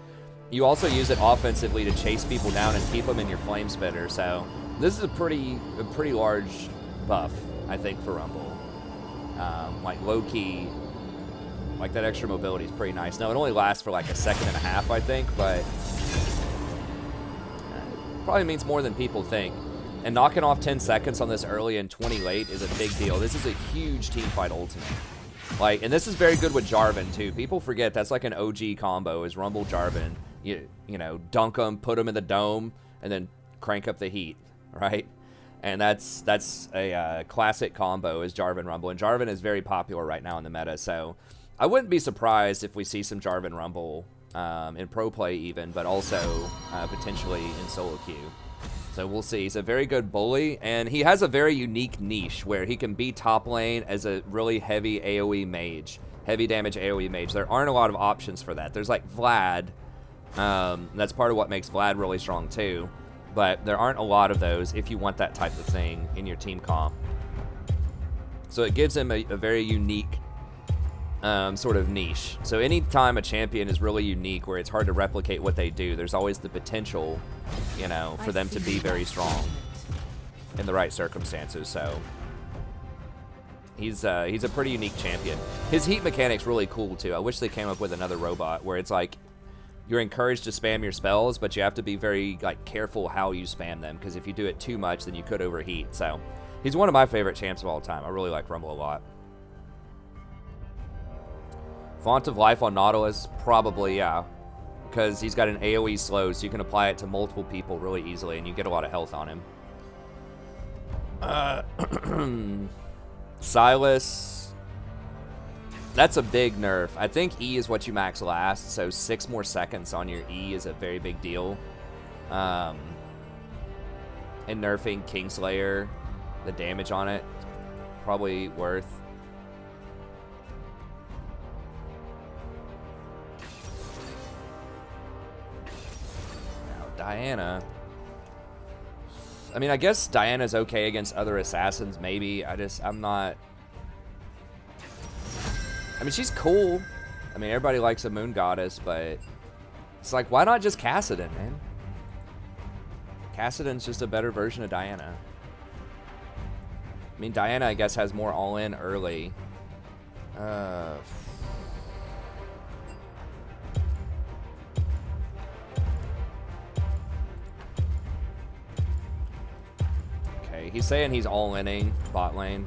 You also use it offensively to chase people down and keep them in your flame spitter. So this is a pretty large buff, I think, for Rumble. Like low-key, like that extra mobility is pretty nice. Now, it only lasts for like a second and a half, I think, but probably means more than people think. And knocking off 10 seconds on this early and 20 late is a big deal. This is a huge teamfight ultimate. Like, and this is very good with Jarvan, too. People forget that's like an OG combo is Rumble Jarvan. You know, dunk them, put them in the dome, and then crank up the heat, right? And that's a classic combo is Jarvan Rumble. And Jarvan is very popular right now in the meta, so I wouldn't be surprised if we see some Jarvan Rumble in pro play even, but also potentially in solo queue. So we'll see. He's a very good bully, and he has a very unique niche where he can be top lane as a really heavy AoE mage, heavy damage AoE mage. There aren't a lot of options for that. There's like Vlad. That's part of what makes Vlad really strong too. But there aren't a lot of those if you want that type of thing in your team comp. So it gives him a very unique sort of niche. So anytime a champion is really unique where it's hard to replicate what they do, there's always the potential, you know, for them to be very strong in the right circumstances. So he's a pretty unique champion. His heat mechanic's really cool too. I wish they came up with another robot where it's like you're encouraged to spam your spells, but you have to be very like careful how you spam them, because if you do it too much, then you could overheat. So he's one of my favorite champs of all time. I really like Rumble a lot. Font of Life on Nautilus, probably, yeah, because he's got an AoE slow, so you can apply it to multiple people really easily, and you get a lot of health on him. Silas, that's a big nerf. I think E is what you max last, so 6 more seconds on your E is a very big deal. And nerfing Kingslayer, the damage on it, probably worth. Now, Diana. I mean, I guess Diana's okay against other assassins, maybe. I'm not. I mean, she's cool. I mean, everybody likes a moon goddess, but it's like, why not just Kassadin, man? Kassadin's just a better version of Diana. I mean, Diana, I guess, has more all-in early. Okay, he's saying he's all-inning bot lane.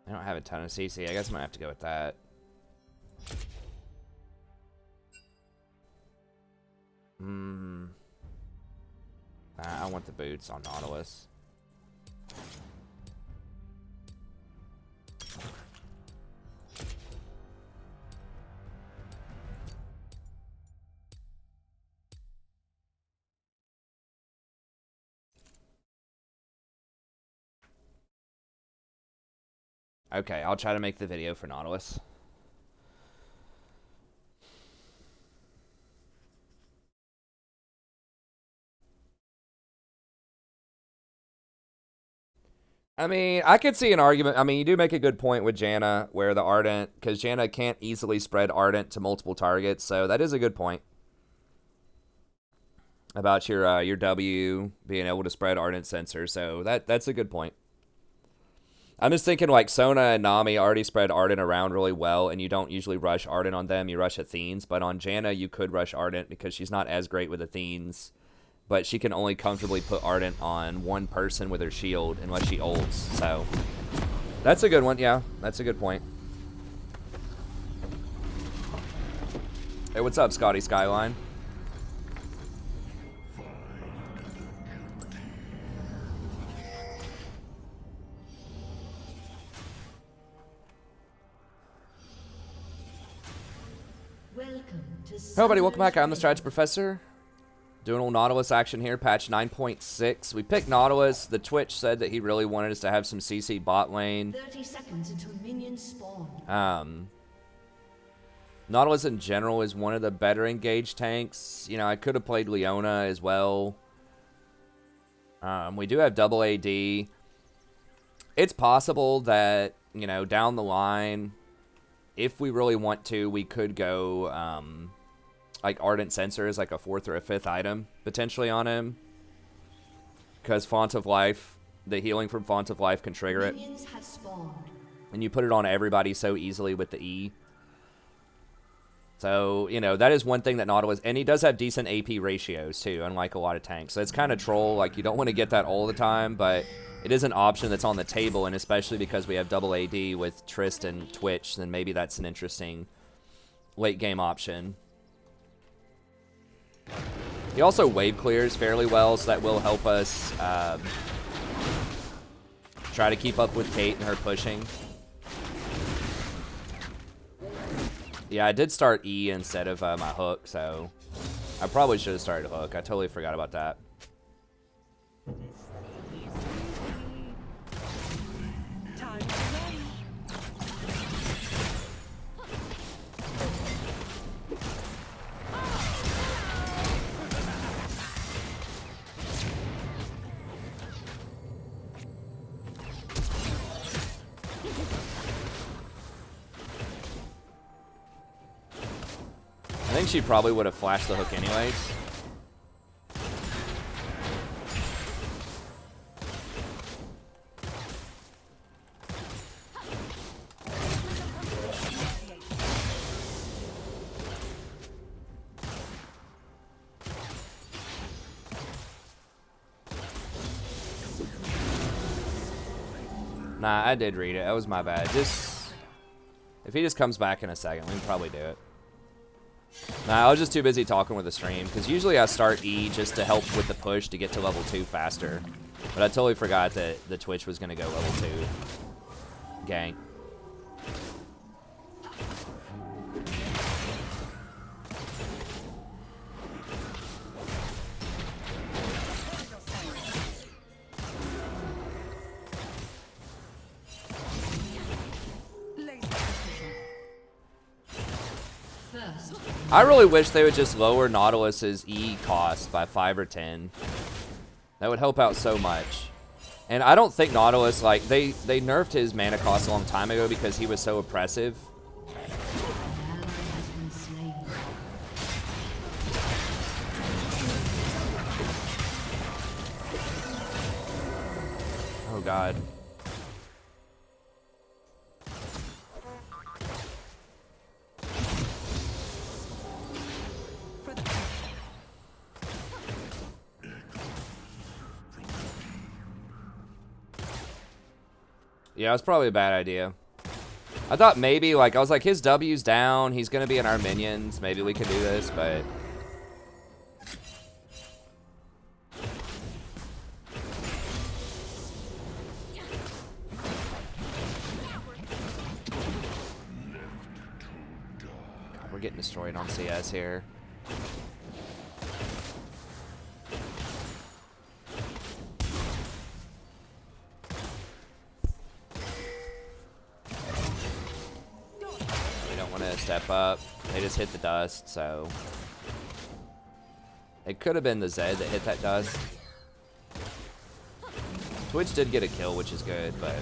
I don't have a ton of CC. I guess I'm gonna have to go with that. I want the boots on Nautilus. Okay, I'll try to make the video for Nautilus. I mean, I could see an argument. I mean, you do make a good point with Janna, where the Ardent, because Janna can't easily spread Ardent to multiple targets, so that is a good point. About your W being able to spread Ardent Sensor, so that's a good point. I'm just thinking, like, Sona and Nami already spread Ardent around really well, and you don't usually rush Ardent on them, you rush Athenes, but on Janna, you could rush Ardent because she's not as great with Athenes, but she can only comfortably put Ardent on one person with her shield unless she ults, so that's a good one, yeah, that's a good point. Hey, what's up, Scotty Skyline? Hello, buddy. Welcome back. I'm the Strategy Professor. Doing a little Nautilus action here. Patch 9.6. We picked Nautilus. The Twitch said that he really wanted us to have some CC bot lane. 30 seconds until minions spawn. Nautilus in general is one of the better engaged tanks. You know, I could have played Leona as well. We do have double AD. It's possible that, you know, down the line, if we really want to, we could go like Ardent Sensor is like a 4th or a 5th item potentially on him. Because Font of Life, the healing from Font of Life can trigger it. Minions have spawned. And you put it on everybody so easily with the E. So, you know, that is one thing that Nautilus... And he does have decent AP ratios, too, unlike a lot of tanks. So it's kind of troll. Like, you don't want to get that all the time, but it is an option that's on the table, and especially because we have double AD with Trist and Twitch, then maybe that's an interesting late-game option. He also wave clears fairly well, so that will help us try to keep up with Kate and her pushing. Yeah, I did start E instead of my hook, so I probably should have started hook. I totally forgot about that. I think she probably would have flashed the hook anyways. Nah, I did read it. That was my bad. Just if he just comes back in a second, we can probably do it. Nah, I was just too busy talking with the stream, because usually I start E just to help with the push to get to level 2 faster. But I totally forgot that the Twitch was going to go level 2 gank. I really wish they would just lower Nautilus's E cost by 5 or 10. That would help out so much. And I don't think Nautilus, like, they nerfed his mana cost a long time ago because he was so oppressive. Oh, God. Yeah, it was probably a bad idea. I thought maybe, like, I was like, his W's down. He's going to be in our minions. Maybe we can do this, but... God, we're getting destroyed on CS here. Step up. They just hit the dust, so it could have been the Zed that hit that dust. Twitch did get a kill, which is good, but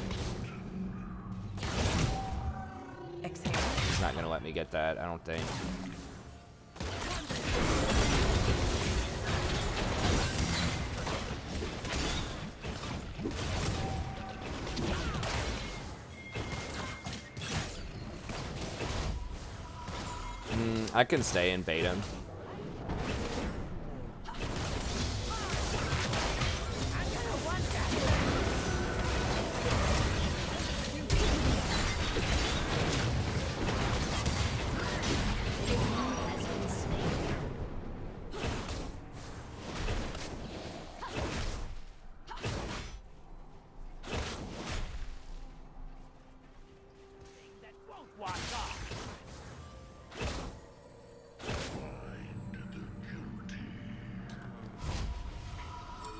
he's not gonna let me get that, I don't think. I can stay and bait him.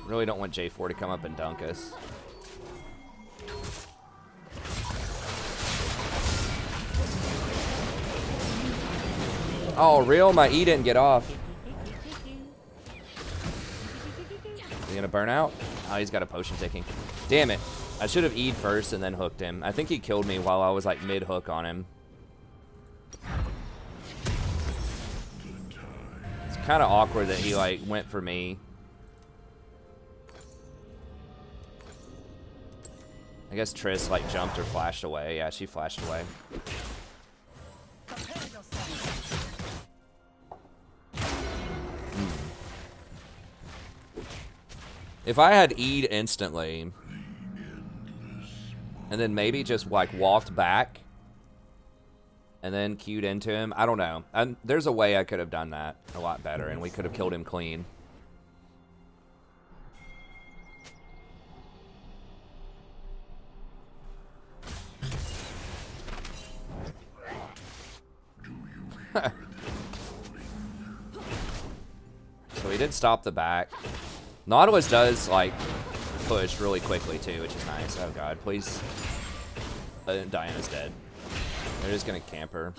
Really don't want J4 to come up and dunk us. Oh, real? My E didn't get off. Is he gonna burn out? Oh, he's got a potion ticking. Damn it. I should have E'd first and then hooked him. I think he killed me while I was like mid-hook on him. It's kind of awkward that he like went for me. I guess Triss like jumped or flashed away. Yeah, she flashed away. If I had E'd instantly, and then maybe just like walked back, and then queued into him, I don't know. There's a way I could have done that a lot better, and we could have killed him clean. So he did stop the back. Nautilus does, like, push really quickly, too, which is nice. Oh, God, please. Diana's dead. They're just going to camp her.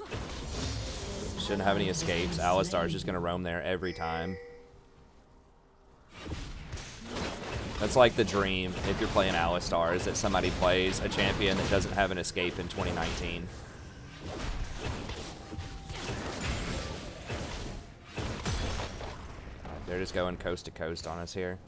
Shouldn't have any escapes. Alistar's just going to roam there every time. That's like the dream, if you're playing Alistar, is that somebody plays a champion that doesn't have an escape in 2019. They're just going coast to coast on us here.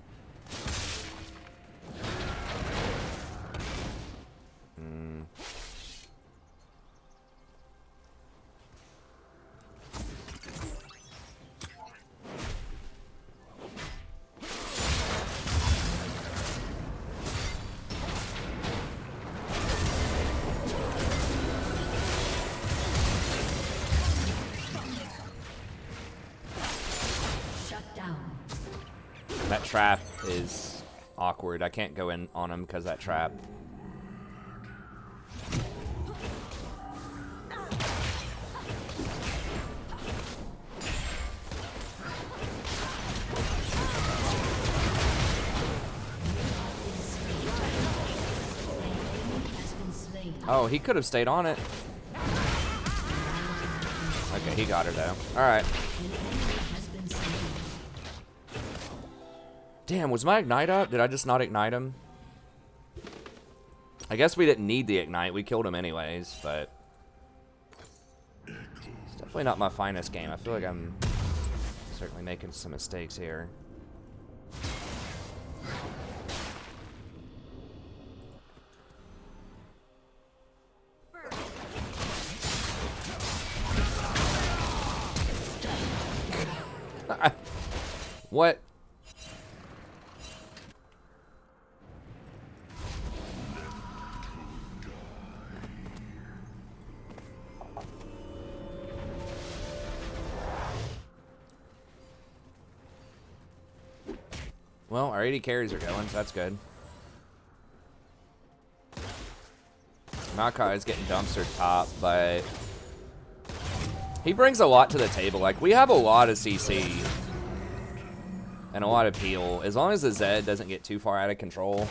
That trap is awkward. I can't go in on him because that trap. Oh, he could have stayed on it. Okay, he got her though. Alright. Damn, was my ignite up? Did I just not ignite him? I guess we didn't need the ignite. We killed him anyways, but it's definitely not my finest game. I feel like I'm certainly making some mistakes here. What? Well, our 80 carries are going, so that's good. Makai is getting dumpstered top, but he brings a lot to the table. Like, we have a lot of CC and a lot of peel. As long as the Zed doesn't get too far out of control.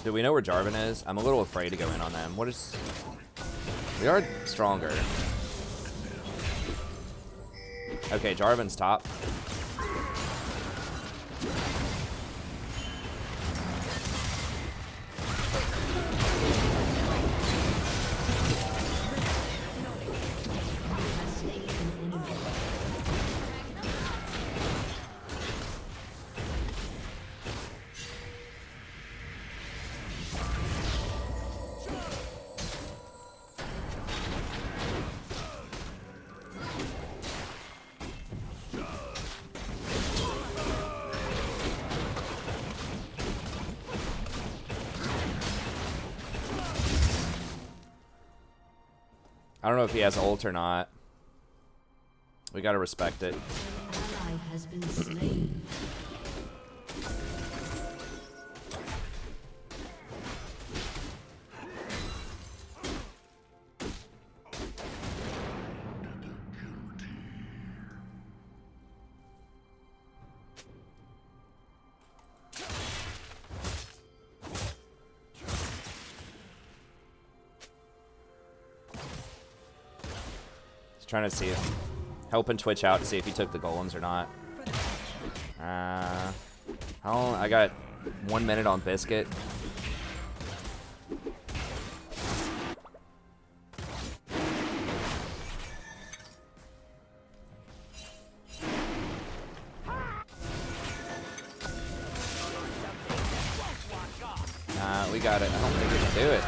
Do we know where Jarvan is? I'm a little afraid to go in on them. What is... We are stronger. Okay, Jarvan's top. I don't know if he has ult or not. We gotta respect it. Ally has been slain. Trying to see it. Helping Twitch out to see if he took the golems or not. I got 1 minute on Biscuit. We got it. I don't think we can do it.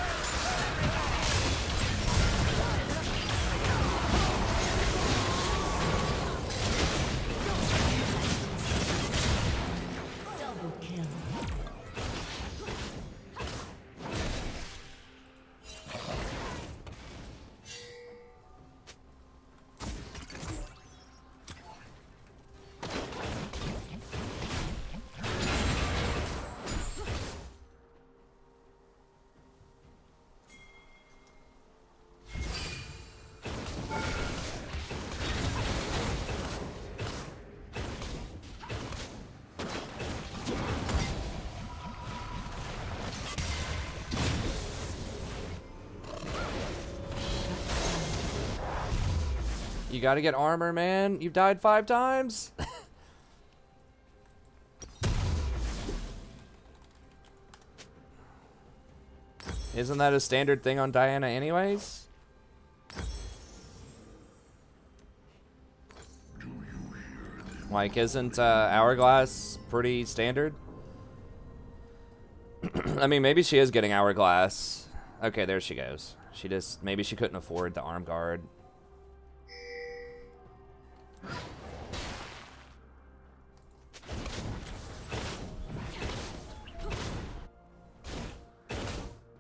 Double kill. You gotta get armor, man. You've died 5 times. Isn't that a standard thing on Diana anyways? Like, isn't Hourglass pretty standard? I mean, maybe she is getting Hourglass. Okay, there she goes. She just, maybe she couldn't afford the arm guard.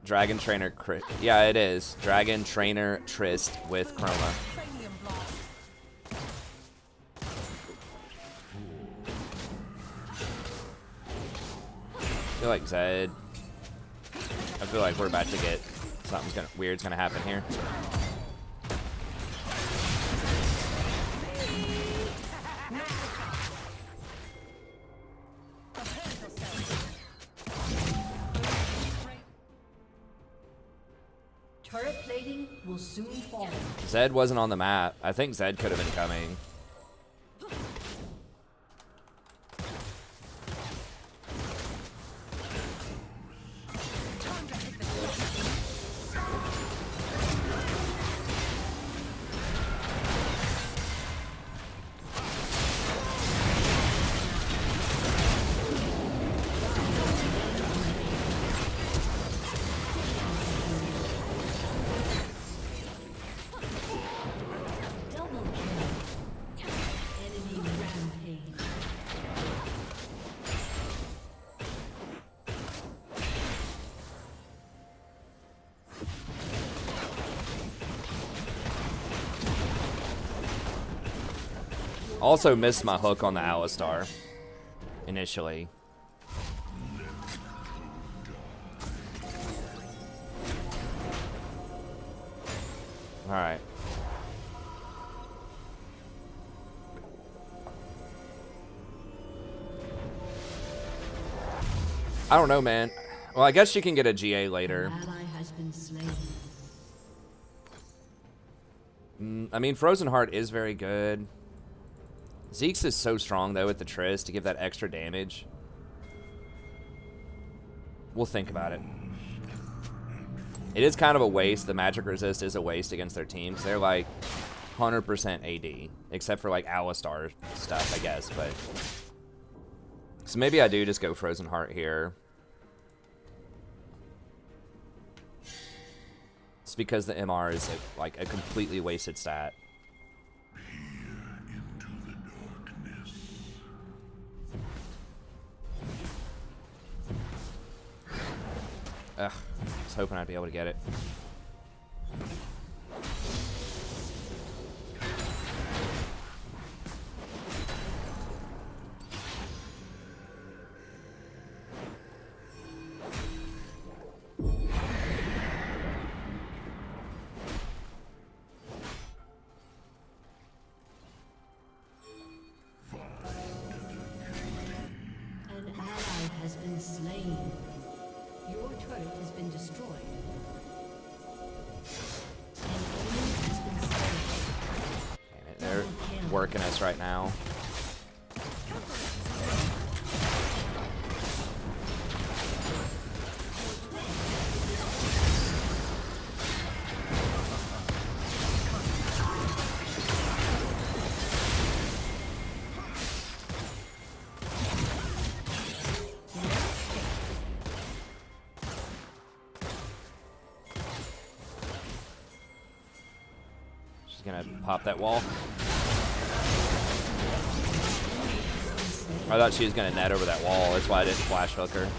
Dragon Trainer, yeah, it is. Dragon Trainer Trist with Chroma. I feel like Zed. I feel like we're about to get something weird's gonna happen here. Turret plating will soon fall. Zed wasn't on the map. I think Zed could have been coming. Double kill. Enemy rampage. Also missed my hook on the Alistar initially. All right. I don't know, man. Well, I guess she can get a GA later. An ally has been slain. I mean, Frozen Heart is very good. Zeke's is so strong, though, with the Triss to give that extra damage. We'll think about it. It is kind of a waste. The magic resist is a waste against their teams. They're like 100% AD, except for like Alistar stuff, I guess. But so maybe I do just go Frozen Heart here. It's because the MR is like a completely wasted stat. Ugh, I was hoping I'd be able to get it. An ally has been slain. Your turret has been destroyed. An enemy has been slain. working us right now. Gonna pop that wall. I thought she was gonna net over that wall. That's why I didn't flash hook her.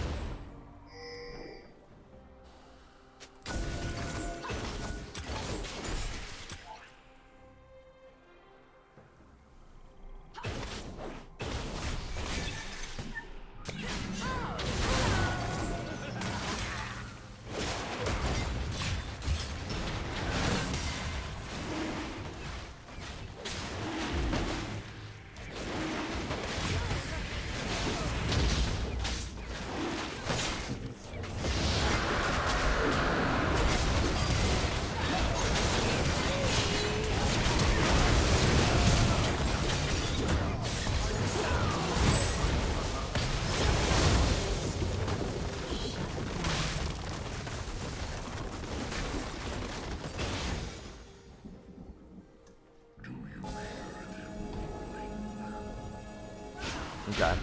Okay.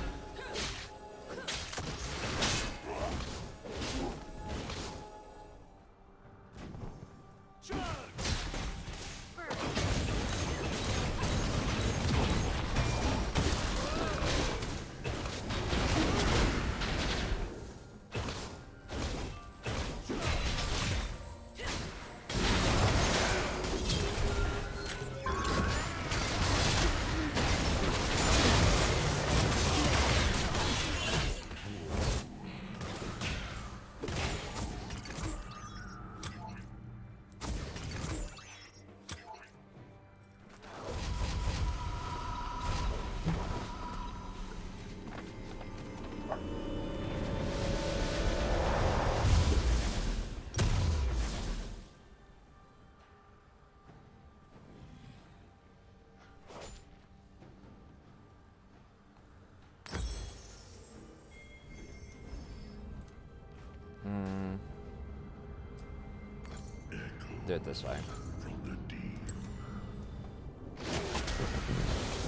Do it this way.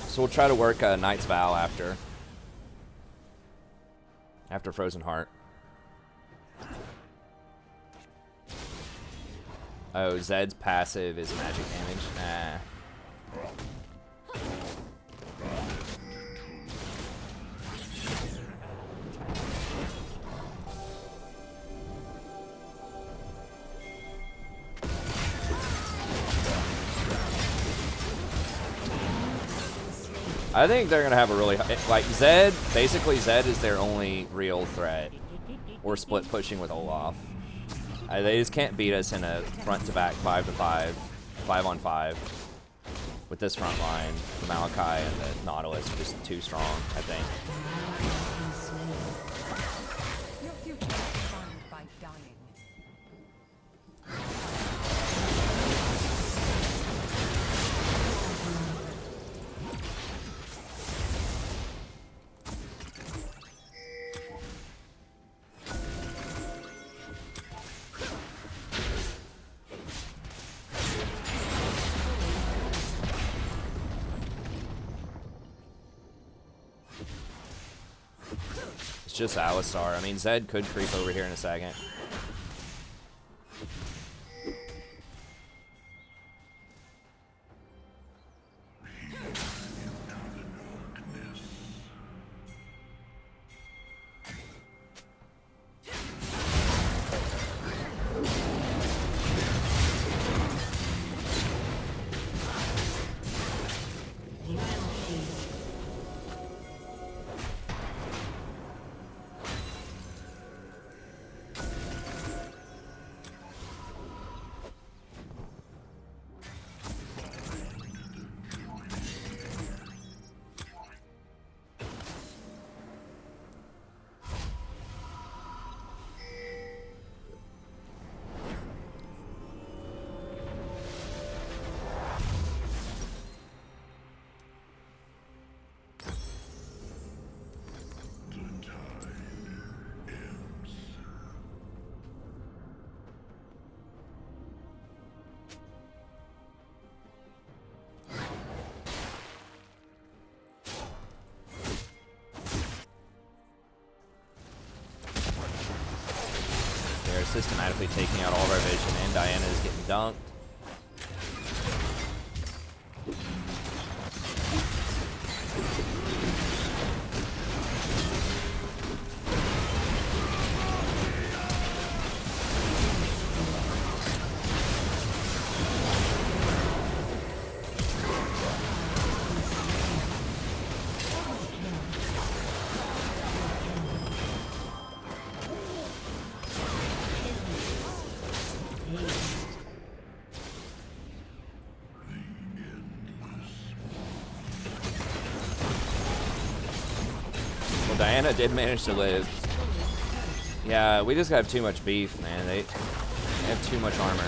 So we'll try to work Knight's Vow after Frozen Heart. Oh, Zed's passive is magic damage. I think they're gonna have a really like Zed. Basically, Zed is their only real threat, or split pushing with Olaf. They just can't beat us in a front-to-back 5-5, 5-on-5 with this front line. The Malachi and the Nautilus are just too strong, I think. Your future is defined by dying. It's just Alistar. I mean, Zed could creep over here in a second. systematically taking out all of our vision, and Diana is getting dunked. Diana did manage to live. Yeah, we just have too much beef, man. They have too much armor.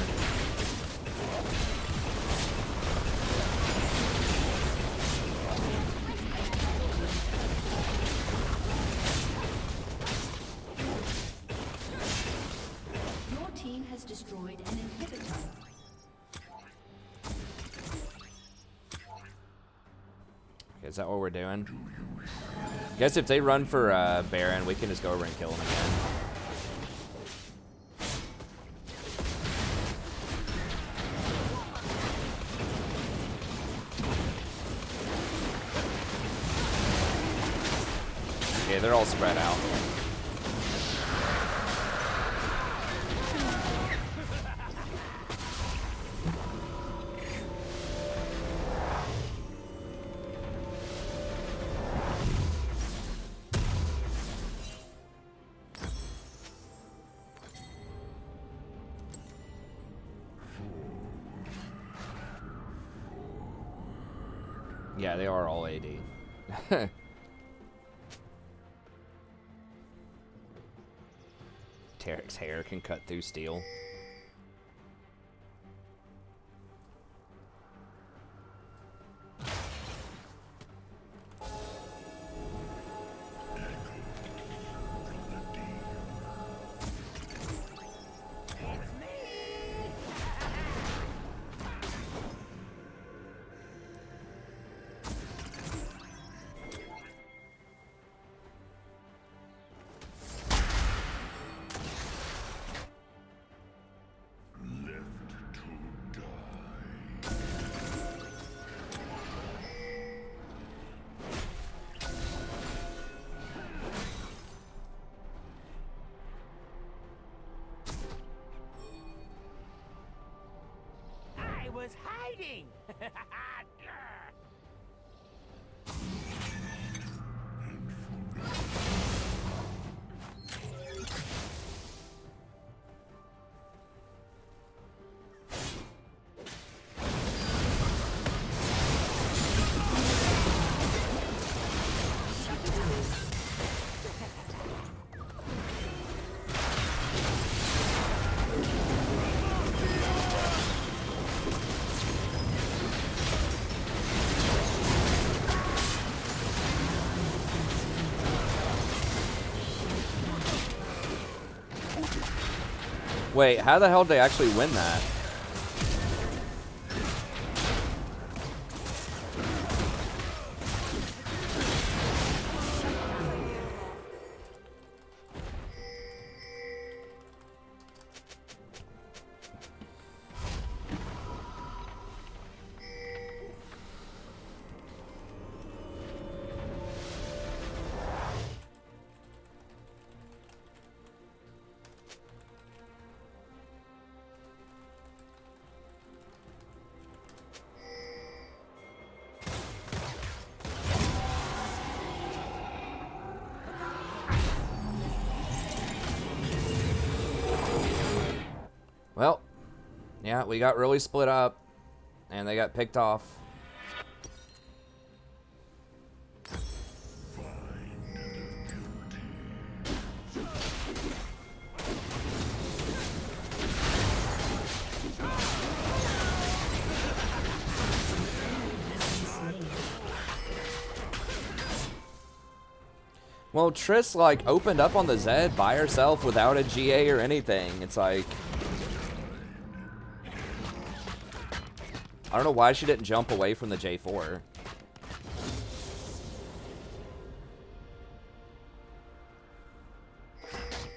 Your team has destroyed an inhibitor. Is that what we're doing? Guess if they run for Baron, we can just go over and kill them again. Okay, they're all spread out. Yeah, they are all AD. Tarek's hair can cut through steel. Was hiding. Wait, how the hell did they actually win that? Well, yeah, we got really split up, and they got picked off. Well, Triss, like, opened up on the Zed by herself without a GA or anything. It's like... I don't know why she didn't jump away from the J4.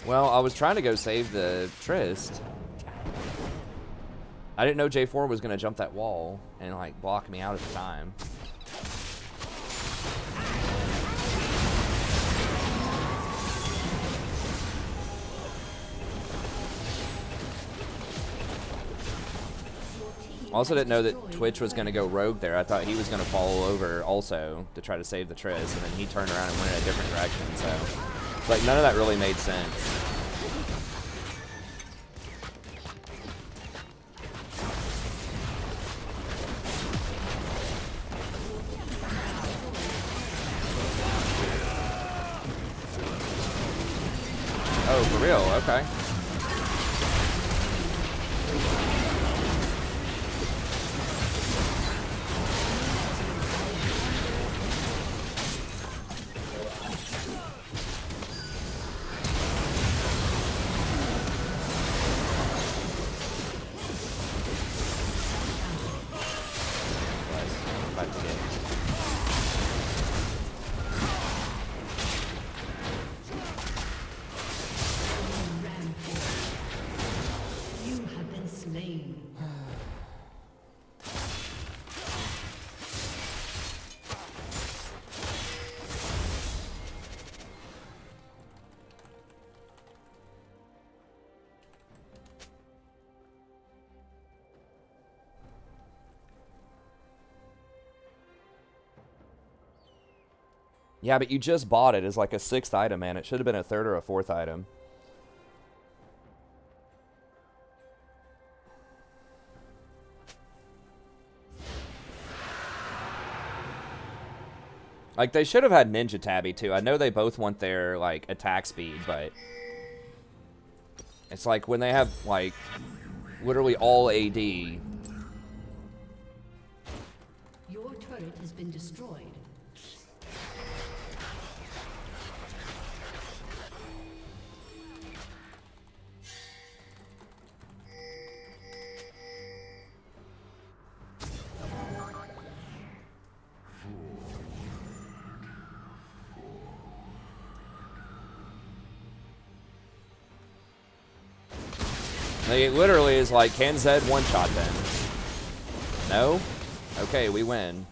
Well, I was trying to go save the Trist. I didn't know J4 was going to jump that wall and, like, block me out at the time. Also didn't know that Twitch was going to go rogue there. I thought he was going to fall over also to try to save the Trist, and then he turned around and went in a different direction. So it's like none of that really made sense. Oh, for real? Okay. Yeah, but you just bought it as like a 6th item, man. It should have been a 3rd or a 4th item. Like, they should have had Ninja Tabby, too. I know they both want their, like, attack speed, but it's like when they have, like, literally all AD. Your turret has been destroyed. Like, it literally is like, can Zed one-shot then? No? Okay, we win.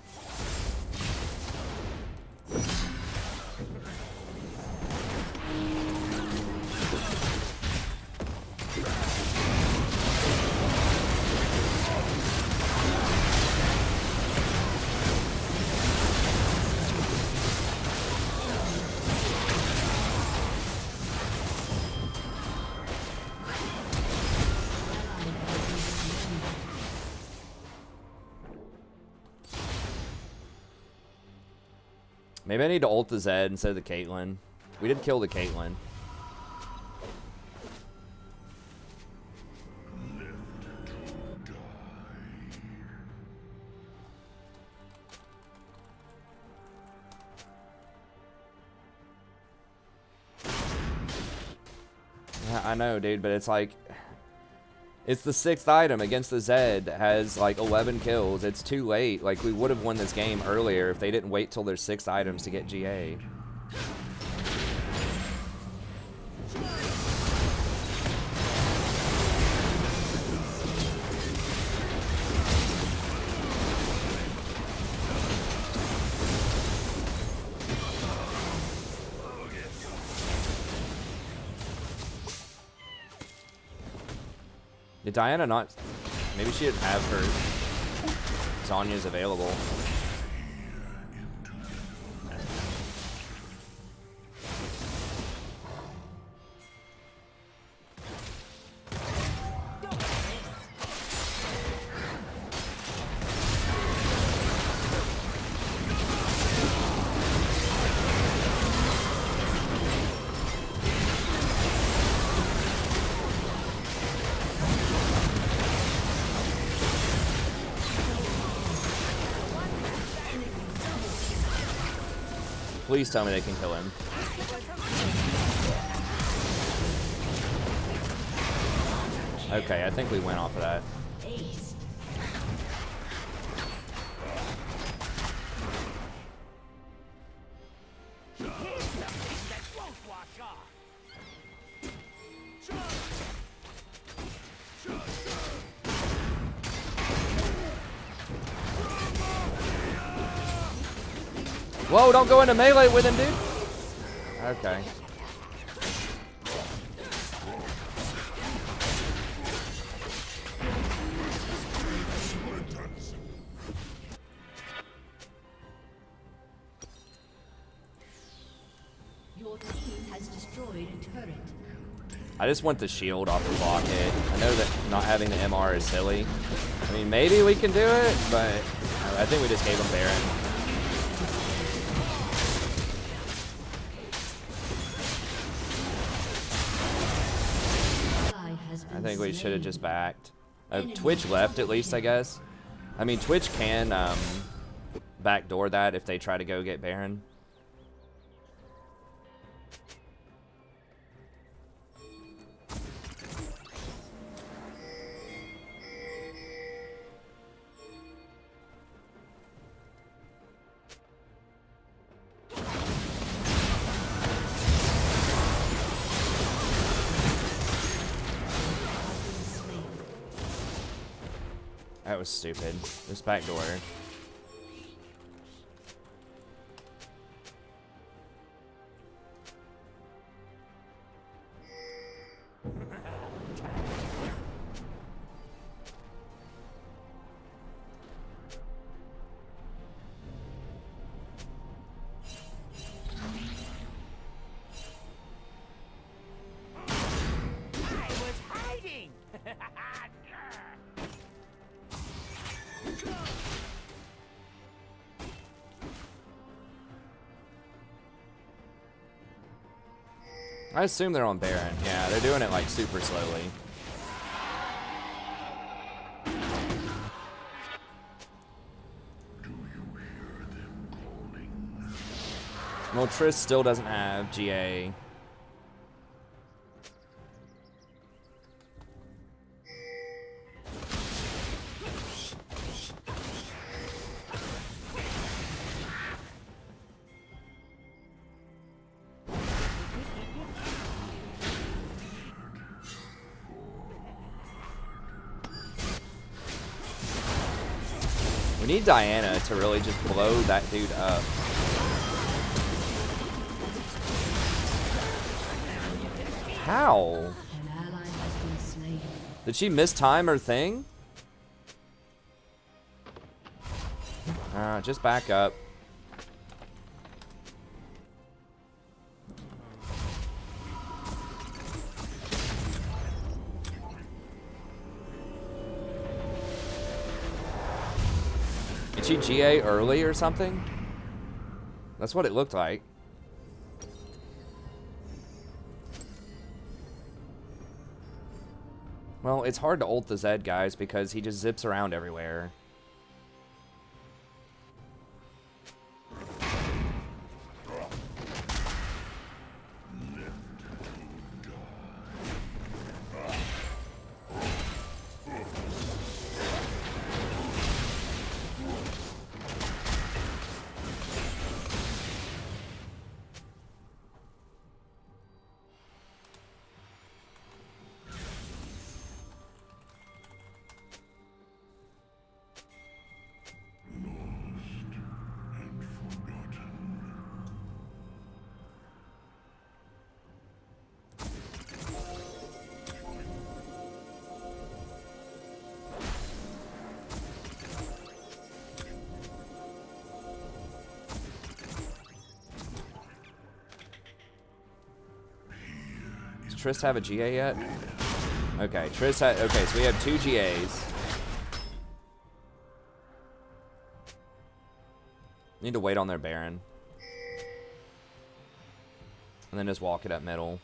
Maybe I need to ult the Zed instead of the Caitlyn. We did kill the Caitlyn. Yeah, I know, dude, but it's like... It's the 6th item against the Zed that has like 11 kills. It's too late. Like, we would have won this game earlier if they didn't wait till their 6 items to get GA. Did Diana not... Maybe she didn't have her Zhonya's available. Please tell me they can kill him. Okay, I think we went off of that. Whoa, don't go into melee with him, dude. Okay. Your team has destroyed a turret. I just want the shield off the blockhead. I know that not having the MR is silly. I mean, maybe we can do it, but I think we just gave him Baron. I think we should have just backed. Twitch left at least, I guess. I mean, Twitch can backdoor that if they try to go get Baron. That was stupid. This back door. I assume they're on Baron. Yeah, they're doing it like super slowly. Do you hear them calling? Well, Triss still doesn't have GA. We need Diana to really just blow that dude up. How? An ally has been slain. Did she mistime her thing? Just back up. Did she GA early or something? That's what it looked like. Well, it's hard to ult the Zed, guys, because he just zips around everywhere. Triss have a GA yet? Okay, Triss had, okay, so we have 2 GAs. Need to wait on their Baron. And then just walk it up middle.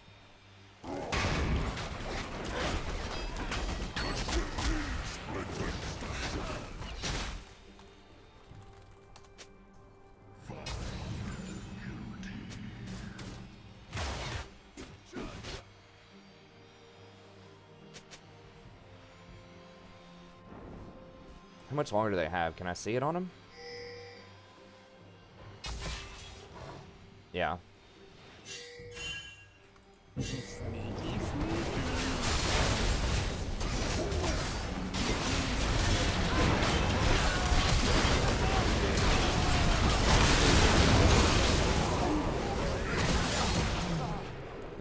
How much longer do they have? Can I see it on them? Yeah.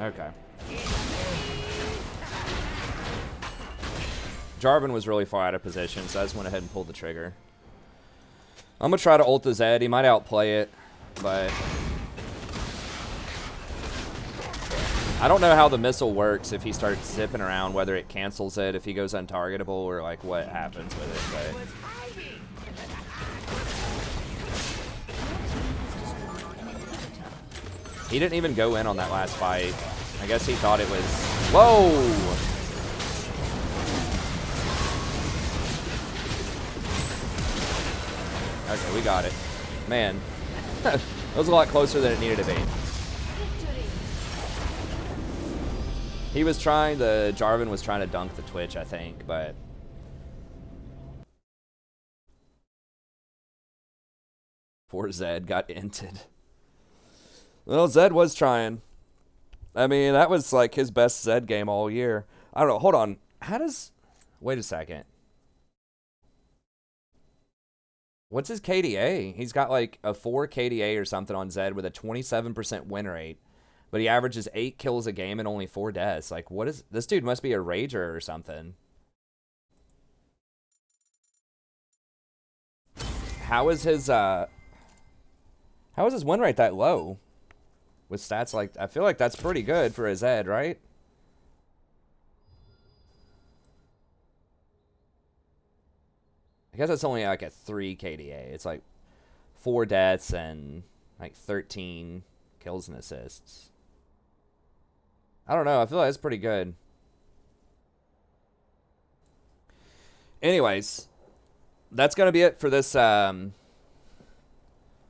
Okay. Jarvan was really far out of position, so I just went ahead and pulled the trigger. I'm going to try to ult the Zed. He might outplay it, but I don't know how the missile works if he starts zipping around, whether it cancels it, if he goes untargetable, or like what happens with it. But he didn't even go in on that last fight. I guess he thought it was... Whoa! Okay, we got it. Man, that was a lot closer than it needed to be. He was trying, Jarvan was trying to dunk the Twitch, I think, but... Poor Zed got inted. Well, Zed was trying. I mean, that was like his best Zed game all year. I don't know, hold on. How does... Wait a second. What's his KDA? He's got like a 4 KDA or something on Zed with a 27% win rate. But he averages 8 kills a game and only 4 deaths. Like, what is... This dude must be a rager or something. How is his win rate that low? With stats like... I feel like that's pretty good for a Zed, right? I guess it's only like a 3 KDA. It's like 4 deaths and like 13 kills and assists. I don't know. I feel like that's pretty good. Anyways, that's going to be it for this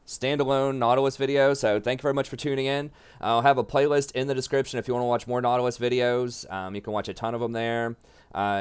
standalone Nautilus video. So thank you very much for tuning in. I'll have a playlist in the description if you want to watch more Nautilus videos. You can watch a ton of them there.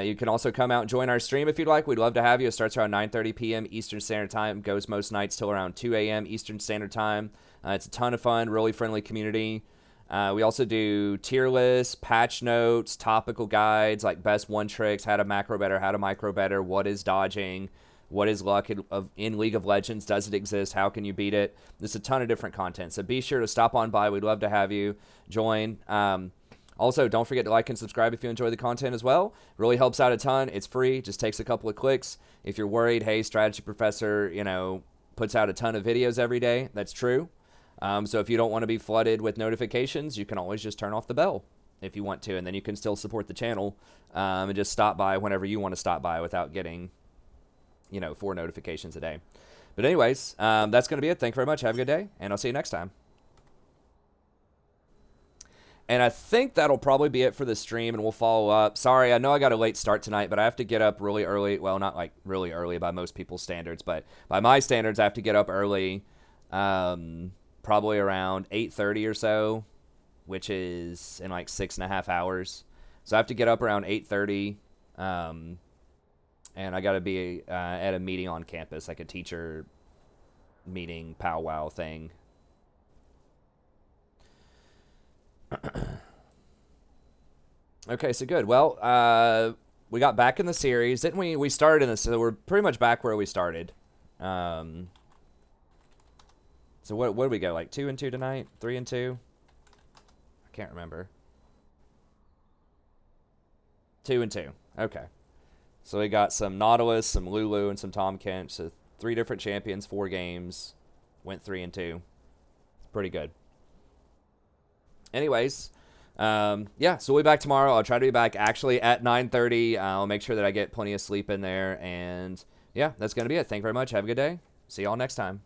You can also come out and join our stream if you'd like. We'd love to have you. It starts around 9:30 p.m. Eastern Standard Time. Goes most nights till around 2 a.m. Eastern Standard Time. It's a ton of fun, really friendly community. We also do tier lists, patch notes, topical guides, like best one tricks, how to macro better, how to micro better, what is dodging, what is luck in League of Legends, does it exist, how can you beat it. There's a ton of different content, so be sure to stop on by. We'd love to have you join. Also, don't forget to like and subscribe if you enjoy the content as well. Really helps out a ton. It's free. Just takes a couple of clicks. If you're worried, hey, Strategy Professor, you know, puts out a ton of videos every day. That's true. So if you don't want to be flooded with notifications, you can always just turn off the bell if you want to, and then you can still support the channel and just stop by whenever you want to stop by without getting, you know, 4 notifications a day. But anyways, that's going to be it. Thank you very much. Have a good day, and I'll see you next time. And I think that'll probably be it for the stream, and we'll follow up. Sorry, I know I got a late start tonight, but I have to get up really early. Well, not like really early by most people's standards, but by my standards, I have to get up early, probably around 8:30 or so, which is in like 6.5 hours. So I have to get up around 8:30, and I got to be at a meeting on campus, like a teacher meeting powwow thing. Okay, so good. Well, we got back in the series, didn't we? We started in this, so we're pretty much back where we started. So what did we go, like 2-2 tonight? 3-2? I can't remember. 2-2. Okay. So we got some Nautilus, some Lulu, and some Tahm Kench. So 3 different champions, 4 games. Went 3-2. It's pretty good. Anyways, yeah, so we'll be back tomorrow. I'll try to be back actually at 9:30. I'll make sure that I get plenty of sleep in there. And yeah, that's going to be it. Thank you very much. Have a good day. See y'all next time.